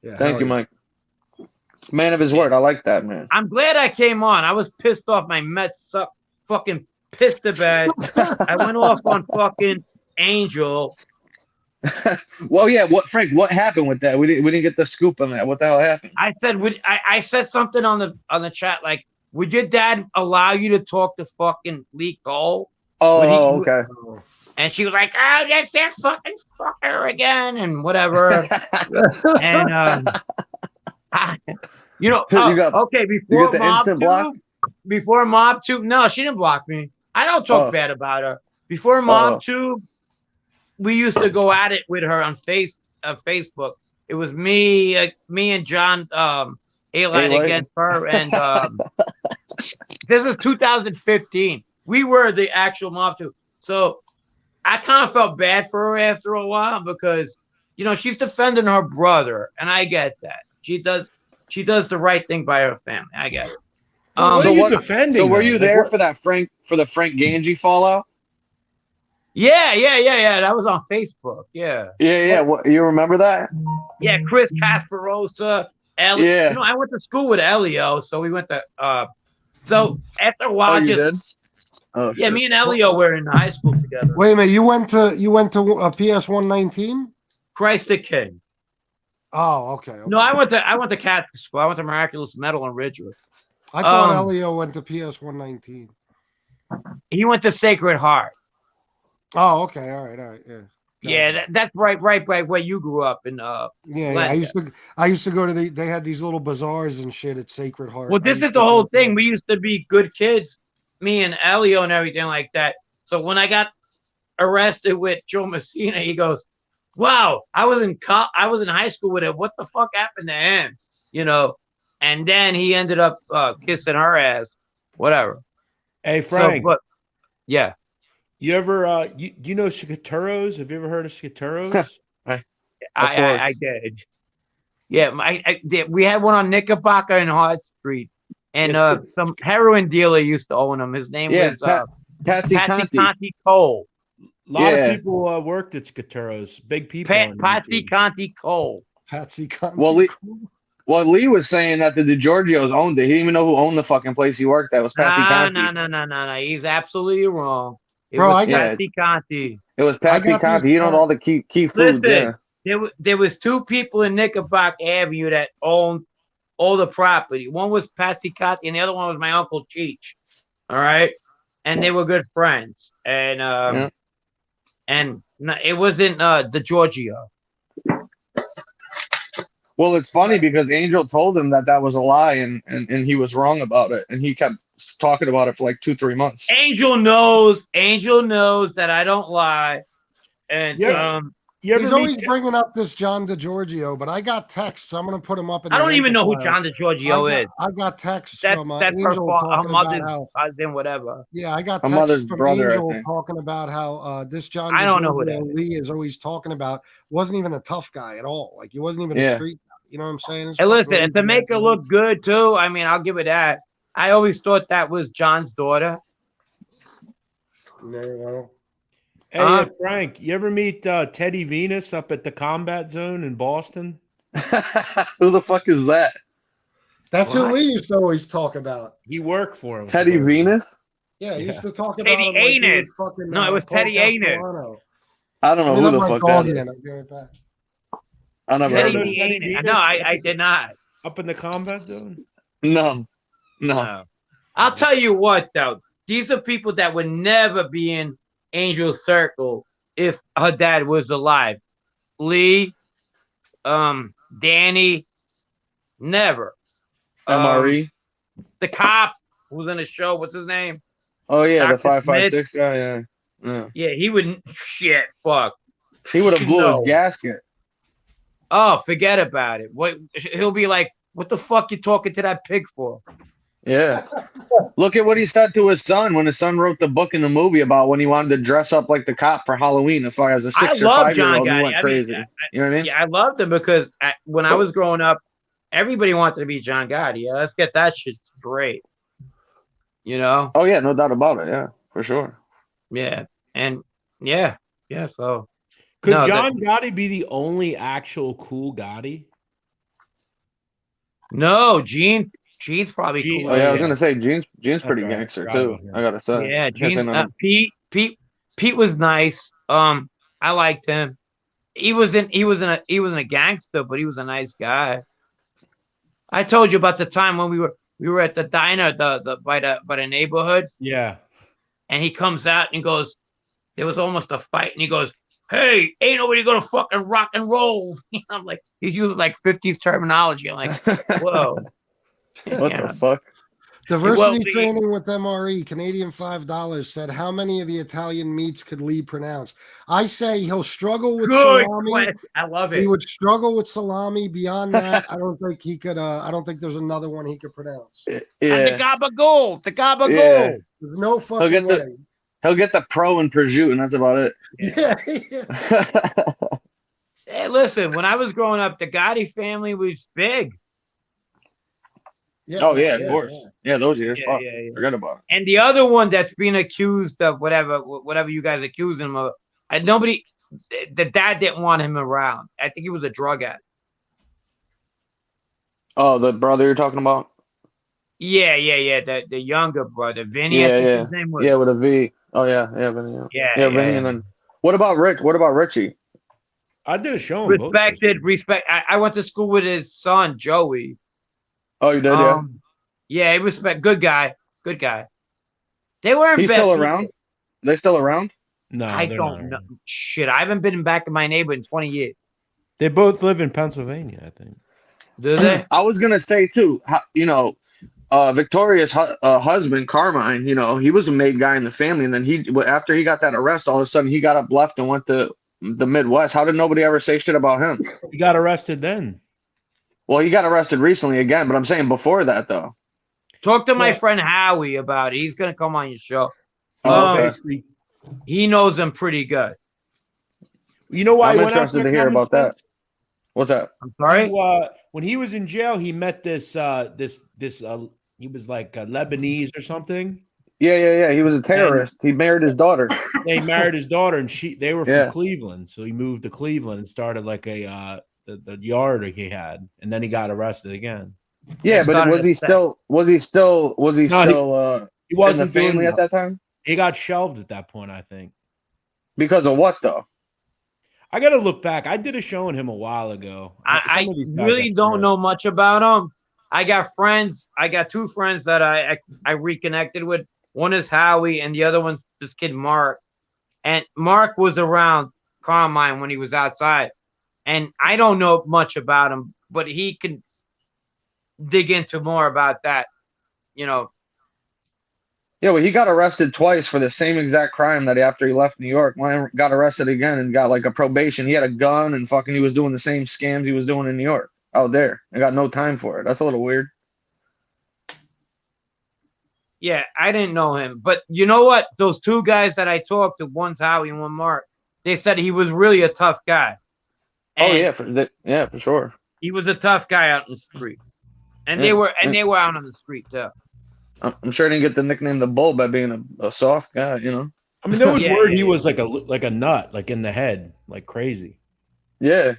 Yeah, Thank you, Mike. Man of his word. I like that, man. I'm glad I came on. I was pissed off. My Mets suck. Fucking pissed to bed. I went off on fucking Angel. Well, yeah. Frank? What happened with that? We didn't get the scoop on that. What the hell happened? I said, I said something on the chat like, would your dad allow you to talk to fucking Lee Cole? Okay. And she was like, "Oh, that's that fucking fucker again," and whatever. And okay, before Mob 2, no, she didn't block me. I don't talk bad about her. Before Mob 2, we used to go at it with her on Facebook. It was me and John Alite against her, and this is 2015. We were the actual Mob 2, so I kind of felt bad for her after a while because she's defending her brother, and I get that. She does the right thing by her family. I get it. So defending? So were you there for the Frank Gangi fallout? Yeah. That was on Facebook. Yeah. What, you remember that? Yeah, Chris Casparosa, Elio. Yeah. I went to school with Elio, so we went to. So after a while, me and Elio were in high school together. Wait a minute, you went to a PS 119? Christ the King. Oh, okay. No, I went to Catholic school. I went to Miraculous Metal in Ridgewood. I thought Elio went to PS 119. He went to Sacred Heart. Oh, okay. All right. Yeah. Yeah, that's right where you grew up in. I used to go to they had these little bazaars and shit at Sacred Heart. Well, this is the whole thing. We used to be good kids, me and Elio and everything like that. So when I got arrested with Joe Messina, he goes, "Wow, I was in high school with him. What the fuck happened to him?" And then he ended up kissing her ass. Whatever. Hey, Frank. Yeah. You ever do you know Skaturos? Have you ever heard of Skaturos? I did. Yeah, we had one on Knickerbocker and Hart Street, and some heroin dealer used to own them. His name was Patsy Conti Cole. A lot of people worked at Skaturos. Big people. Patsy Conti Cole. Patsy Conti. Well, Lee was saying that the DiGiorgios owned it. He didn't even know who owned the fucking place he worked at. It was Patsy Conti. No. He's absolutely wrong. It Bro, was Patsy Conti. It was Patsy Conti. He owned all the key foods. Listen, there was 2 people in Knickerbocker Avenue that owned all the property. One was Patsy Conti, and the other one was my Uncle Cheech. All right, and they were good friends. And No, it wasn't the Giorgio. Well, it's funny because Angel told him that was a lie, and he was wrong about it, and he kept talking about it for like 2-3 months. Angel knows that I don't lie, and he's always bringing up this John DiGiorgio, but I got texts. I'm going to put him up in I the don't even know who Enterprise. John DiGiorgio is. I got texts That's from her Angel fault. Her talking mother's about how, cousin, whatever. yeah, I got Her texts mother's from brother, I Angel think. talking about how this John I don't know who DiGiorgio that is. Lee is always talking about wasn't even a tough guy at all. Like he wasn't even a Yeah. street guy. You know what I'm saying? It's Hey, listen, fucking and to make her look good too, I mean, I'll give it that. I always thought that was John's daughter. Yeah, well. Hey, Frank, you ever meet Teddy Venus up at the Combat Zone in Boston? Who the fuck is that? That's who Lee used to always talk about. He worked for him. Teddy Venus? Yeah, he used to talk about Teddy him like he was Anus. fucking, No, it was Paul Teddy Anus. Castellano. I don't know Let me who the let my fuck dog that in. is. I'll be right back. I never heard of Teddy him. Anus. No, I did not. Up in the Combat Zone? No. I'll tell you what, though. These are people that would never be in Angel's circle if her dad was alive. Lee, Danny, never. MRE? The cop who was in the show, what's his name? Oh, yeah, the Dr. 556 guy, yeah. Yeah, he wouldn't. Shit, fuck. He would have blew his No. gasket. Oh, forget about it. What he'll be like, what the fuck you talking to that pig for? Yeah. Look at what he said to his son when his son wrote the book in the movie about when he wanted to dress up like the cop for Halloween. If I was a 6 or love 5-year-old, John he Gotti. went I mean, crazy. You know what I mean? Yeah, I loved him because when I was growing up, everybody wanted to be John Gotti. Yeah, let's get that shit straight. You know? Oh, yeah, no doubt about it. Yeah, for sure. Yeah. And yeah. So Could No, John Gotti be the only actual cool Gotti? no, Gene's probably Gene- cool. Oh, yeah, I was yeah. going to say, Gene's pretty right. gangster, Forgot too. about him. I got to say. Yeah, I can't say Gene, nothing. Pete was nice. I liked him. He wasn't a gangster, but he was a nice guy. I told you about the time when we were at the diner by the neighborhood, Yeah. and he comes out and goes, there was almost a fight, and he goes, "Hey, ain't nobody gonna fucking rock and roll." I'm like, he's using like 50s terminology. I'm like, whoa. What Yeah. the fuck? Diversity Well, training with MRE, Canadian $5 said, how many of the Italian meats could Lee pronounce? I say he'll struggle with Good salami. question. I love it. He would struggle with salami. Beyond that, I don't think he could. I don't think there's another one he could pronounce. And the Yeah. gabagool. Yeah. There's no fucking get the- way. He'll get the pro and prosciutto, and that's about it. Yeah. Hey, listen, when I was growing up, the Gotti family was big. Yeah. Oh, yeah, of course. Yeah, those years. Fuck. Yeah. Forget about it. And the other one that's been accused of whatever you guys accuse him of, the dad didn't want him around. I think he was a drug addict. Oh, the brother you're talking about? Yeah. The younger brother, Vinny. I Yeah, think yeah. his name was. Yeah, with a V. Oh, yeah. Yeah, Vinny. Yeah, Yeah, Vinny. yeah. And then, what about Rich? What about Richie? I did a show on both Respect. I went to school with his son, Joey. Oh, you did, yeah? Yeah, he respect. Good guy. They weren't. He's bad still people. around? They still around? No, I they're don't not know. around. Shit, I haven't been back in my neighborhood in 20 years. They both live in Pennsylvania, I think. Do they? I was going to say, too, Victoria's husband, Carmine, he was a made guy in the family. And then after he got that arrest, all of a sudden he got up, left, and went to the Midwest. How did nobody ever say shit about him? He got arrested then. Well, he got arrested recently again, but I'm saying before that, though. Talk to my Yeah. friend Howie about it. He's gonna come on your show. Oh, okay. Basically, He knows him pretty good. you know why I'm he went interested after to hear Common about that. Sense? What's that? I'm sorry. When he was in jail, he met this he was like Lebanese or something. Yeah. He was a terrorist. He married his daughter. They married his daughter, and they were from Yeah. Cleveland, so he moved to Cleveland and started like the yard he had, and then he got arrested again. Yeah, It's but not was he a set. still He in the wasn't doing family at that time? He got shelved at that point, I think. Because of what though? I got to look back. I did a show on him a while ago. I Some of these guys really I don't forget. know much about him. I got friends. I got two friends that I reconnected with. One is Howie, and the other one's this kid Mark. And Mark was around Carmine when he was outside. And I don't know much about him, but he can dig into more about that, you know. Yeah, well, he got arrested twice for the same exact crime that after he left New York. When got arrested again and got like a probation. He had a gun and fucking he was doing the same scams he was doing in New York out there. I got no time for it. That's a little weird. Yeah, I didn't know him. But you know what? Those two guys that I talked to, one's Howie and one Mark, they said he was really a tough guy. Oh And yeah, for sure. he was a tough guy out in the street. And Yeah, they were out on the street too. I'm sure he didn't get the nickname the Bull by being a soft guy, you know. I mean, there was Yeah, word yeah, he was like a nut, like in the head, like crazy. Yeah.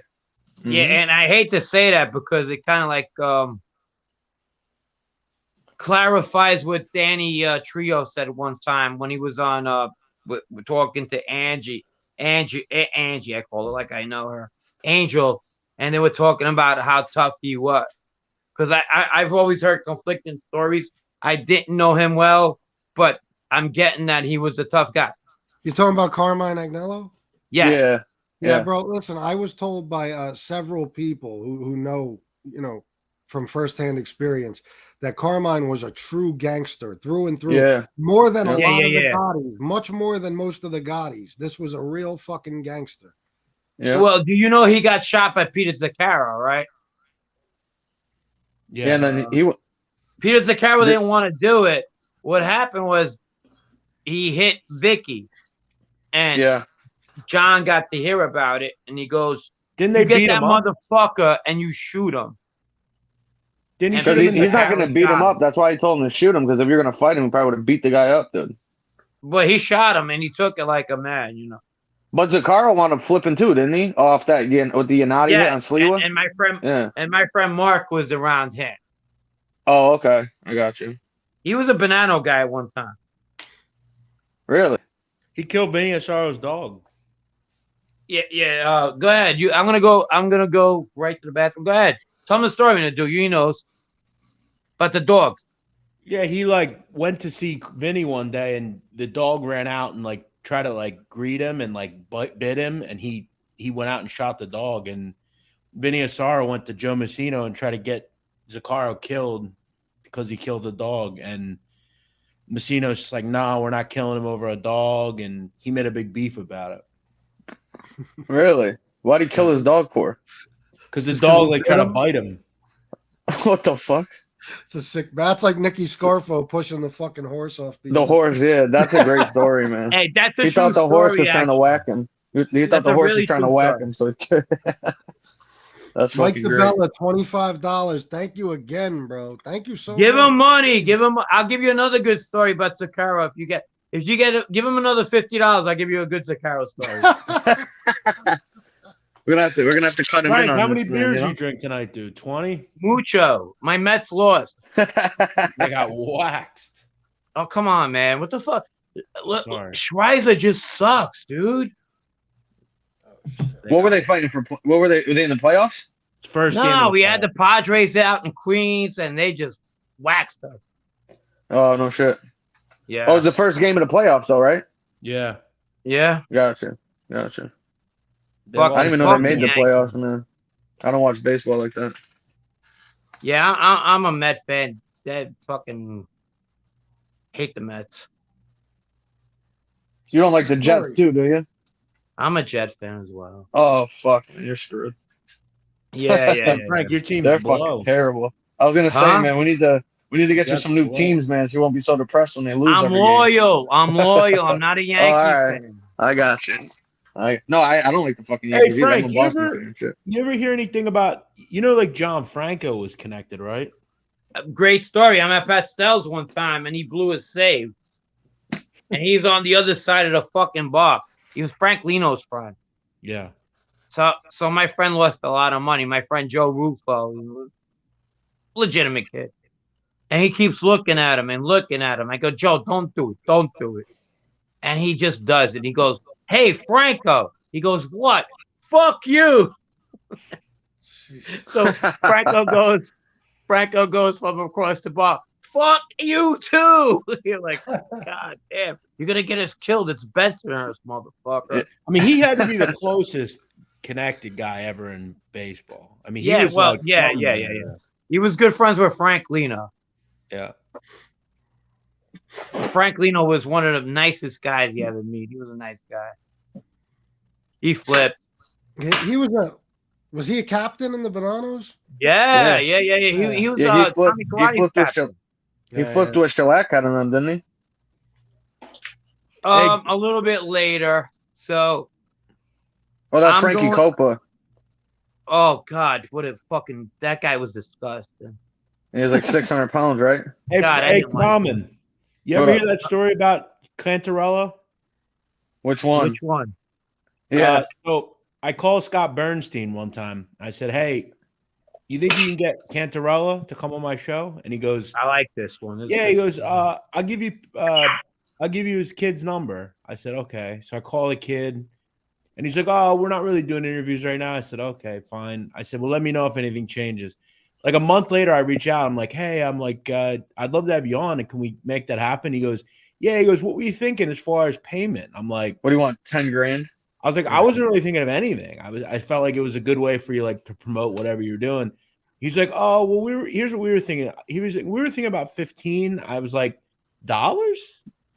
Yeah, Mhm. and I hate to say that because it kind of like clarifies what Danny Trio said one time when he was on talking to Angie, I call her like I know her, Angel, and they were talking about how tough he was. Because I've always heard conflicting stories. I didn't know him well, but I'm getting that he was a tough guy. You talking about Carmine Agnello? Yes. Yeah, bro. Listen, I was told by several people who know, you know, from firsthand experience that Carmine was a true gangster through and through. Yeah. More than a Yeah, lot yeah, of the yeah. Gottis, much more than most of the Gottis. This was a real fucking gangster. Yeah. Well, do you know he got shot by Peter Zaccaro, right? Yeah, and then he Peter Zaccaro didn't want to do it. What happened was he hit Vicky, and yeah. John got to hear about it, and he goes, Didn't "You they get beat that him up? motherfucker and you shoot him." Didn't he And shoot Because him in the he's not going house? to beat him up. That's why he told him to shoot him. Because if you're going to fight him, he probably would have beat the guy up, dude. But he shot him, and he took it like a man, you know. But Zaccaro wound up flipping too, didn't he? Off that with the Yanati hit on Sliwa. and my friend, Yeah. and my friend Mark was around him. Oh, okay. I got you. He was a banana guy one time. Really? He killed Vinny Asaro's dog. Yeah. Go ahead. I'm gonna go right to the bathroom. Go ahead. Tell me the story, Nadu. You knows. But the dog. Yeah, he like went to see Vinny one day, and the dog ran out and like tried to like greet him and like bit him, and he went out and shot the dog. And Vinny Asaro went to Joe Messino and tried to get Zaccaro killed because he killed the dog. And Messino's just like, "No, we're not killing him over a dog," and he made a big beef about it. Really? Why'd he kill his dog for? Because the Just 'cause dog he like bit tried to him? bite him. What the fuck? It's a sick. That's like Nicky Scarfo pushing the fucking horse off The horse, yeah. That's a great story, man. Hey, that's a He true thought the horse story, was trying to actually. whack him. He thought That's the a horse really was trying to true whack story. him. So that's Mike fucking great. Dibella, $25. Thank you again, bro. Thank you so Give much. him money. Give him. I'll give you another good story about Zaccaro. Give him another $50, I'll give you a good Zaccaro story. We're gonna have to cut him Frank, in on how many this, man, beers you know? you drink tonight, dude? 20? Mucho. My Mets lost. They got waxed. Oh, come on, man. What the fuck? Sorry. Schweizer just sucks, dude. What were they fighting for? What were they? Were they in the playoffs? It's first game. No, of we had the playoffs. Padres out in Queens, and they just waxed us. Oh no shit. Yeah. Oh, it was the first game of the playoffs, though, right? Yeah. Yeah. Gotcha. They Fuck, I lost didn't even know Fuck they made the Yankees. playoffs, man. I don't watch baseball like that. Yeah, I'm a Met fan. They fucking hate the Mets. You don't like the Jets too, do you? I'm a Jet fan as well. Oh fuck, man, you're screwed. Yeah. Hey, Frank, your team's They're below. fucking terrible. I was gonna say, Huh? man, we need to get you Jets some new below. teams, man, so you won't be so depressed when they lose I'm every game. loyal. I'm not a Yankee all right. fan. I got you. I don't like the fucking Hey, Yankees either. Frank, I'm a you Boston ever- fan and shit. You ever hear anything about, like John Franco was connected, right? Great story. I'm at Pat Stell's one time, and he blew his save. And he's on the other side of the fucking bar. He was Frank Lino's friend. Yeah. So my friend lost a lot of money. My friend Joe Rufo, legitimate kid. And he keeps looking at him. I go, Joe, don't do it. Don't do it. And he just does it. He goes, hey, Franco. He goes, what? Fuck you. So Franco goes from across the bar. fuck you too. You're like, God damn, you're gonna get us killed. It's Bensonhurst, motherfucker. I mean, he had to be the closest connected guy ever in baseball. I mean, he Yeah, was well, like, yeah. He was good friends with Frank Lino. Yeah. Frank Lino was one of the nicest guys you ever meet. He was a nice guy. He flipped. He was he a captain in the Bananas? Yeah. He was Yeah, he flipped. Tommy He Karate's flipped with captain. he flipped with shellac out of them, didn't he? A little bit later. So. Oh, that's I'm Frankie going- Copa. Oh God, what a fucking that guy was disgusting. He was like 600 pounds, right? Hey, God, I hey, didn't like Common. You What ever up? hear that story about Cantarella? Which one? Which one? Yeah. So I called Scott Bernstein one time. I said, "Hey, you think you can get Cantarella to come on my show?" And he goes, I like this one. This is "Yeah." good. He goes, "I'll give you his kid's number." I said, "Okay." So I call the kid, and he's like, "Oh, we're not really doing interviews right now." I said, "Okay, fine." I said, "Well, let me know if anything changes." Like a month later, I reach out. I'm like, "Hey, I'd love to have you on, and can we make that happen?" He goes, "Yeah." He goes, "What were you thinking as far as payment?" I'm like, What do you want? 10 grand? I was like, I wasn't really thinking of anything. I felt like it was a good way for you like to promote whatever you're doing. He's like, "Oh, well, here's what we were thinking." We were thinking about 15. I was like, dollars?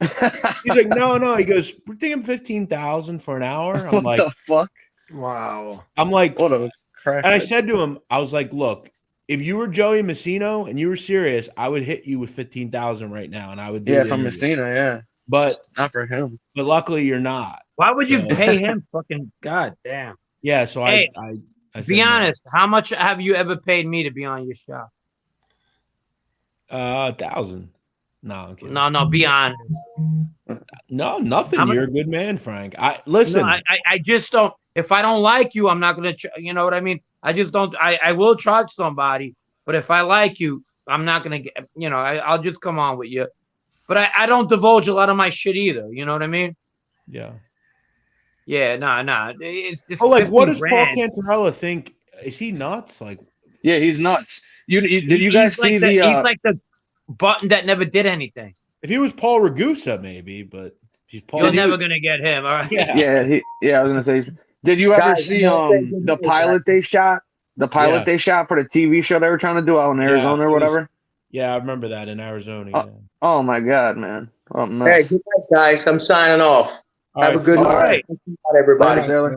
He's like, no. He goes, "We're thinking 15,000 for an hour." I'm What like, the fuck? Wow. I'm like, What a crack. and I said to him, I was like, "Look, if you were Joey Messino and you were serious, I would hit you with 15,000 right now, and I would do Yeah, the from interview. Messina, yeah. But Not for him. luckily you're not. Why would you So- pay him? Fucking God damn. Yeah, so Hey, I said Be no. honest. How much have you ever paid me to be on your show? 1,000. No, I'm kidding. No. Be honest. No, nothing. How much- You're a good man, Frank. Listen. No, I just don't. If I don't like you, I'm not gonna. You know what I mean? I just don't. I will charge somebody, but if I like you, I'm not gonna get. You know, I'll just come on with you. But I don't divulge a lot of my shit either. You know what I mean? Yeah. Yeah, no. It's Oh, like, what 15 does Paul grand. Cantarella think? Is he nuts? Like, Yeah, he's nuts. Did you He's guys like see the, the He's like the button that never did anything. if he was Paul Ragusa, maybe, but he's Paul. You're never gonna get him. All right. Yeah. I was gonna say, did you ever Guys, see I'm gonna say the pilot they shot? The pilot Yeah. they shot for the TV show they were trying to do out in Arizona it or was- whatever? Yeah, I remember that in Arizona. Oh, Yeah. Oh my god, man. Oh, no. Hey, good night, guys. I'm signing off. All Have right, a good so- all night. right. Everybody. Later, sailor.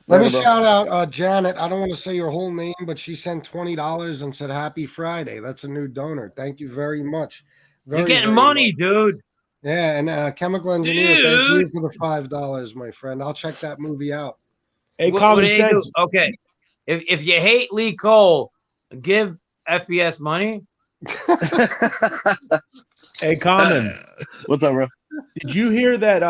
Let me Later, bro. shout out Janet. I don't want to say your whole name, but she sent $20 and said Happy Friday. That's a new donor. Thank you very much. You're Very, getting very money, much. dude. Yeah, and Chemical Engineer, thank you Dude. for the $5, my friend. I'll check that movie out. Hey, What common do they do? sense. Okay. If you hate Lee Cole, give FBS money. Hey, common. What's up, bro? Did you hear that?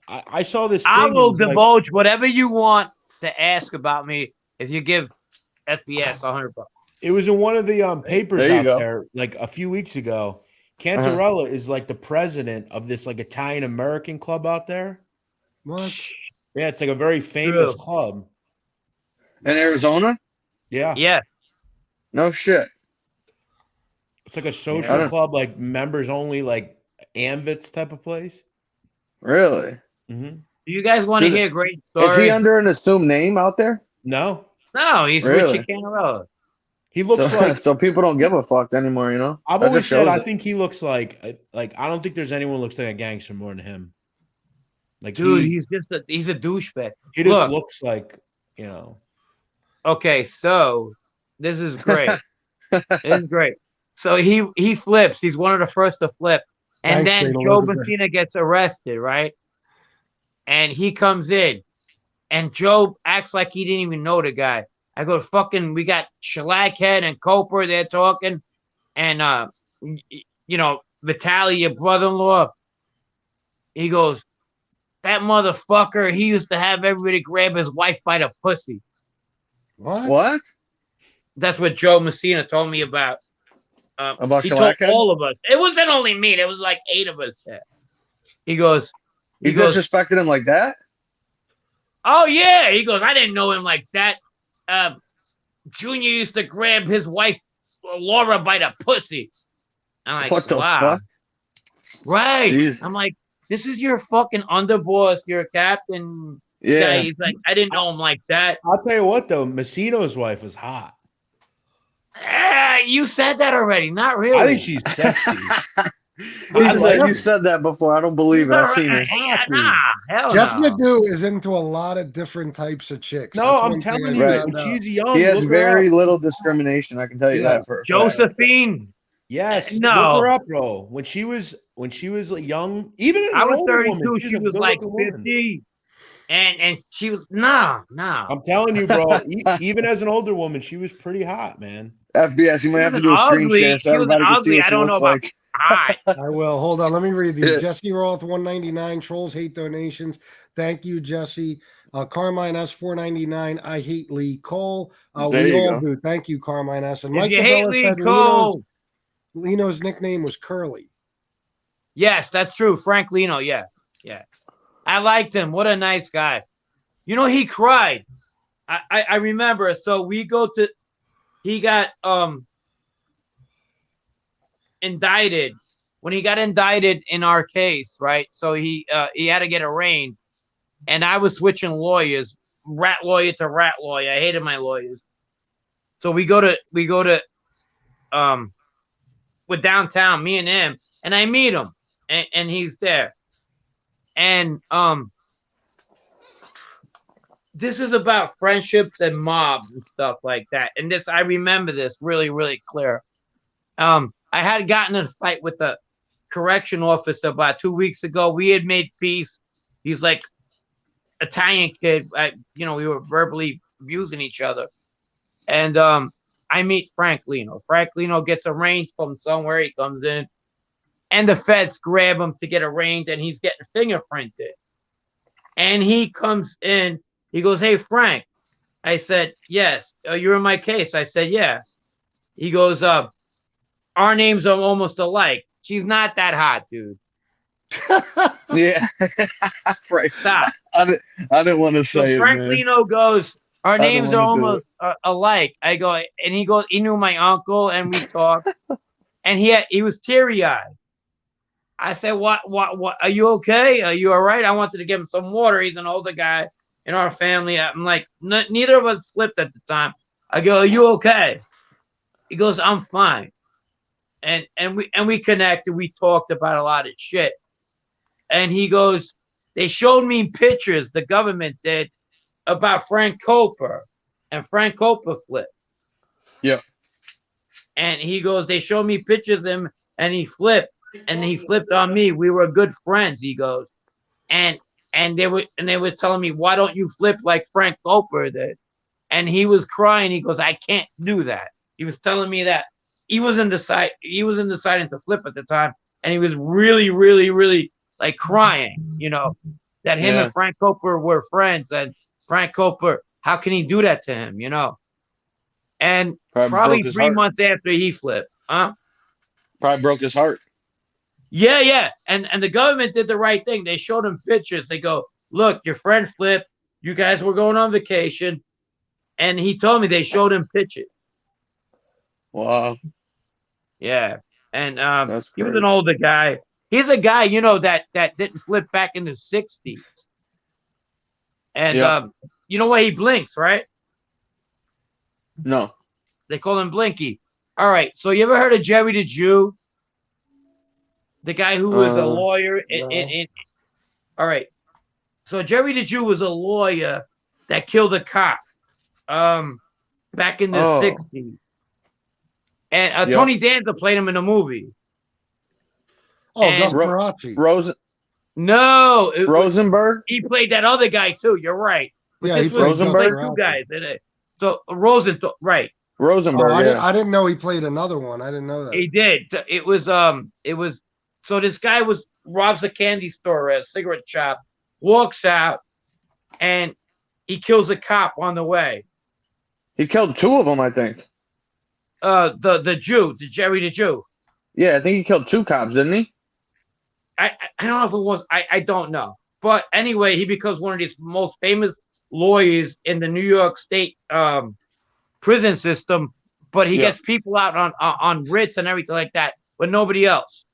I saw this. I thing, it will was like- divulge whatever you want to ask about me if you give FBS $100. It was in one of the papers There you out go. there like a few weeks ago. Cantarella is like the president of this like Italian American club out there. What? Yeah, it's like a very famous True. club. In Arizona? Yeah. Yeah. No shit. It's like a I social don't- club, like members only, like Ambits type of place. Really? hmm Do you guys want to Is it- hear a great story? Is he under an assumed name out there? No, No, he's Really? Richie Cantarella. he looks So, like. so people don't give a fuck anymore, you know? I've That always just said shows I it. think he looks like I don't think there's anyone who looks like a gangster more than him. Like Dude, he he's a douchebag. just look. looks like, you know. Okay, so this is great. This is great. So he flips. He's one of the first to flip. And Thanks, then Dana Joe Elizabeth. Messina gets arrested, right? And he comes in. And Joe acts like he didn't even know the guy. I go, fucking, we got Shellackhead and Coper, they're talking. And, you know, Vitaly, your brother-in-law, he goes, that motherfucker, he used to have everybody grab his wife by the pussy. What? What? That's what Joe Messina told me about. About He told Shellackhead? all of us. It wasn't only me. There was like 8 of us there. He goes, You disrespected him like that? oh, yeah. He goes, I didn't know him like that. Junior used to grab his wife, Laura, by the pussy. I'm like, What the wow. fuck? Right. Jeez. I'm like, this is your fucking underboss, your captain Yeah. guy. He's like, I didn't know him like that. I'll tell you what, though, Massino's wife is hot. You said that already. Not really. I think she's sexy. You said that before. I don't believe it. I've seen her. Nah, hell Jeff no. Nadu is into a lot of different types of chicks. No, That's I'm one thing telling I you, found when out. she's young, He has look her very up. little discrimination. I can tell you Yeah. that for a fact. Josephine. Yes, No. look her up, bro. When she was young, even as I an was older 32. woman, She she's a was like good-looking 50. And she was no. I'm telling you, bro. Even as an older woman, she was pretty hot, man. FBS, you might have to do a screen ugly. share so She was everybody can see ugly. what I she don't know looks about like. hot. I will. Hold on. Let me read these. Yeah. Jesse Roth, 199. Trolls hate donations. Thank you, Jesse. Carmine S, 499. I hate Lee Cole. There We you all go. do. Thank you, Carmine S. And If Mike you hate Dibella Lee said Cole. Lino's nickname was Curly. Yes, that's true. Frank Lino. Yeah. Yeah. I liked him. What a nice guy. You know, he cried. I remember. So we go to, he got indicted. When he got indicted in our case, right? So he had to get arraigned, and I was switching lawyers, rat lawyer to rat lawyer. I hated my lawyers. So we go to with downtown, me and him, and I meet him, and he's there, and this is about friendships and mobs and stuff like that. And this, I remember this really, really clear. I had gotten in a fight with the correction officer about 2 weeks ago. We had made peace. He's like Italian kid. We were verbally abusing each other. And I meet Frank Lino. Frank Lino gets arraigned from somewhere. He comes in, and the feds grab him to get arraigned, and he's getting fingerprinted. And he comes in. He goes, "Hey, Frank." I said, "Yes." "You're in my case." I said, "Yeah." He goes, "Our names are almost alike." She's not that hot, dude. Yeah. Right. Stop. I didn't want to say it, Frank man. Lino goes, "Our names are wanna do almost alike." I go, and he goes, he knew my uncle, and we talked, and he was teary-eyed. I said, what, are you okay? Are you all right? I wanted to give him some water. He's an older guy in our family. I'm like, neither of us flipped at the time. I go, "Are you okay?" He goes, "I'm fine." And we connected. We talked about a lot of shit. And he goes, "They showed me pictures, the government did, about Frank Coper, and Frank Coper flipped." Yeah. And he goes, "They showed me pictures of him, and he flipped, and he flipped on me. We were good friends." He goes, and they were telling me, "Why don't you flip like Frank Coper did?" And he was crying. He goes, "I can't do that." He was telling me that he was deciding to flip at the time, and he was really, really, really like crying, that him and Frank Coper were friends, and Frank Coper, how can he do that to him, And probably 3 months after he flipped, Probably broke his heart. Yeah. And the government did the right thing. They showed him pictures. They go, "Look, your friend flipped. You guys were going on vacation." And he told me they showed him pictures. Wow. Yeah. And That's he was crazy. an older guy. He's a guy, that didn't flip back in the 60s. And you know why he blinks, right? No. They call him Blinky. All right. So you ever heard of Jerry the Jew? The guy who was a lawyer all right. So Jerry the Jew was a lawyer that killed a cop back in the 60s. And Tony Danza played him in a movie. Oh, Gus Marachi. No. Rosenberg? He played that other guy, too. You're right. But Yeah, he played Rosenberg. Two guys in it. So right. Rosenberg, I didn't know he played another one. I didn't know that. He did. It was so this guy robs a candy store, a cigarette shop, walks out, and he kills a cop on the way. He killed two of them, I think. The Jew, the Jerry the Jew. Yeah, I think he killed two cops, didn't he? I don't know if it was. I don't know. But anyway, he becomes one of these most famous lawyers in the New York State prison system. But he gets people out on writs and everything like that. but nobody else.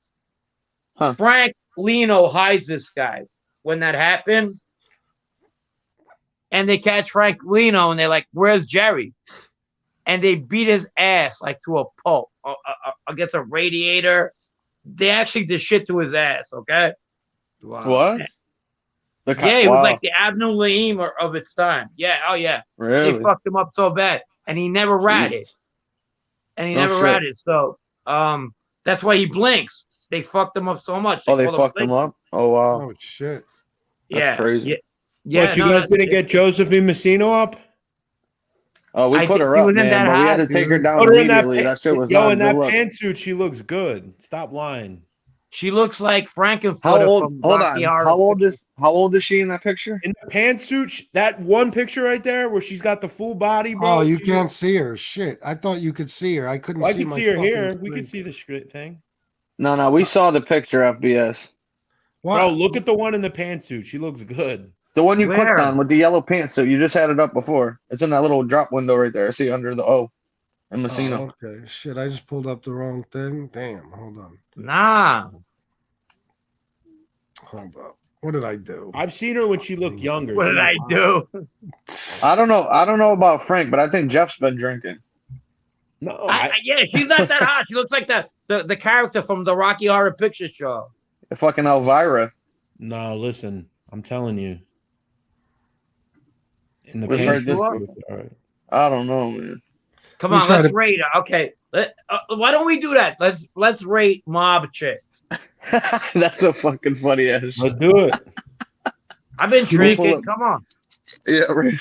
Huh. Frank Lino hides this guy when that happened. And they catch Frank Lino and they're like, where's Jerry? And they beat his ass like to a pulp against a radiator. They actually did shit to his ass, okay? Wow. What? Yeah, he was like the Abdul Laim of its time. Yeah, oh yeah. Really? They fucked him up so bad. And he never ratted. So that's why he blinks. They fucked him up so much. They fucked him up? Oh wow. Oh shit. That's crazy. Yeah. What, you guys didn't get Josephine Messino up? Oh, we put her up, man, but we had to take her down immediately. That shit was not in that good look. pantsuit, she looks good. Stop lying. She looks like Frankenfurter. How old? From Hold Rocky on. Horror How old is she in that picture? In the pantsuit, that one picture right there where she's got the full body, bro. Oh, you can't see her. Shit. I thought you could see her. I couldn't Well, I see can my see her fucking here. We screen. can see the script thing. No, we saw the picture, FBS. What? Bro, look at the one in the pantsuit. She looks good. The one you Where? clicked on with the yellow pantsuit. You just had it up before. It's in that little drop window right there. I see under the O. And Messino. Oh, okay. Shit, I just pulled up the wrong thing. Damn, hold on. Nah. Hold up. What did I do? I've seen her when she looked younger. What She did I looked hot. do? I don't know. I don't know about Frank, but I think Jeff's been drinking. No, Yeah, she's not that hot. She looks like the character from the Rocky Horror Picture Show. Fucking Elvira. no, listen. I'm telling you. In the We've heard this. pantsuit, all right. I don't know, man. Come We on, try let's to- rate her. Okay, why don't we do that? Let's rate mob chicks. That's a fucking funny ass. Let's do it. I've been Pull drinking. up. Come on. Yeah, right.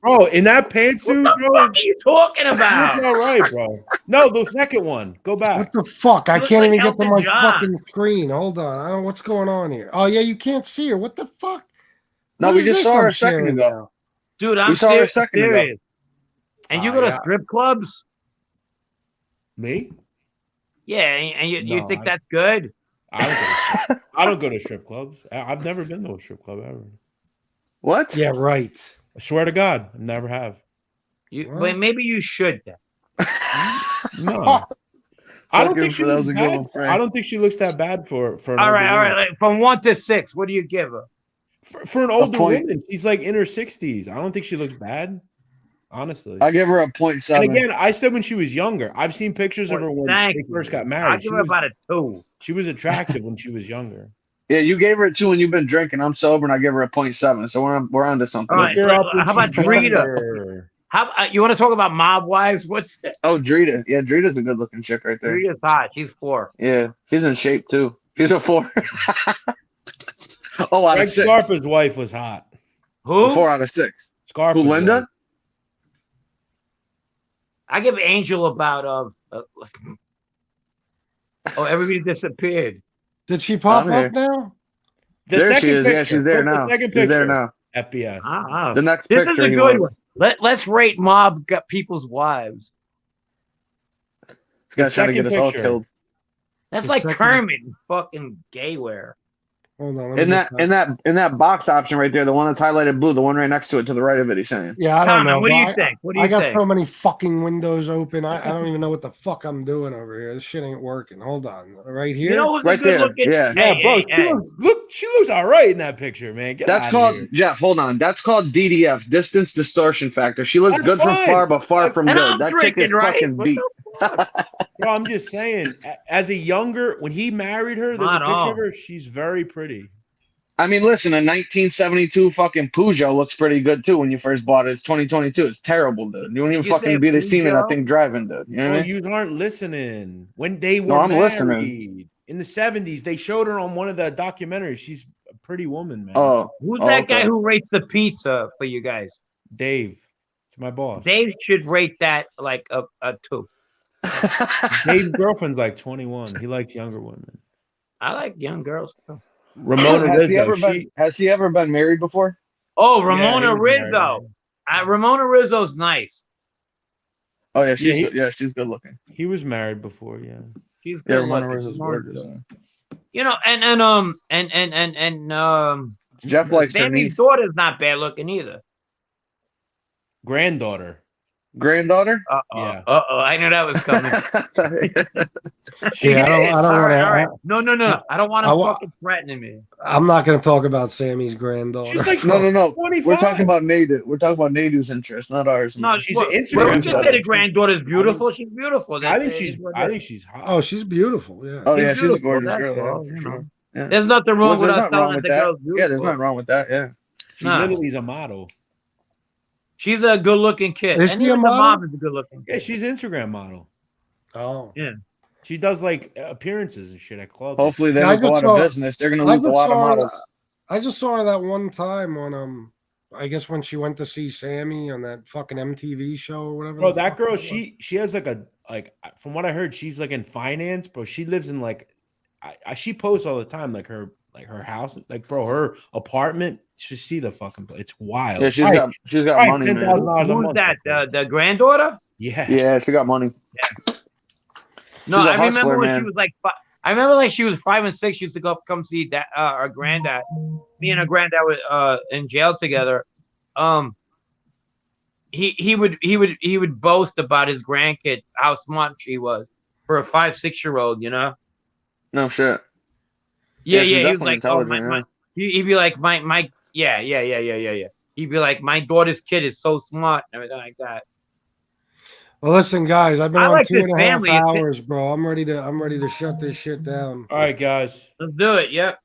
Bro, in that pantsuit, What the bro. fuck are you talking That's about? all right, bro. No, the second one. Go back. What the fuck? I Looks can't like even get to Elton my John. fucking screen. Hold on. I don't know what's going on here. Oh, yeah, you can't see her. What the fuck? No, What we is just this saw her I'm a second sharing ago. now? Dude, I'm We saw her a serious. second ago. serious. And you Oh, go to yeah. strip clubs? Me? Yeah, and you No, think I- that's good? I don't go to strip clubs. I've never been to a strip club ever. What? Yeah, right. I swear to God, I never have. But What? maybe you should then. No. I don't Fucking think she that was looks a good bad. one, Frank. I don't think she looks that bad for an All older right, all right. woman. Like, from 1 to 6, what do you give her? For an older point. woman, she's like in her 60s. I don't think she looks bad, honestly. I give her a 0.7. And again, I said when she was younger. I've seen pictures of her when Thank they you. first got I'll married. give her about a 2. She was attractive when she was younger. Yeah, you gave her a 2 when you've been drinking. I'm sober and I give her a 0.7. So we're on to something. All right. Look her up when How about she's Drita? younger. How you want to talk about mob wives? What's that? Oh, Drita. Yeah, Drita's a good looking chick right there. Drita's hot. She's 4. Yeah, she's in shape too. She's a 4. Oh, out Greg of 6. Scarpa's wife was hot. Who? 4 out of 6. Scarpa. Who, Linda? I give Angel about oh, everybody disappeared. Did she pop I'm up here. now? The There second she is. picture. Yeah, she's there Look, now. The second She's picture. there now. FBS. Oh, The next this is picture a he good was. one. Let's rate mob got people's wives. This guy's trying to get second us all picture. killed. That's The like second- Kermit in fucking gay wear. Hold on. let me In get that box option right there, the one that's highlighted blue, the one right next to it, to the right of it, he's saying. Yeah, I don't Common, know. what do but you I- think? What do I you got think? so many fucking windows open. I don't even know what the fuck I'm doing over here. This shit ain't working. Hold on. Right here? You know who's Right a good there, looking? yeah. Yeah, Hey, bro. hey, She looks all right in that picture, man. Get That's out called, of here. Jeff, hold on. That's called DDF, distance distortion factor. She looks That's good from fine. far, but far from And good. I'm That chick drinking, is right? fucking What beat. Bro, I'm just saying, as a younger, when he married her, there's a Not picture all. of her. She's very pretty. I mean, listen, a 1972 fucking Peugeot looks pretty good too when you first bought it. It's 2022. It's terrible, dude. You wouldn't even You fucking say be the scene of that Peugeot? thing driving, dude. You know what Oh, I mean? you aren't listening. When they were No, I'm married listening. in the 70s, they showed her on one of the documentaries. She's a pretty woman, man. Oh, Who's oh, that guy okay. who rates the pizza for you guys? Dave. It's my boss. Dave should rate that like a 2. Dave's girlfriend's like 21. He likes younger women. I like young girls too. Ramona Has he ever been married before? Oh, Yeah, Ramona he was married, Rizzo. Ramona Rizzo's nice. Oh yeah, she's Yeah, good. She's good looking. He was married before, yeah. She's Yeah, good Ramona looking. Rizzo's Ramona gorgeous. Rizzo. You know, and Jeff likes her Sammy's niece. daughter's not bad looking either. Granddaughter. Granddaughter? Yeah. I knew that was coming. Yeah, I don't All want right. to. No. I don't want I him wa- fucking threatening me. I'm not going to talk about Sammy's granddaughter. She's like No. 25. We're talking about Nadu. We're talking about Nadu's interest, not ours. No, She's well, an Instagram well, we just model. say the granddaughter's beautiful. She's beautiful. I That's think it. she's. It's what I it think is. she's hot. Oh, she's beautiful. Yeah. Oh She's yeah, she's a beautiful, gorgeous that's girl. all, Yeah, you for know. sure. Yeah. There's nothing wrong with There's us nothing telling wrong that with the that. girl's Yeah, beautiful. there's nothing wrong with that. Yeah. She Nah. literally is a model. She's a good-looking kid, Is and she a even the model? mom is a good-looking Yeah, kid. she's an Instagram model. Oh. Yeah. She does like appearances and shit at clubs. Hopefully they Yeah, I don't go just out of saw- business. They're gonna I lose a just lot of saw her- models. I just saw her that one time on I guess when she went to see Sammy on that fucking MTV show or whatever. Bro, the that fuck girl, was. she has like from what I heard, she's like in finance, bro. She lives in like she posts all the time, like her house, like bro, her apartment. You should see the fucking place. It's wild. Yeah, she's got money, man. $10,000 a Who's month. that? The granddaughter? Yeah. Yeah, she got money. No, She's a I remember hustler, when she man. was like. I remember like she was 5 and 6. She used to come see that her granddad. Me and her granddad were in jail together. He would boast about his grandkid, how smart she was for a 5, 6-year-old. You know. No shit. Yeah. she's He was definitely like, oh intelligent, my. yeah. He'd be like my. Yeah. He'd be like, my daughter's kid is so smart and everything like that. Well, listen, guys, I've been I on like 2.5 this family. hours, bro. I'm ready to shut this shit down. All right, guys. Let's do it. Yep.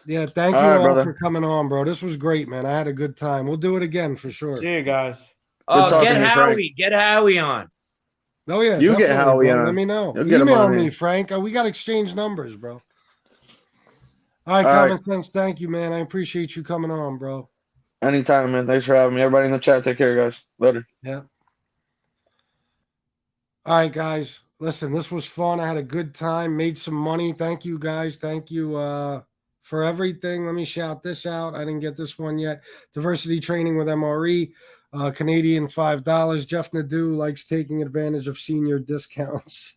Yeah, thank All you right, all brother. for coming on, bro. This was great, man. I had a good time. We'll do it again for sure. See you guys. Oh, talking get to you, Howie. Frank. Get Howie on. Oh yeah, You get definitely, Howie bro. on. Let me know. You'll get him Email on me, here. Frank. We got to exchange numbers, bro. All right, All Common right. Sense. Thank you, man. I appreciate you coming on, bro. Anytime, man. Thanks for having me. Everybody in the chat, take care, guys. Later. Yeah. All right, guys. Listen, this was fun. I had a good time. Made some money. Thank you, guys. Thank you for everything. Let me shout this out. I didn't get this one yet. Diversity training with MRE. Canadian $5. Jeff Nadu likes taking advantage of senior discounts.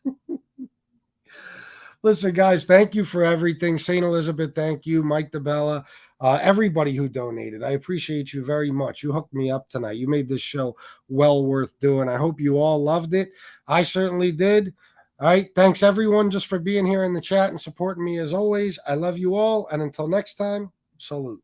Listen, guys, thank you for everything. St. Elizabeth, thank you. Mike Dibella, everybody who donated. I appreciate you very much. You hooked me up tonight. You made this show well worth doing. I hope you all loved it. I certainly did. All right. Thanks, everyone, just for being here in the chat and supporting me as always. I love you all. And until next time, salute.